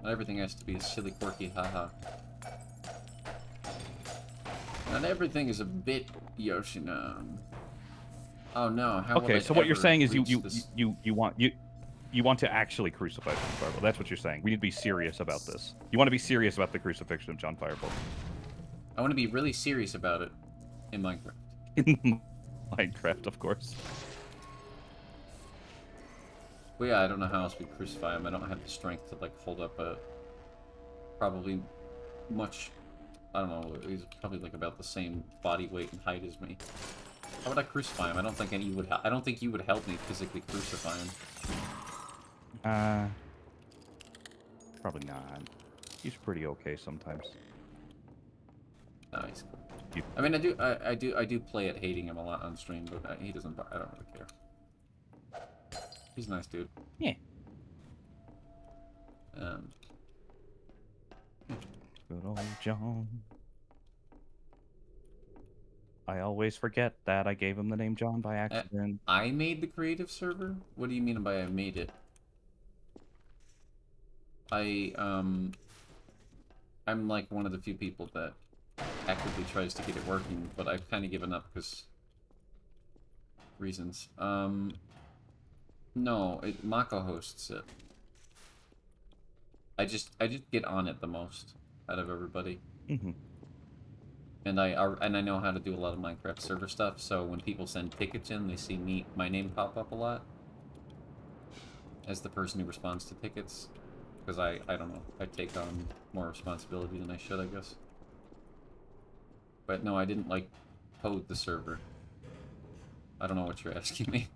Not everything has to be a silly, quirky, haha. Not everything is a bit Yoshinan. Oh no! How Okay, would I so what you're ever saying is reach you this? want to actually crucify John Firebolt. That's what you're saying. We need to be serious about this. You want to be serious about the crucifixion of John Firebolt. I want to be really serious about it in Minecraft. In Minecraft, of course. Well, yeah, I don't know how else we crucify him. I don't have the strength to, like, hold up a... Probably much... I don't know, he's probably, like, about the same body weight and height as me. How would I crucify him? I don't think I don't think you would help me physically crucify him. Probably not. He's pretty okay sometimes. Nice. I mean, I do play at hating him a lot on stream, but he doesn't. I don't really care. He's a nice dude. Yeah. Good old John. I always forget that I gave him the name John by accident. I made the creative server? What do you mean by I made it? I'm like one of the few people that actively tries to get it working, but I've kind of given up because reasons. No, Mako hosts it. I just get on it the most out of everybody. And I know how to do a lot of Minecraft server stuff, so when people send tickets in, they see my name pop up a lot as the person who responds to tickets. Because I don't know, I take on more responsibility than I should, I guess. But no, I didn't, like, code the server. I don't know what you're asking me.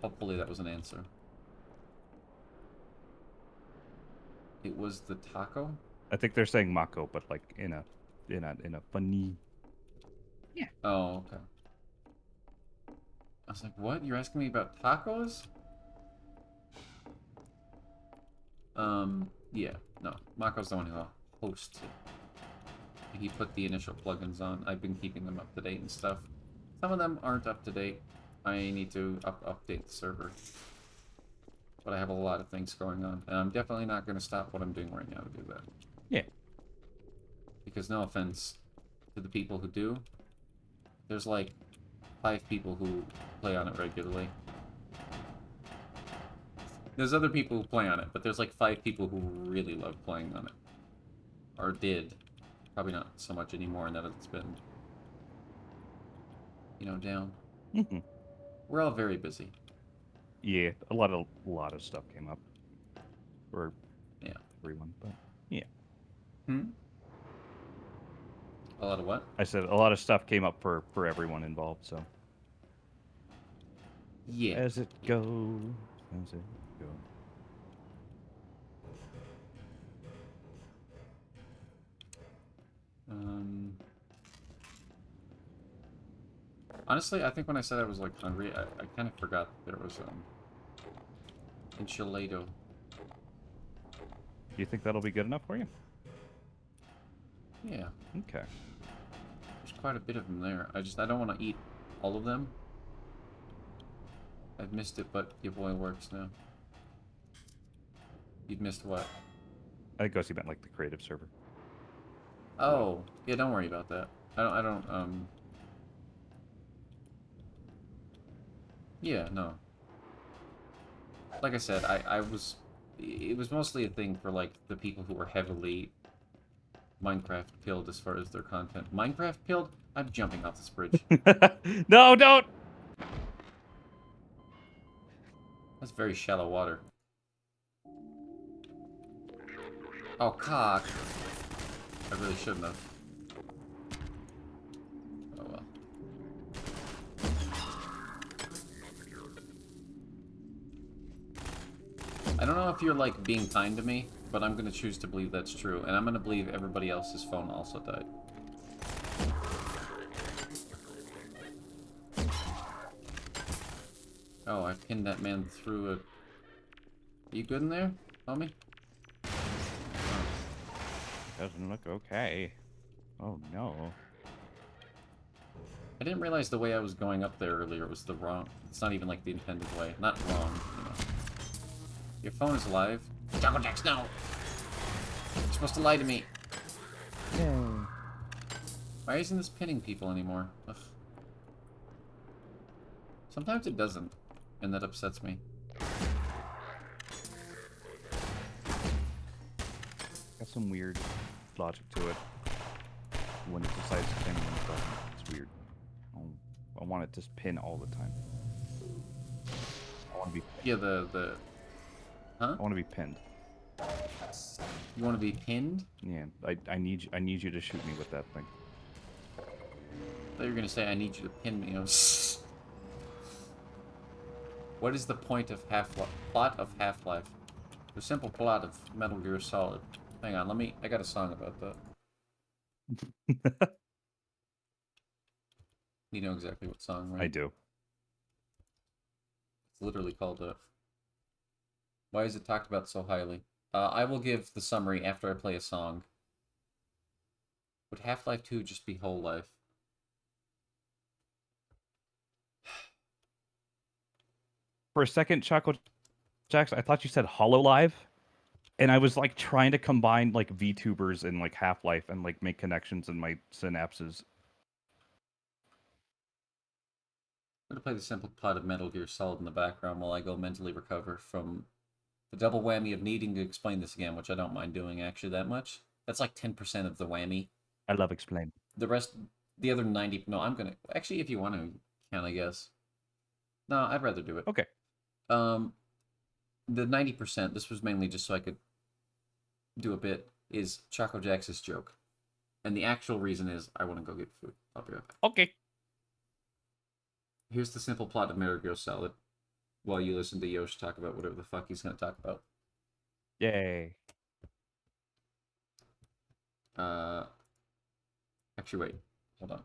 Hopefully that was an answer. It was the taco? I think they're saying Mako, but like in a funny. Yeah. Oh, okay. I was like, what? You're asking me about tacos? Yeah. No. Mako's the one who hosts it. He put the initial plugins on. I've been keeping them up to date and stuff. Some of them aren't up to date. I need to update the server. But I have a lot of things going on. And I'm definitely not going to stop what I'm doing right now to do that. Yeah. Because no offense to the people who do, there's like 5 people who play on it regularly. There's other people who play on it, but there's like 5 people who really love playing on it. Or did. Probably not so much anymore now that it's been, down. Mm-hmm. We're all very busy. Yeah, a lot of stuff came up for everyone, but yeah. A lot of what? I said a lot of stuff came up for everyone involved, so. Yeah. As it goes, as it goes. Honestly, I think when I said I was like hungry, I kind of forgot that there was enchilado. Do you think that'll be good enough for you? Yeah. Okay. There's quite a bit of them there. I don't want to eat all of them. I've missed it, but your boy works now. You've missed what? I guess you meant like the creative server. Oh, yeah, don't worry about that. I don't, yeah, no. Like I said, it was mostly a thing for, like, the people who were heavily Minecraft pilled as far as their content. Minecraft pilled? I'm jumping off this bridge. No, don't! That's very shallow water. Oh, cock. I really shouldn't have. Oh, well. I don't know if you're, like, being kind to me, but I'm gonna choose to believe that's true, and I'm gonna believe everybody else's phone also died. Oh, I pinned that man through a... Are you good in there, homie? Doesn't look okay. Oh, no. I didn't realize the way I was going up there earlier was the wrong... It's not even, like, the intended way. Not wrong, you know. Your phone is alive. Jocko Jax, no! You're supposed to lie to me. Yeah. Why isn't this pinning people anymore? Ugh. Sometimes it doesn't, and that upsets me. Got some weird logic to it. When it decides to pin when it doesn't. It's weird. I want it to pin all the time. I want to be... Yeah, the... Huh? I want to be pinned. You want to be pinned? Yeah, I need you to shoot me with that thing. I thought you were gonna say I need you to pin me. What is the point of Half-Life? Plot of Half-Life? The simple plot of Metal Gear Solid. Hang on, I got a song about that. You know exactly what song, right? I do. It's literally called Why is it talked about so highly? I will give the summary after I play a song. Would Half-Life 2 just be whole life? For a second, Choco Jax, I thought you said HoloLive, and I was like trying to combine like VTubers and like Half-Life and like make connections in my synapses. I'm gonna play the simple plot of Metal Gear Solid in the background while I go mentally recover from the double whammy of needing to explain this again, which I don't mind doing actually that much. That's like 10% of the whammy. I love explain. The rest, the other 90... No, I'm gonna... Actually, if you want to, you can, I guess. No, I'd rather do it. Okay. The 90%, this was mainly just so I could do a bit, is Choco Jax's joke. And the actual reason is I want to go get food. I'll be right back. Okay. Here's the simple plot of Metal Gear Solid while you listen to Yosh talk about whatever the fuck he's going to talk about. Yay. Actually, wait. Hold on.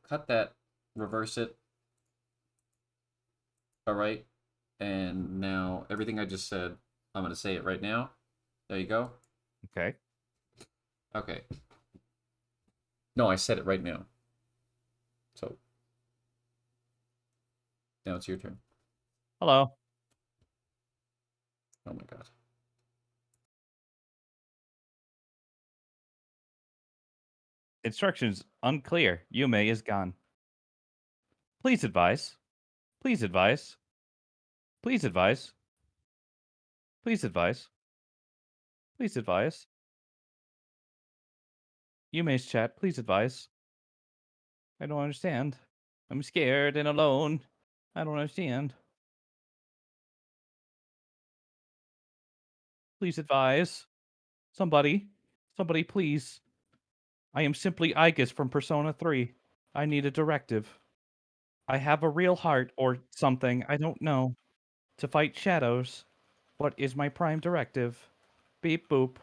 Cut that. Reverse it. Alright. And now, everything I just said, I'm going to say it right now. There you go. Okay. Okay. No, I said it right now. So, now it's your turn. Hello. Oh my god. Instructions unclear. Yume is gone. Please advise. Please advise. Please advise. Please advise. Please advise. Yume's chat, please advise. I don't understand. I'm scared and alone. I don't understand. Please advise. Somebody. Somebody, please. I am simply Igus from Persona 3. I need a directive. I have a real heart or something, I don't know. To fight shadows. What is my prime directive? Beep boop.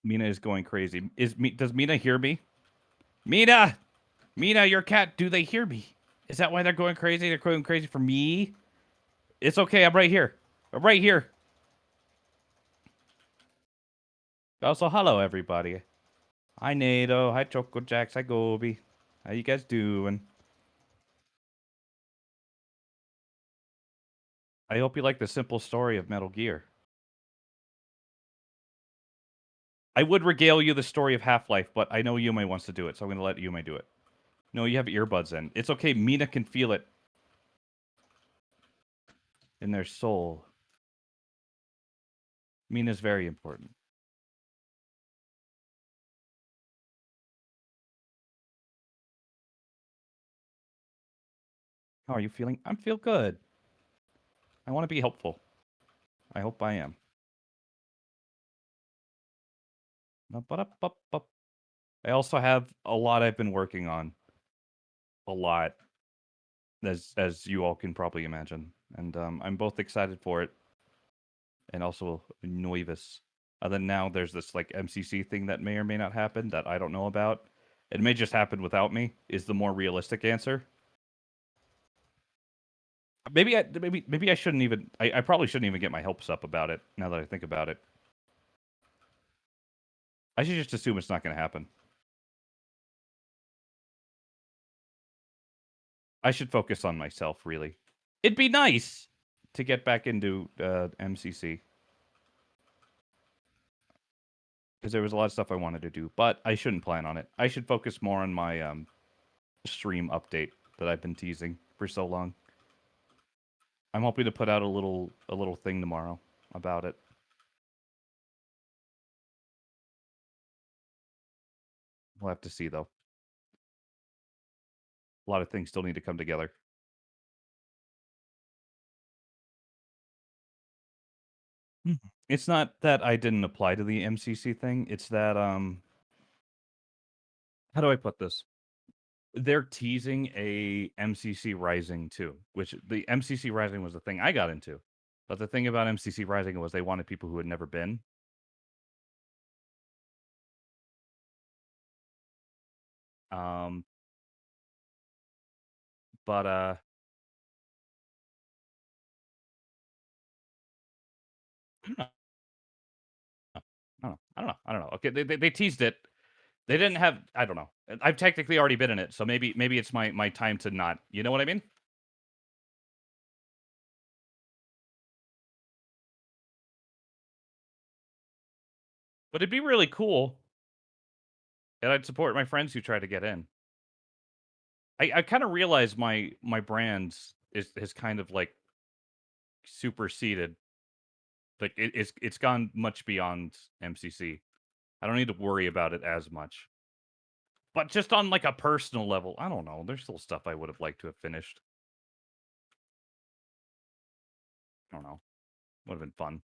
Mina is going crazy. Does Mina hear me? Mina! Mina, your cat, do they hear me? Is that why they're going crazy? They're going crazy for me? It's okay, I'm right here. I'm right here. Also, hello, everybody. Hi, Nato. Hi, Choco Jacks. Hi, Gobi. How you guys doing? I hope you like the simple story of Metal Gear. I would regale you the story of Half-Life, but I know Yume wants to do it, so I'm going to let Yume do it. No, you have earbuds in. It's okay. Mina can feel it in their soul. Mina's very important. How are you feeling? I feel good. I want to be helpful. I hope I am. I also have a lot I've been working on. A lot. As you all can probably imagine. And I'm both excited for it and also nervous. Then now there's this like MCC thing that may or may not happen that I don't know about. It may just happen without me, is the more realistic answer. Maybe I shouldn't even I probably shouldn't even get my hopes up about it now that I think about it. I should just assume it's not going to happen. I should focus on myself, really. It'd be nice to get back into MCC. Because there was a lot of stuff I wanted to do, but I shouldn't plan on it. I should focus more on my stream update that I've been teasing for so long. I'm hoping to put out a little thing tomorrow about it. We'll have to see, though. A lot of things still need to come together. It's not that I didn't apply to the MCC thing. It's that, how do I put this? They're teasing a MCC Rising too, which the MCC Rising was the thing I got into. But the thing about MCC Rising was they wanted people who had never been. But I don't know. Okay, they teased it. They didn't have. I don't know. I've technically already been in it, so maybe it's my time to not. You know what I mean? But it'd be really cool, and I'd support my friends who try to get in. I kind of realize my brand is kind of like superseded. Like it's gone much beyond MCC. I don't need to worry about it as much. But just on like a personal level, I don't know. There's still stuff I would have liked to have finished. I don't know. Would have been fun.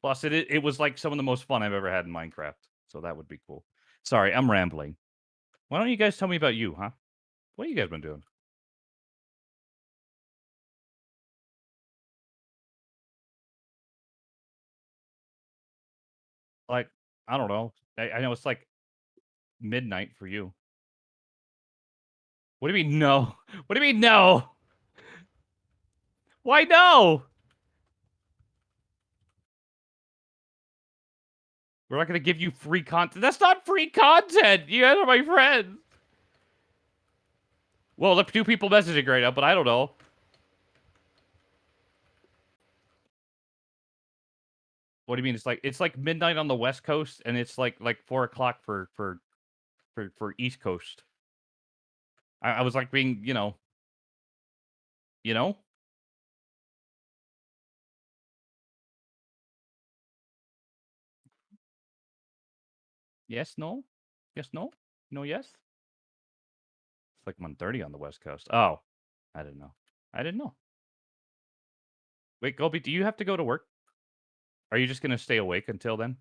Plus, it was like some of the most fun I've ever had in Minecraft. So that would be cool. Sorry, I'm rambling. Why don't you guys tell me about you, huh? What have you guys been doing? Like, I don't know. I know it's like midnight for you. What do you mean no? What do you mean no? Why no? We're not gonna give you free content. That's not free content. You guys are my friends. Well, the two people messaging right now, but I don't know. What do you mean? It's like midnight on the West Coast, and it's like 4 o'clock for East Coast. I was like being, you know. Yes, no, yes, no, no, yes. It's like 1:30 on the West Coast. Oh, I didn't know. I didn't know. Wait, Gobi, do you have to go to work? Are you just gonna stay awake until then?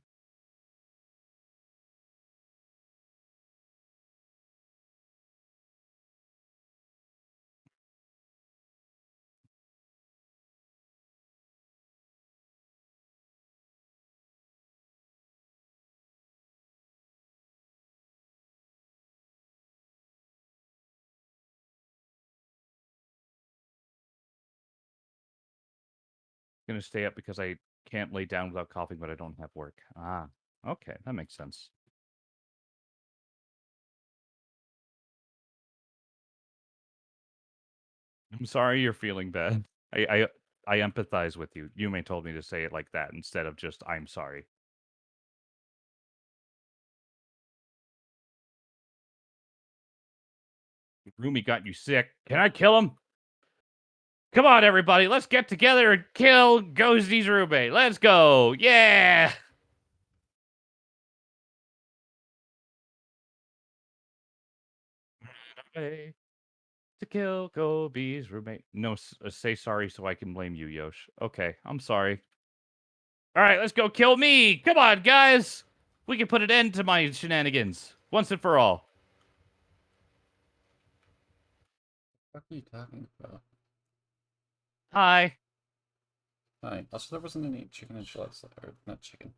Gonna stay up because I can't lay down without coughing, but I don't have work. Ah, okay, that makes sense. I'm sorry you're feeling bad. I empathize with you. Yume told me to say it like that instead of just I'm sorry. Rumi got you sick. Can I kill him? Come on, everybody. Let's get together and kill Ghosties roommate. Let's go. Yeah. Way to kill Gobi's roommate. No, say sorry so I can blame you, Yosh. Okay, I'm sorry. All right, let's go kill me. Come on, guys. We can put an end to my shenanigans once and for all. What are you talking about? Hi. Hi. Also, there wasn't any chicken enchiladas left. Or, not chicken.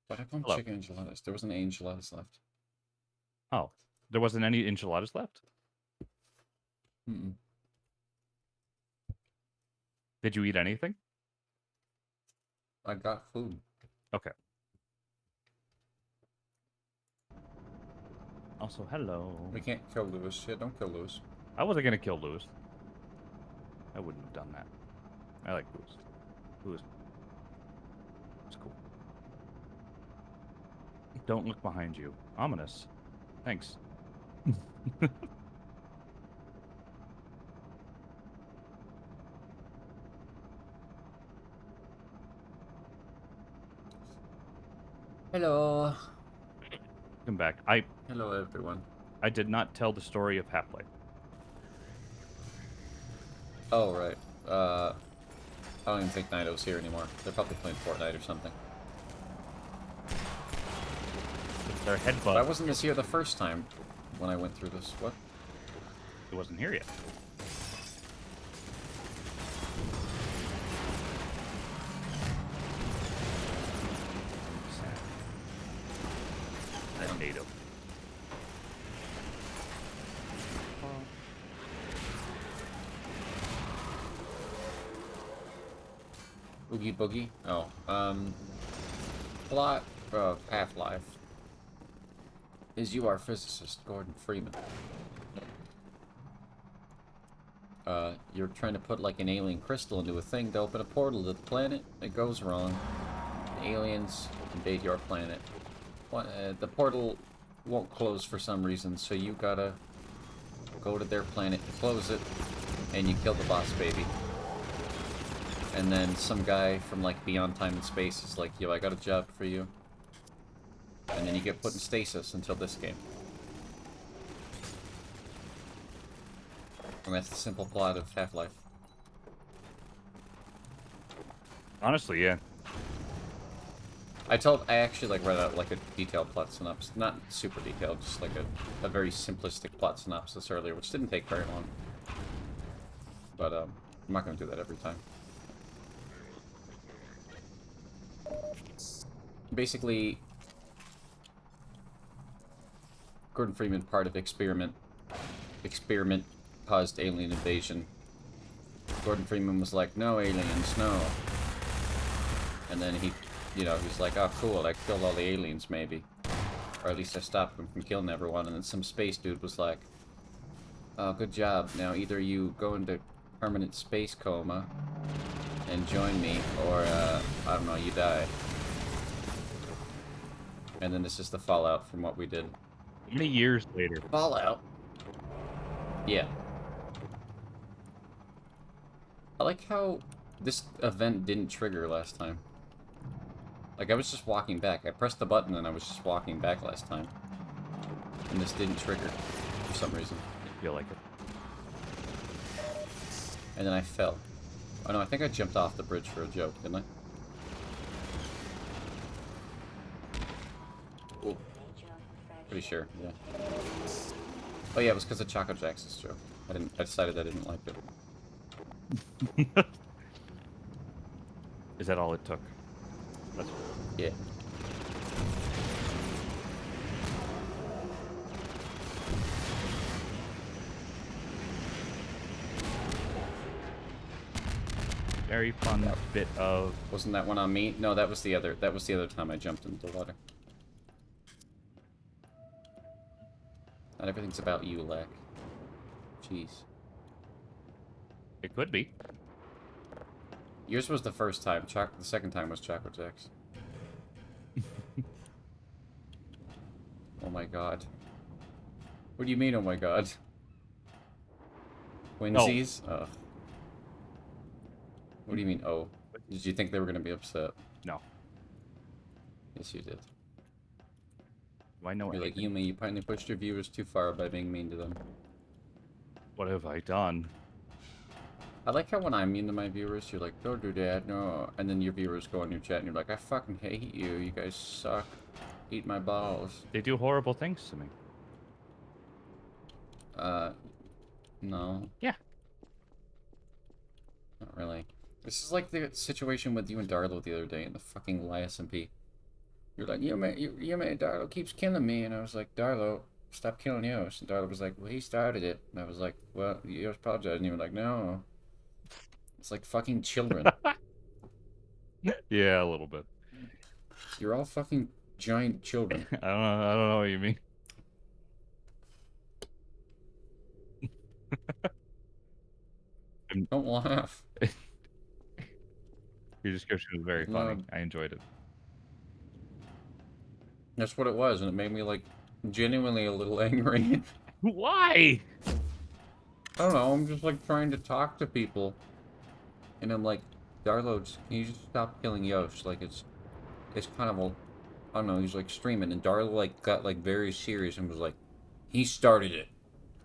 What I call them Hello. chicken enchiladas? There wasn't any enchiladas left. Oh, there wasn't any enchiladas left? Mm-mm. Did you eat anything? I got food. Okay. Also, hello. We can't kill Lewis. Yeah, don't kill Lewis. I wasn't gonna kill Lewis. I wouldn't have done that. I like Lewis. Lewis. It's cool. Don't look behind you. Ominous. Thanks. Hello. Come back. Hello, everyone. I did not tell the story of Half-Life. Oh, right. I don't even think Nido's here anymore. They're probably playing Fortnite or something. It's their headbutt. But I wasn't this here the first time when I went through this. What? It wasn't here yet. That NATO. Oogie Boogie? Oh, plot of Half-Life is you are physicist Gordon Freeman. You're trying to put like an alien crystal into a thing to open a portal to the planet. It goes wrong. The aliens invade your planet. The portal won't close for some reason, so you gotta go to their planet to close it, and you kill the boss baby. And then some guy from like beyond time and space is like, yo, I got a job for you. And then you get put in stasis until this game. And that's the simple plot of Half-Life. Honestly, yeah. I actually like read out like a detailed plot synopsis, not super detailed, just like a very simplistic plot synopsis earlier, which didn't take very long. But I'm not gonna do that every time. Basically, Gordon Freeman, part of Experiment caused alien invasion. Gordon Freeman was like, no aliens, no. And then he, you know, he's like, oh cool, I killed all the aliens maybe. Or at least I stopped them from killing everyone. And then some space dude was like, oh, good job. Now either you go into permanent space coma and join me, or, I don't know, you die. And then this is the fallout from what we did. Many years later. Fallout? Yeah. I like how this event didn't trigger last time. Like, I was just walking back. I pressed the button and I was just walking back last time. And this didn't trigger for some reason. I feel like it. And then I fell. Oh no, I think I jumped off the bridge for a joke, didn't I? Ooh. Pretty sure, yeah. Oh yeah, it was because of Choco Jacks's joke. I decided I didn't like it. Is that all it took? That's... Yeah. Very fun bit of... Wasn't that one on me? No, that was the other time I jumped into the water. Not everything's about you, Lack. Jeez. It could be. Yours was the first time. The second time was Choco Jacks. Oh my god. What do you mean, oh my god? Twinsies? Oh. What do you mean, oh? Did you think they were going to be upset? No. Yes, you did. Do I know You're like, Yumi, you finally pushed your viewers too far by being mean to them. What have I done? I like how when I'm mean to my viewers, you're like, don't do that, no. And then your viewers go in your chat and you're like, I fucking hate you. You guys suck. Eat my balls. They do horrible things to me. No. Yeah. Not really. This is like the situation with you and Darlo the other day in the fucking YSMP. You're like, Darlo keeps killing me. And I was like, Darlo, stop killing Yosh. And Darlo was like, well, he started it. And I was like, well, Yosh apologized. And you were like, no. It's like fucking children. Yeah, a little bit. You're all fucking giant children. I don't know what you mean. Don't laugh. Your description was very funny. I enjoyed it. That's what it was, and it made me, like, genuinely a little angry. Why? I don't know, I'm just, like, trying to talk to people. And I'm like, Darlo, can you just stop killing Yosh? Like, it's kind of a... I don't know, he's, like, streaming, and Darlo, like, got, like, very serious and was like, he started it.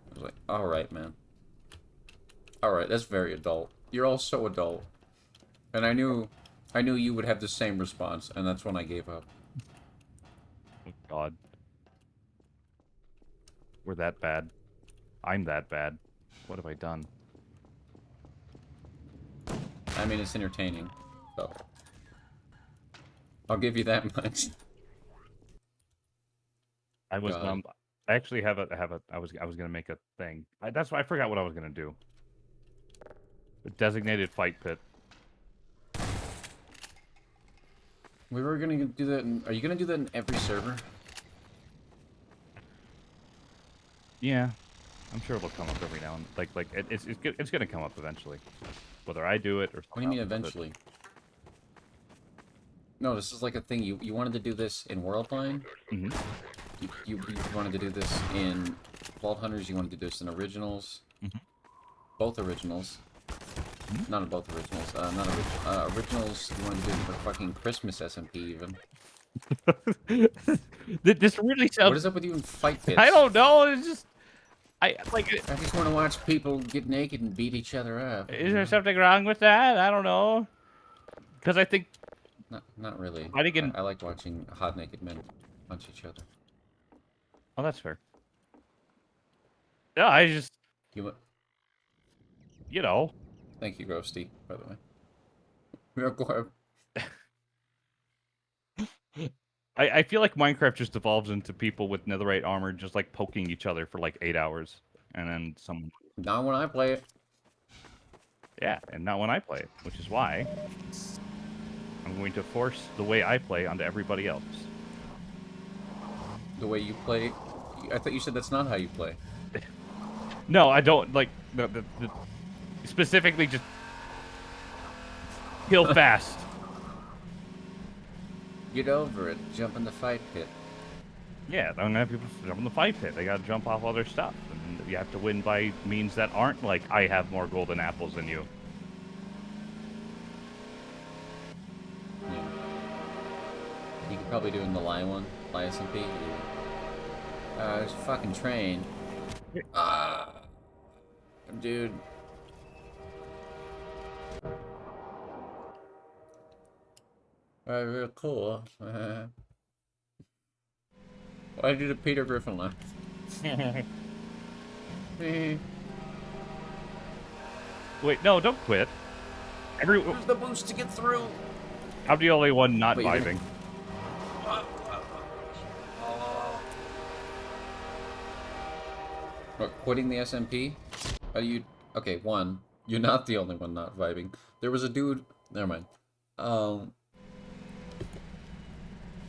I was like, alright, man. Alright, that's very adult. You're all so adult. And I knew you would have the same response, and that's when I gave up. Oh, God. We're that bad. I'm that bad. What have I done? I mean, it's entertaining, so... I'll give you that much. I was I actually have a I was gonna make a thing. That's why I forgot what I was gonna do. The designated fight pit. We were gonna do that. Are you gonna do that in every server? Yeah, I'm sure it'll come up every now and it's gonna come up eventually, whether I do it or. What do you mean eventually? No, this is like a thing. You wanted to do this in Worldline. Mm-hmm. You wanted to do this in Vault Hunters. You wanted to do this in Originals. Mm-hmm. Both Originals. Mm-hmm. Not both Originals. Not Originals. You wanted to do it for fucking Christmas SMP even. This really sounds. What is up with you in fight pits? I don't know. It's just. I just want to watch people get naked and beat each other up. Is there something wrong with that? I don't know. Because I think Not really. Fighting in... I like watching hot naked men punch each other. Oh, that's fair. Yeah, I just... You know. Thank you, Ghosty, by the way. Yeah, go ahead. I feel like Minecraft just evolves into people with netherite armor just like poking each other for like 8 hours. And then some... Not when I play it. Yeah, and not when I play it, which is why I'm going to force the way I play onto everybody else. The way you play? I thought you said that's not how you play. No, I don't, like, the specifically just kill fast. Get over it. Jump in the fight pit. Yeah, I'm gonna have people jump in the fight pit. They gotta jump off other stuff. And you have to win by means that aren't like, I have more golden apples than you. Yeah. You could probably do in the Lie one. Lie SMP. It's a fucking train. Dude. Real cool. Why'd you do the Peter Griffin laugh? Wait, no, don't quit. Where's the boost to get through? I'm the only one not Wait, vibing. What, quitting the SMP? Are you... Okay, one. You're not the only one not vibing. There was a dude... Never mind.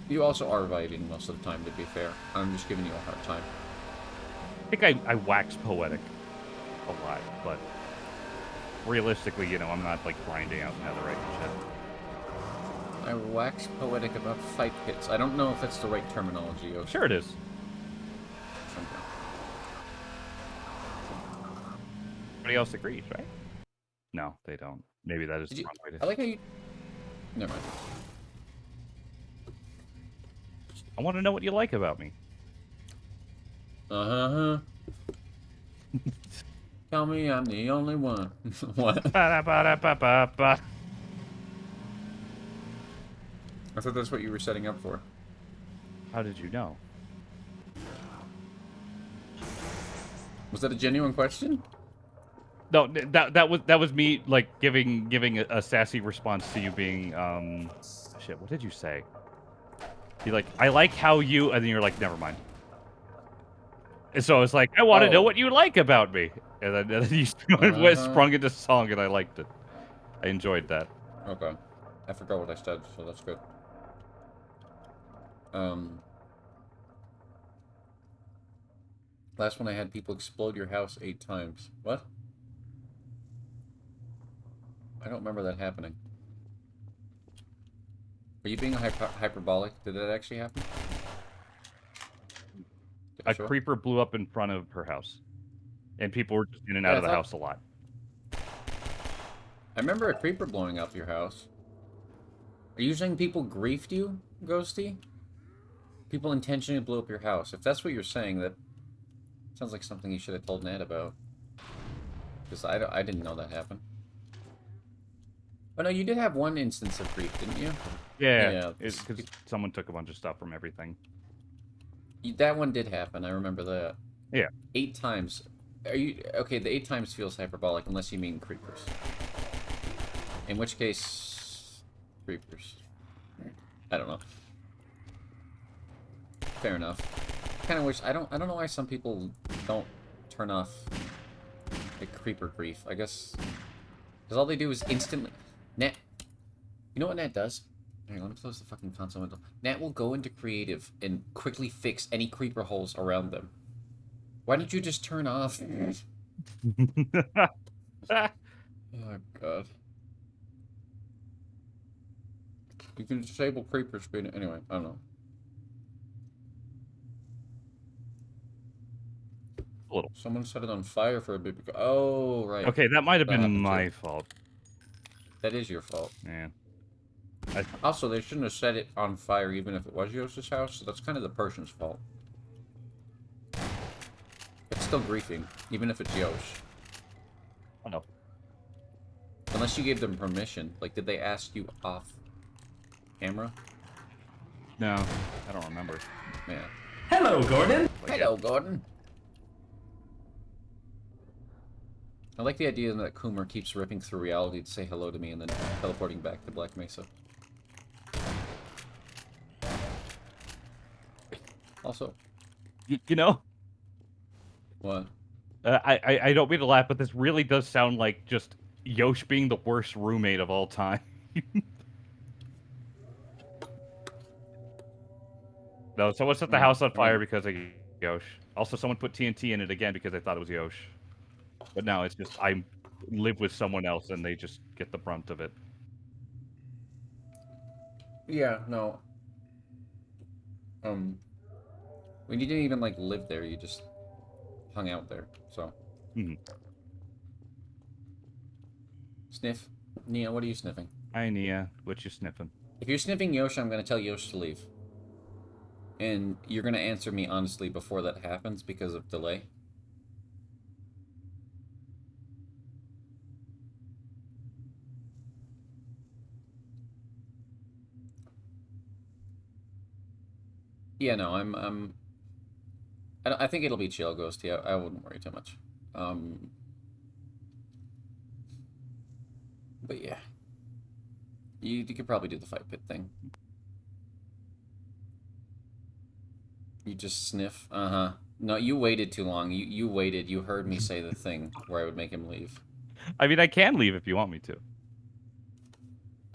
You also are vibing most of the time, to be fair. I'm just giving you a hard time. I think I wax poetic a lot, but realistically, you know, I'm not like grinding out netherite and shit. I wax poetic about fight pits. I don't know if that's the right terminology. Okay. Sure it is. Everybody else agrees, right? No, they don't. Maybe that is the wrong way to... I like how you... Never mind. I want to know what you like about me. Uh-huh. Tell me I'm the only one. What? Ba-da-ba-da-ba-ba-ba. I thought that's what you were setting up for. How did you know? Was that a genuine question? No, that was me like giving a sassy response to you being shit. What did you say? You're like, I like how you, and then you're like, never mind. And so I was like, I want to know what you like about me, and then you sprung into song, and I liked it. I enjoyed that. Okay, I forgot what I said, so that's good. Last one I had people explode your house 8 times. What? I don't remember that happening. Are you being hyperbolic? Did that actually happen? A creeper blew up in front of her house, and people were just in and out of the house a lot. I remember a creeper blowing up your house. Are you saying people griefed you, Ghosty? People intentionally blew up your house. If that's what you're saying, that sounds like something you should have told Nat about. Because I didn't know that happened. Oh no, you did have one instance of grief, didn't you? Yeah, it's because someone took a bunch of stuff from everything. That one did happen, I remember that. Yeah. 8 times. Are you... Okay, the 8 times feels hyperbolic, unless you mean creepers. In which case... Creepers. I don't know. Fair enough. Kind of wish... I don't know why some people don't turn off the creeper grief. I guess... Because all they do is instantly... Nat... You know what Nat does? Hang on, let me close the fucking console window. Nat will go into creative and quickly fix any creeper holes around them. Why don't you just turn off? Oh, God. You can disable creeper screen. Anyway, I don't know. A little. Someone set it on fire for a bit. Oh, right. Okay, that might have been my fault. That is your fault. Yeah. Also, they shouldn't have set it on fire even if it was Yosh's house, so that's kind of the person's fault. It's still griefing, even if it's Yosh. Oh, no. Unless you gave them permission. Like, did they ask you off? camera? No, I don't remember. Yeah. Hello, Gordon. Hello, Gordon. I like the idea that Coomer keeps ripping through reality to say hello to me and then teleporting back to Black Mesa. Also, You know, what? I don't mean to laugh, but this really does sound like just Yosh being the worst roommate of all time. No, someone set the house on fire because of Yosh. Also, someone put TNT in it again because they thought it was Yosh. But now it's just I live with someone else and they just get the brunt of it. Yeah, no. When you didn't even, like, live there, you just hung out there, so. Sniff. Nia, what are you sniffing? Hi, Nia. What you sniffing? If you're sniffing Yosh, I'm gonna tell Yosh to leave. And you're gonna answer me honestly before that happens because of delay. Yeah, no, I think it'll be chill, Ghosty. I wouldn't worry too much. But yeah. You could probably do the fight pit thing. You just sniff? Uh-huh. No, you waited too long. You waited. You heard me say the thing where I would make him leave. I mean, I can leave if you want me to.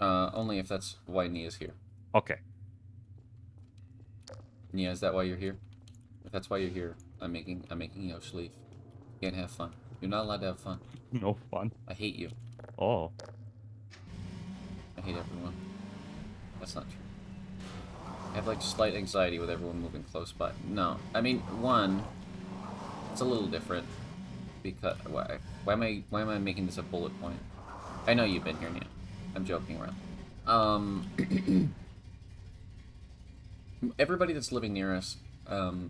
Only if that's why Nia's here. Okay. Nia, is that why you're here? If that's why you're here, I'm making Yosh leave. You can't have fun. You're not allowed to have fun. No fun. I hate you. Oh. I hate everyone. That's not true. I have, like, slight anxiety with everyone moving close by. No. I mean, one, it's a little different. Because, why am I making this a bullet point? I know you've been here, Nia. I'm joking around. Everybody that's living near us, well,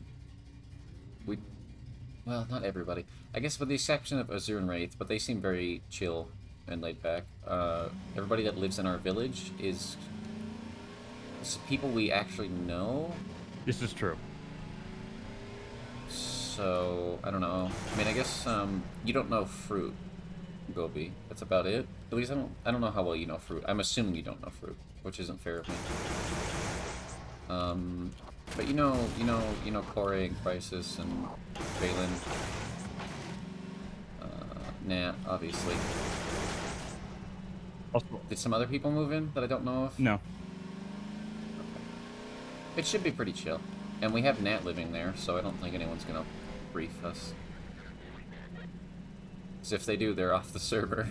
not everybody. I guess with the exception of Azur and Wraith, but they seem very chill and laid back. Everybody that lives in our village is people we actually know. This is true. So, I don't know. I mean, I guess, you don't know Fruit, Gobi. That's about it. At least I don't know how well you know Fruit. I'm assuming you don't know Fruit, which isn't fair of me. But you know Kore and Crisis and Valen. Nat, obviously. Also, Did some other people move in that I don't know of? no. Okay. It should be pretty chill. And we have Nat living there, so I don't think anyone's gonna brief us. Because if they do, they're off the server.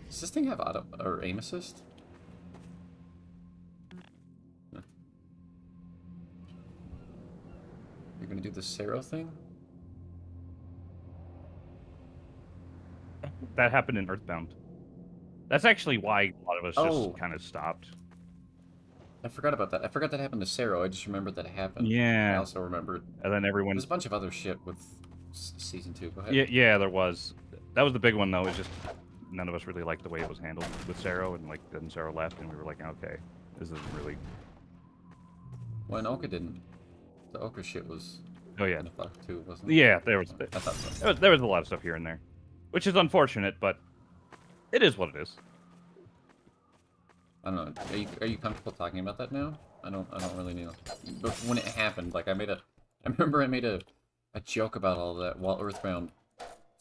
Does this thing have auto or aim assist? No. You're gonna do the Sero thing? That happened in Earthbound. That's actually why a lot of us just kind of stopped. I forgot about that. I forgot that happened to Sero. I just remembered that it happened. Yeah. I also remembered. And then everyone. There's a bunch of other shit with season 2. Go ahead. Yeah, there was. That was the big one though. It's just none of us really liked the way it was handled with Sero, and like then Sero left, and we were like, okay, this isn't really. When Oka didn't. The Oka shit was. Oh yeah. Fuck too, wasn't it? Yeah, there was. I thought so. There was a lot of stuff here and there, which is unfortunate, but it is what it is. I don't know. Are you comfortable talking about that now? I don't really know. But when it happened, like I remember I made a joke about all that while Earthbound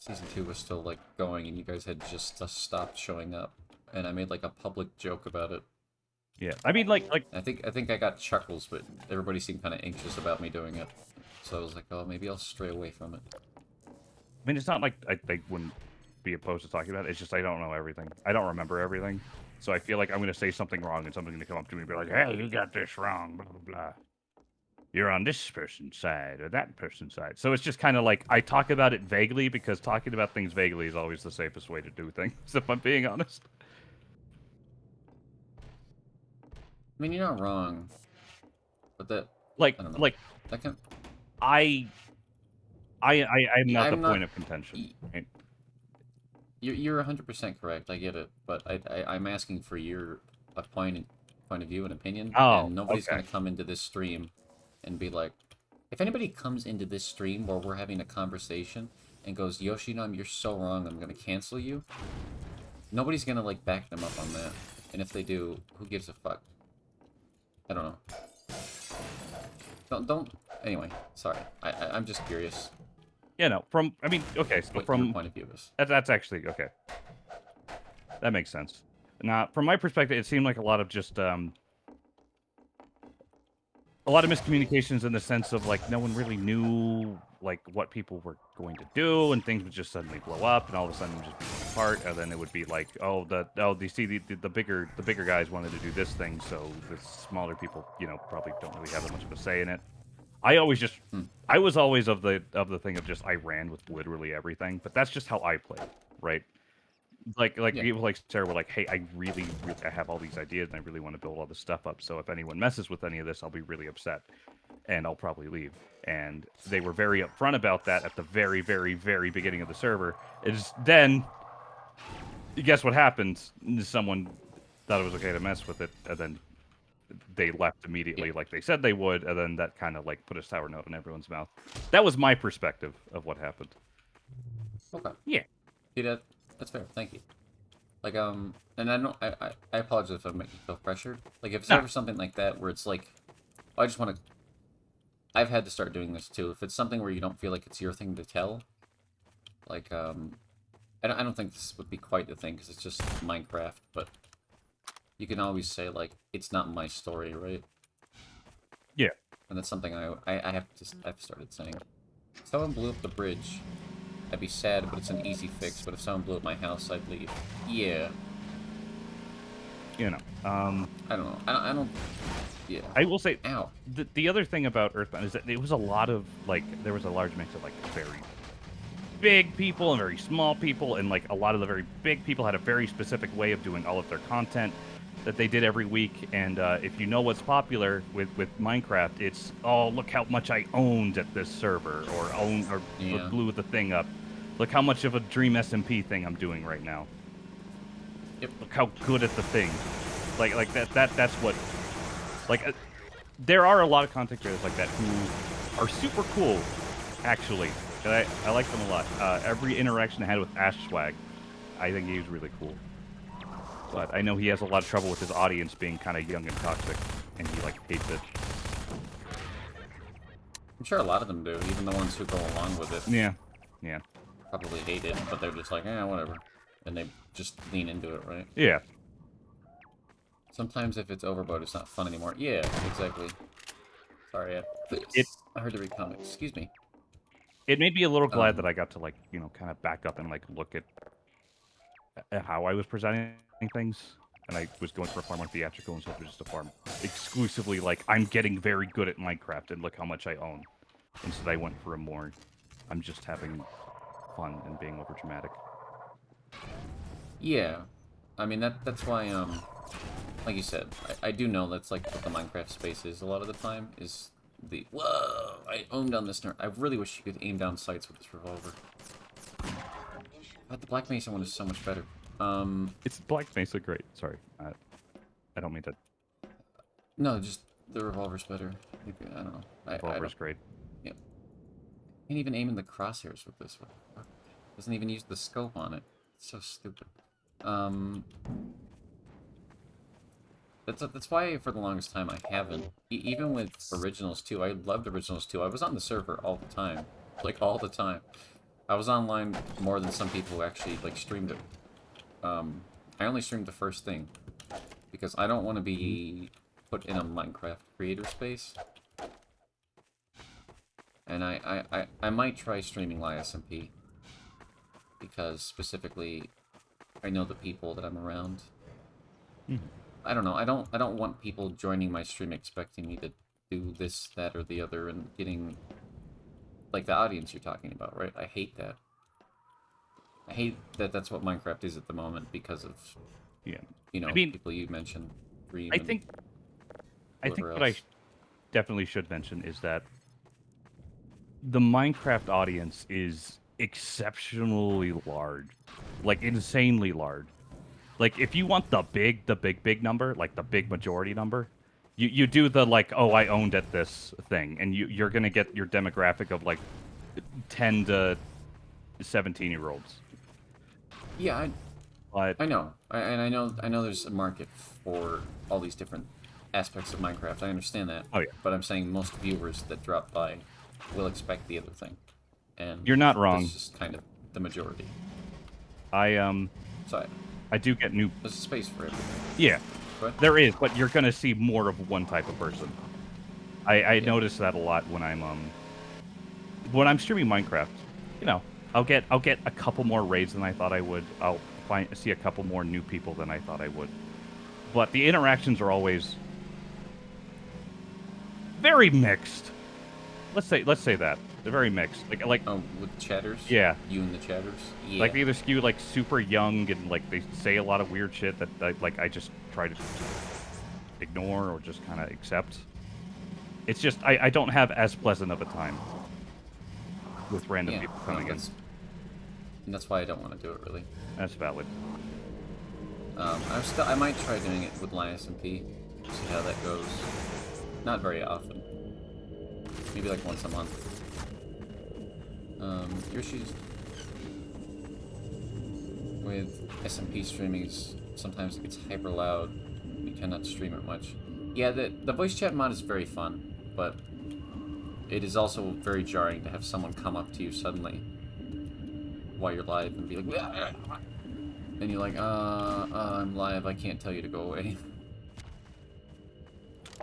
season 2 was still like going and you guys had just stopped showing up, and I made like a public joke about it. Yeah, I mean like I think I got chuckles, but everybody seemed kind of anxious about me doing it, so I was like, oh, maybe I'll stray away from it. I mean, it's not like I wouldn't be opposed to talking about it. It's just I don't know everything. I don't remember everything. So I feel like I'm going to say something wrong and somebody's going to come up to me and be like, hey, you got this wrong, blah, blah, blah. You're on this person's side or that person's side. So it's just kind of like I talk about it vaguely because talking about things vaguely is always the safest way to do things, if I'm being honest. I mean, you're not wrong. But that... Like, I don't know. like... That can... I'm not the point of contention. Right? You're 100% correct. I get it, but I'm asking for your point of view and opinion, Oh, and nobody's okay. gonna come into this stream and be like, if anybody comes into this stream where we're having a conversation and goes, Yoshinam, you're so wrong, I'm gonna cancel you. Nobody's gonna like back them up on that, and if they do, who gives a fuck? I don't know. Don't. Anyway, sorry. I'm just curious. Yeah, no. I mean, okay. So What from your point of view is. that's actually okay. That makes sense. Now, from my perspective, it seemed like a lot of just a lot of miscommunications in the sense of like no one really knew like what people were going to do, and things would just suddenly blow up, and all of a sudden just be torn apart, and then it would be like, oh, you see the bigger guys wanted to do this thing, so the smaller people, probably don't really have that much of a say in it. I was always of the thing of just I ran with literally everything, but that's just how I played, right? Like Yeah. people like Sarah were like, hey, I really I have all these ideas and I really want to build all this stuff up. So if anyone messes with any of this, I'll be really upset, and I'll probably leave. And they were very upfront about that at the very, very, very beginning of the server. It's then, guess what happens? Someone thought it was okay to mess with it, and then they left immediately, like they said they would, and then that kind of like put a sour note in everyone's mouth. That was my perspective of what happened. Okay. Yeah. See, that's fair. Thank you. Like, and I apologize if I make you feel pressured. Like, if it's ever something like that where it's like, I just want to. I've had to start doing this too. If it's something where you don't feel like it's your thing to tell, like, I don't think this would be quite the thing because it's just Minecraft, but you can always say like, it's not my story, right? Yeah. And that's something I've started saying. Someone blew up the bridge. I'd be sad, but it's an easy fix. But if someone blew up my house, I'd leave. Yeah. I don't know. I don't. Yeah. I will say, ow. The other thing about Earthbound is that it was a lot of like there was a large mix of like very big people and very small people, and like a lot of the very big people had a very specific way of doing all of their content that they did every week. And if you know what's popular with Minecraft, it's, oh, look how much I owned at this server, or blew the thing up. Look how much of a Dream SMP thing I'm doing right now. Yep. Look how good at the thing. Like that's what. Like, there are a lot of content creators like that who are super cool, actually. And I like them a lot. Every interaction I had with Ash Swag, I think he's really cool. But I know he has a lot of trouble with his audience being kind of young and toxic, and he like hates it. I'm sure a lot of them do, even the ones who go along with it. Yeah, yeah. Probably hate it, but they're just like, whatever. And they just lean into it, right? Yeah. Sometimes if it's overboard, it's not fun anymore. Yeah, exactly. Sorry, I heard to read comments. Excuse me. It made me a little glad that I got to, like, kind of back up and, like, look at how I was presenting things. And I was going for a far more theatrical instead of just a far exclusively, like, I'm getting very good at Minecraft and look how much I own. Instead, I went for a more, I'm just having fun and being overdramatic. Yeah. I mean, that's why, like you said, I do know that's, like, what the Minecraft space is a lot of the time, is the, whoa, I owned on this. I really wish you could aim down sights with this revolver. But the Black Mesa one is so much better. It's Black Mesa great. Sorry. I don't mean to... No, just the revolver's better. I don't know. Revolver's great. Yeah. Can't even aim in the crosshairs with this one. Doesn't even use the scope on it. It's so stupid. That's why for the longest time I haven't. Even with Originals 2, I loved Originals 2. I was on the server all the time. Like, all the time. I was online more than some people who actually, like, streamed it. I only streamed the first thing. Because I don't want to be put in a Minecraft creator space. And I might try streaming SMP. Because, specifically, I know the people that I'm around. I don't know. I don't want people joining my stream expecting me to do this, that, or the other, and getting like the audience you're talking about, right? I hate that. I hate that that's what Minecraft is at the moment because of people you mentioned. Dream. I think what I definitely should mention is that the Minecraft audience is exceptionally large. like insanely large. Like if you want the big number, like the big majority number, you do the like, oh, I owned at this thing, and you're gonna get your demographic of like 10 to 17-year-olds. Yeah, But I know, and I know there's a market for all these different aspects of Minecraft. I understand that. Oh yeah. But I'm saying most viewers that drop by will expect the other thing, and You're not wrong. This is kind of the majority. So I do get new. There's space for everything. Yeah, What? there is, but you're gonna see more of one type of person. I notice that a lot when I'm streaming Minecraft. You know, I'll get a couple more raids than I thought I would. I'll see a couple more new people than I thought I would. But the interactions are always very mixed. Let's say that. They're very mixed. Like oh, with chatters? Yeah. You and the chatters? Yeah. Like they either skew like super young and like they say a lot of weird shit that I just try to ignore or just kind of accept. It's just I don't have as pleasant of a time with random people coming in. And that's why I don't want to do it, really. That's valid. I might try doing it with Linus and P. See how that goes. Not very often. Maybe like once a month. Yoshi's with SMP streaming sometimes it gets hyper loud. You cannot stream it much. Yeah, the voice chat mod is very fun, but it is also very jarring to have someone come up to you suddenly while you're live and be like, and you're like, I'm live, I can't tell you to go away.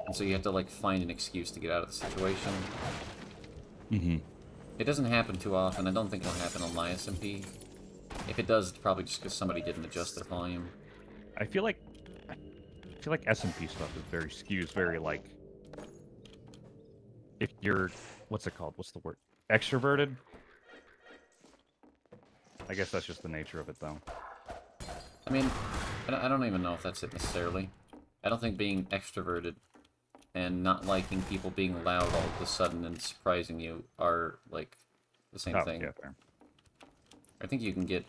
And so you have to like find an excuse to get out of the situation. Mm-hmm. It doesn't happen too often. I don't think it'll happen on my SMP. If it does, it's probably just because somebody didn't adjust their volume. I feel like SMP stuff is very skews, very like if you're what's it called? What's the word? Extroverted? I guess that's just the nature of it, though. I mean, I don't even know if that's it necessarily. I don't think being extroverted and not liking people being loud all of a sudden and surprising you are, like, the same thing. Yeah, fair. I think you can get...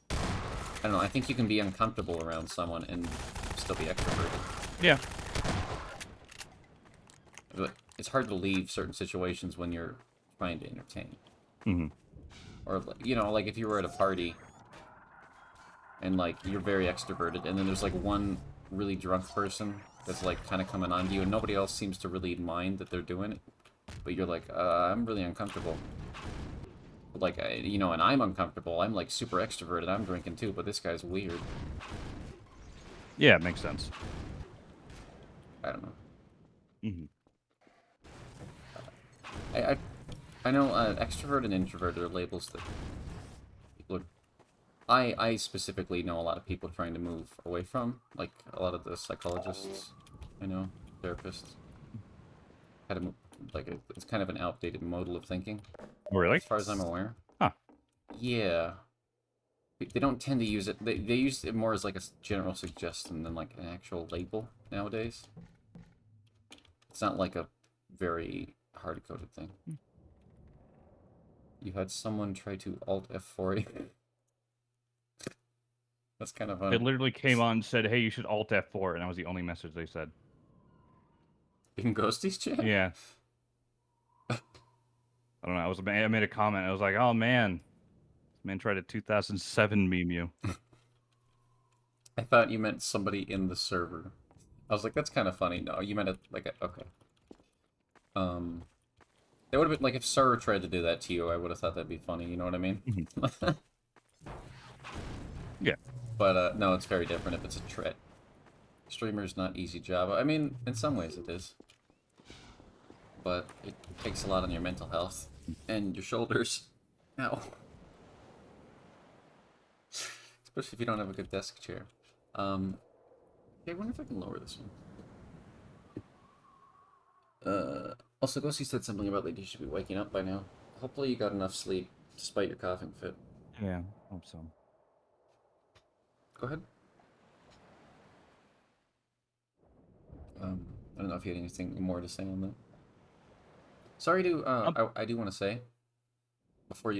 I don't know, I think you can be uncomfortable around someone and still be extroverted. Yeah. But it's hard to leave certain situations when you're trying to entertain. Mm-hmm. Or, you know, like if you were at a party and, like, you're very extroverted and then there's, like, one really drunk person that's, like, kind of coming on to you and nobody else seems to really mind that they're doing it. But you're like, I'm really uncomfortable. But, like, you know, and I'm uncomfortable. I'm, like, super extroverted. I'm drinking, too, but this guy's weird. Yeah, it makes sense. I don't know. Mm-hmm. I know extrovert and introvert are labels that people are... I specifically know a lot of people trying to move away from, like a lot of the psychologists, I know, therapists. It's kind of an outdated model of thinking. Really? As far as I'm aware. Huh. Yeah. They don't tend to use it. They use it more as like a general suggestion than like an actual label nowadays. It's not like a very hard-coded thing. You had someone try to Alt F4. That's kind of fun. It literally came on and said, hey, you should Alt F4, and that was the only message they said. In Ghosty's chat? Yeah. I don't know. I made a comment. I was like, oh, man. This man tried a 2007 meme you. I thought you meant somebody in the server. I was like, that's kind of funny. No, you meant it like a... Okay. It would have been, like, if Sir tried to do that to you, I would have thought that'd be funny, you know what I mean? Yeah. But, no, it's very different if it's a threat. Streamer's not easy job. I mean, in some ways it is. But it takes a lot on your mental health. And your shoulders. Ow. Especially if you don't have a good desk chair. Okay, I wonder if I can lower this one. Also, Ghosty said something about like you should be waking up by now. Hopefully you got enough sleep, despite your coughing fit. Yeah, hope so. Go ahead. I don't know if you had anything more to say on that. Sorry to, I do want to say, before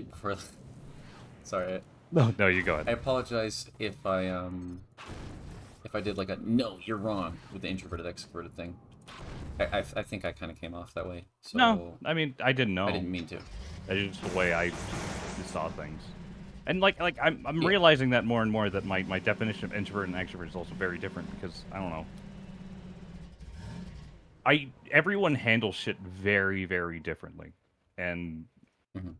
sorry, No, you go I ahead. apologize if I did like a no, you're wrong with the introverted extroverted thing. I think I kind of came off that way. So No, I mean, I didn't know. I didn't mean to. That's just the way I saw things. And like I'm Yeah. realizing that more and more that my definition of introvert and extrovert is also very different because I don't know. Everyone handles shit very, very differently. And Mhm.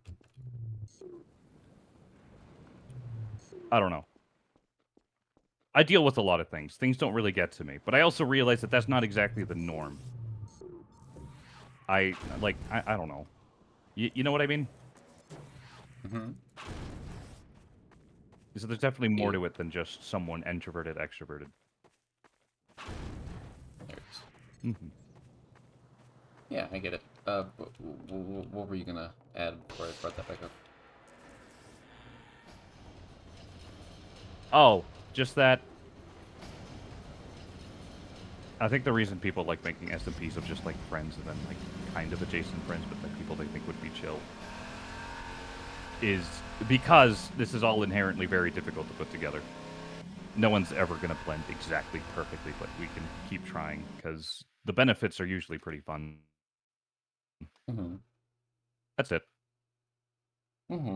I don't know. I deal with a lot of things. Things don't really get to me. But I also realize that that's not exactly the norm. I don't know. You know what I mean? Mm-hmm. So there's definitely more Yeah. to it than just someone introverted, extroverted. There it is. Mm-hmm. Yeah, I get it. What were you gonna add before I brought that back up? Oh, just that. I think the reason people like making SMPs of just like friends and then like kind of adjacent friends, but like people they think would be chill, is because this is all inherently very difficult to put together. No one's ever going to blend exactly perfectly, but we can keep trying because the benefits are usually pretty fun. Mm-hmm. That's it. Mm-hmm.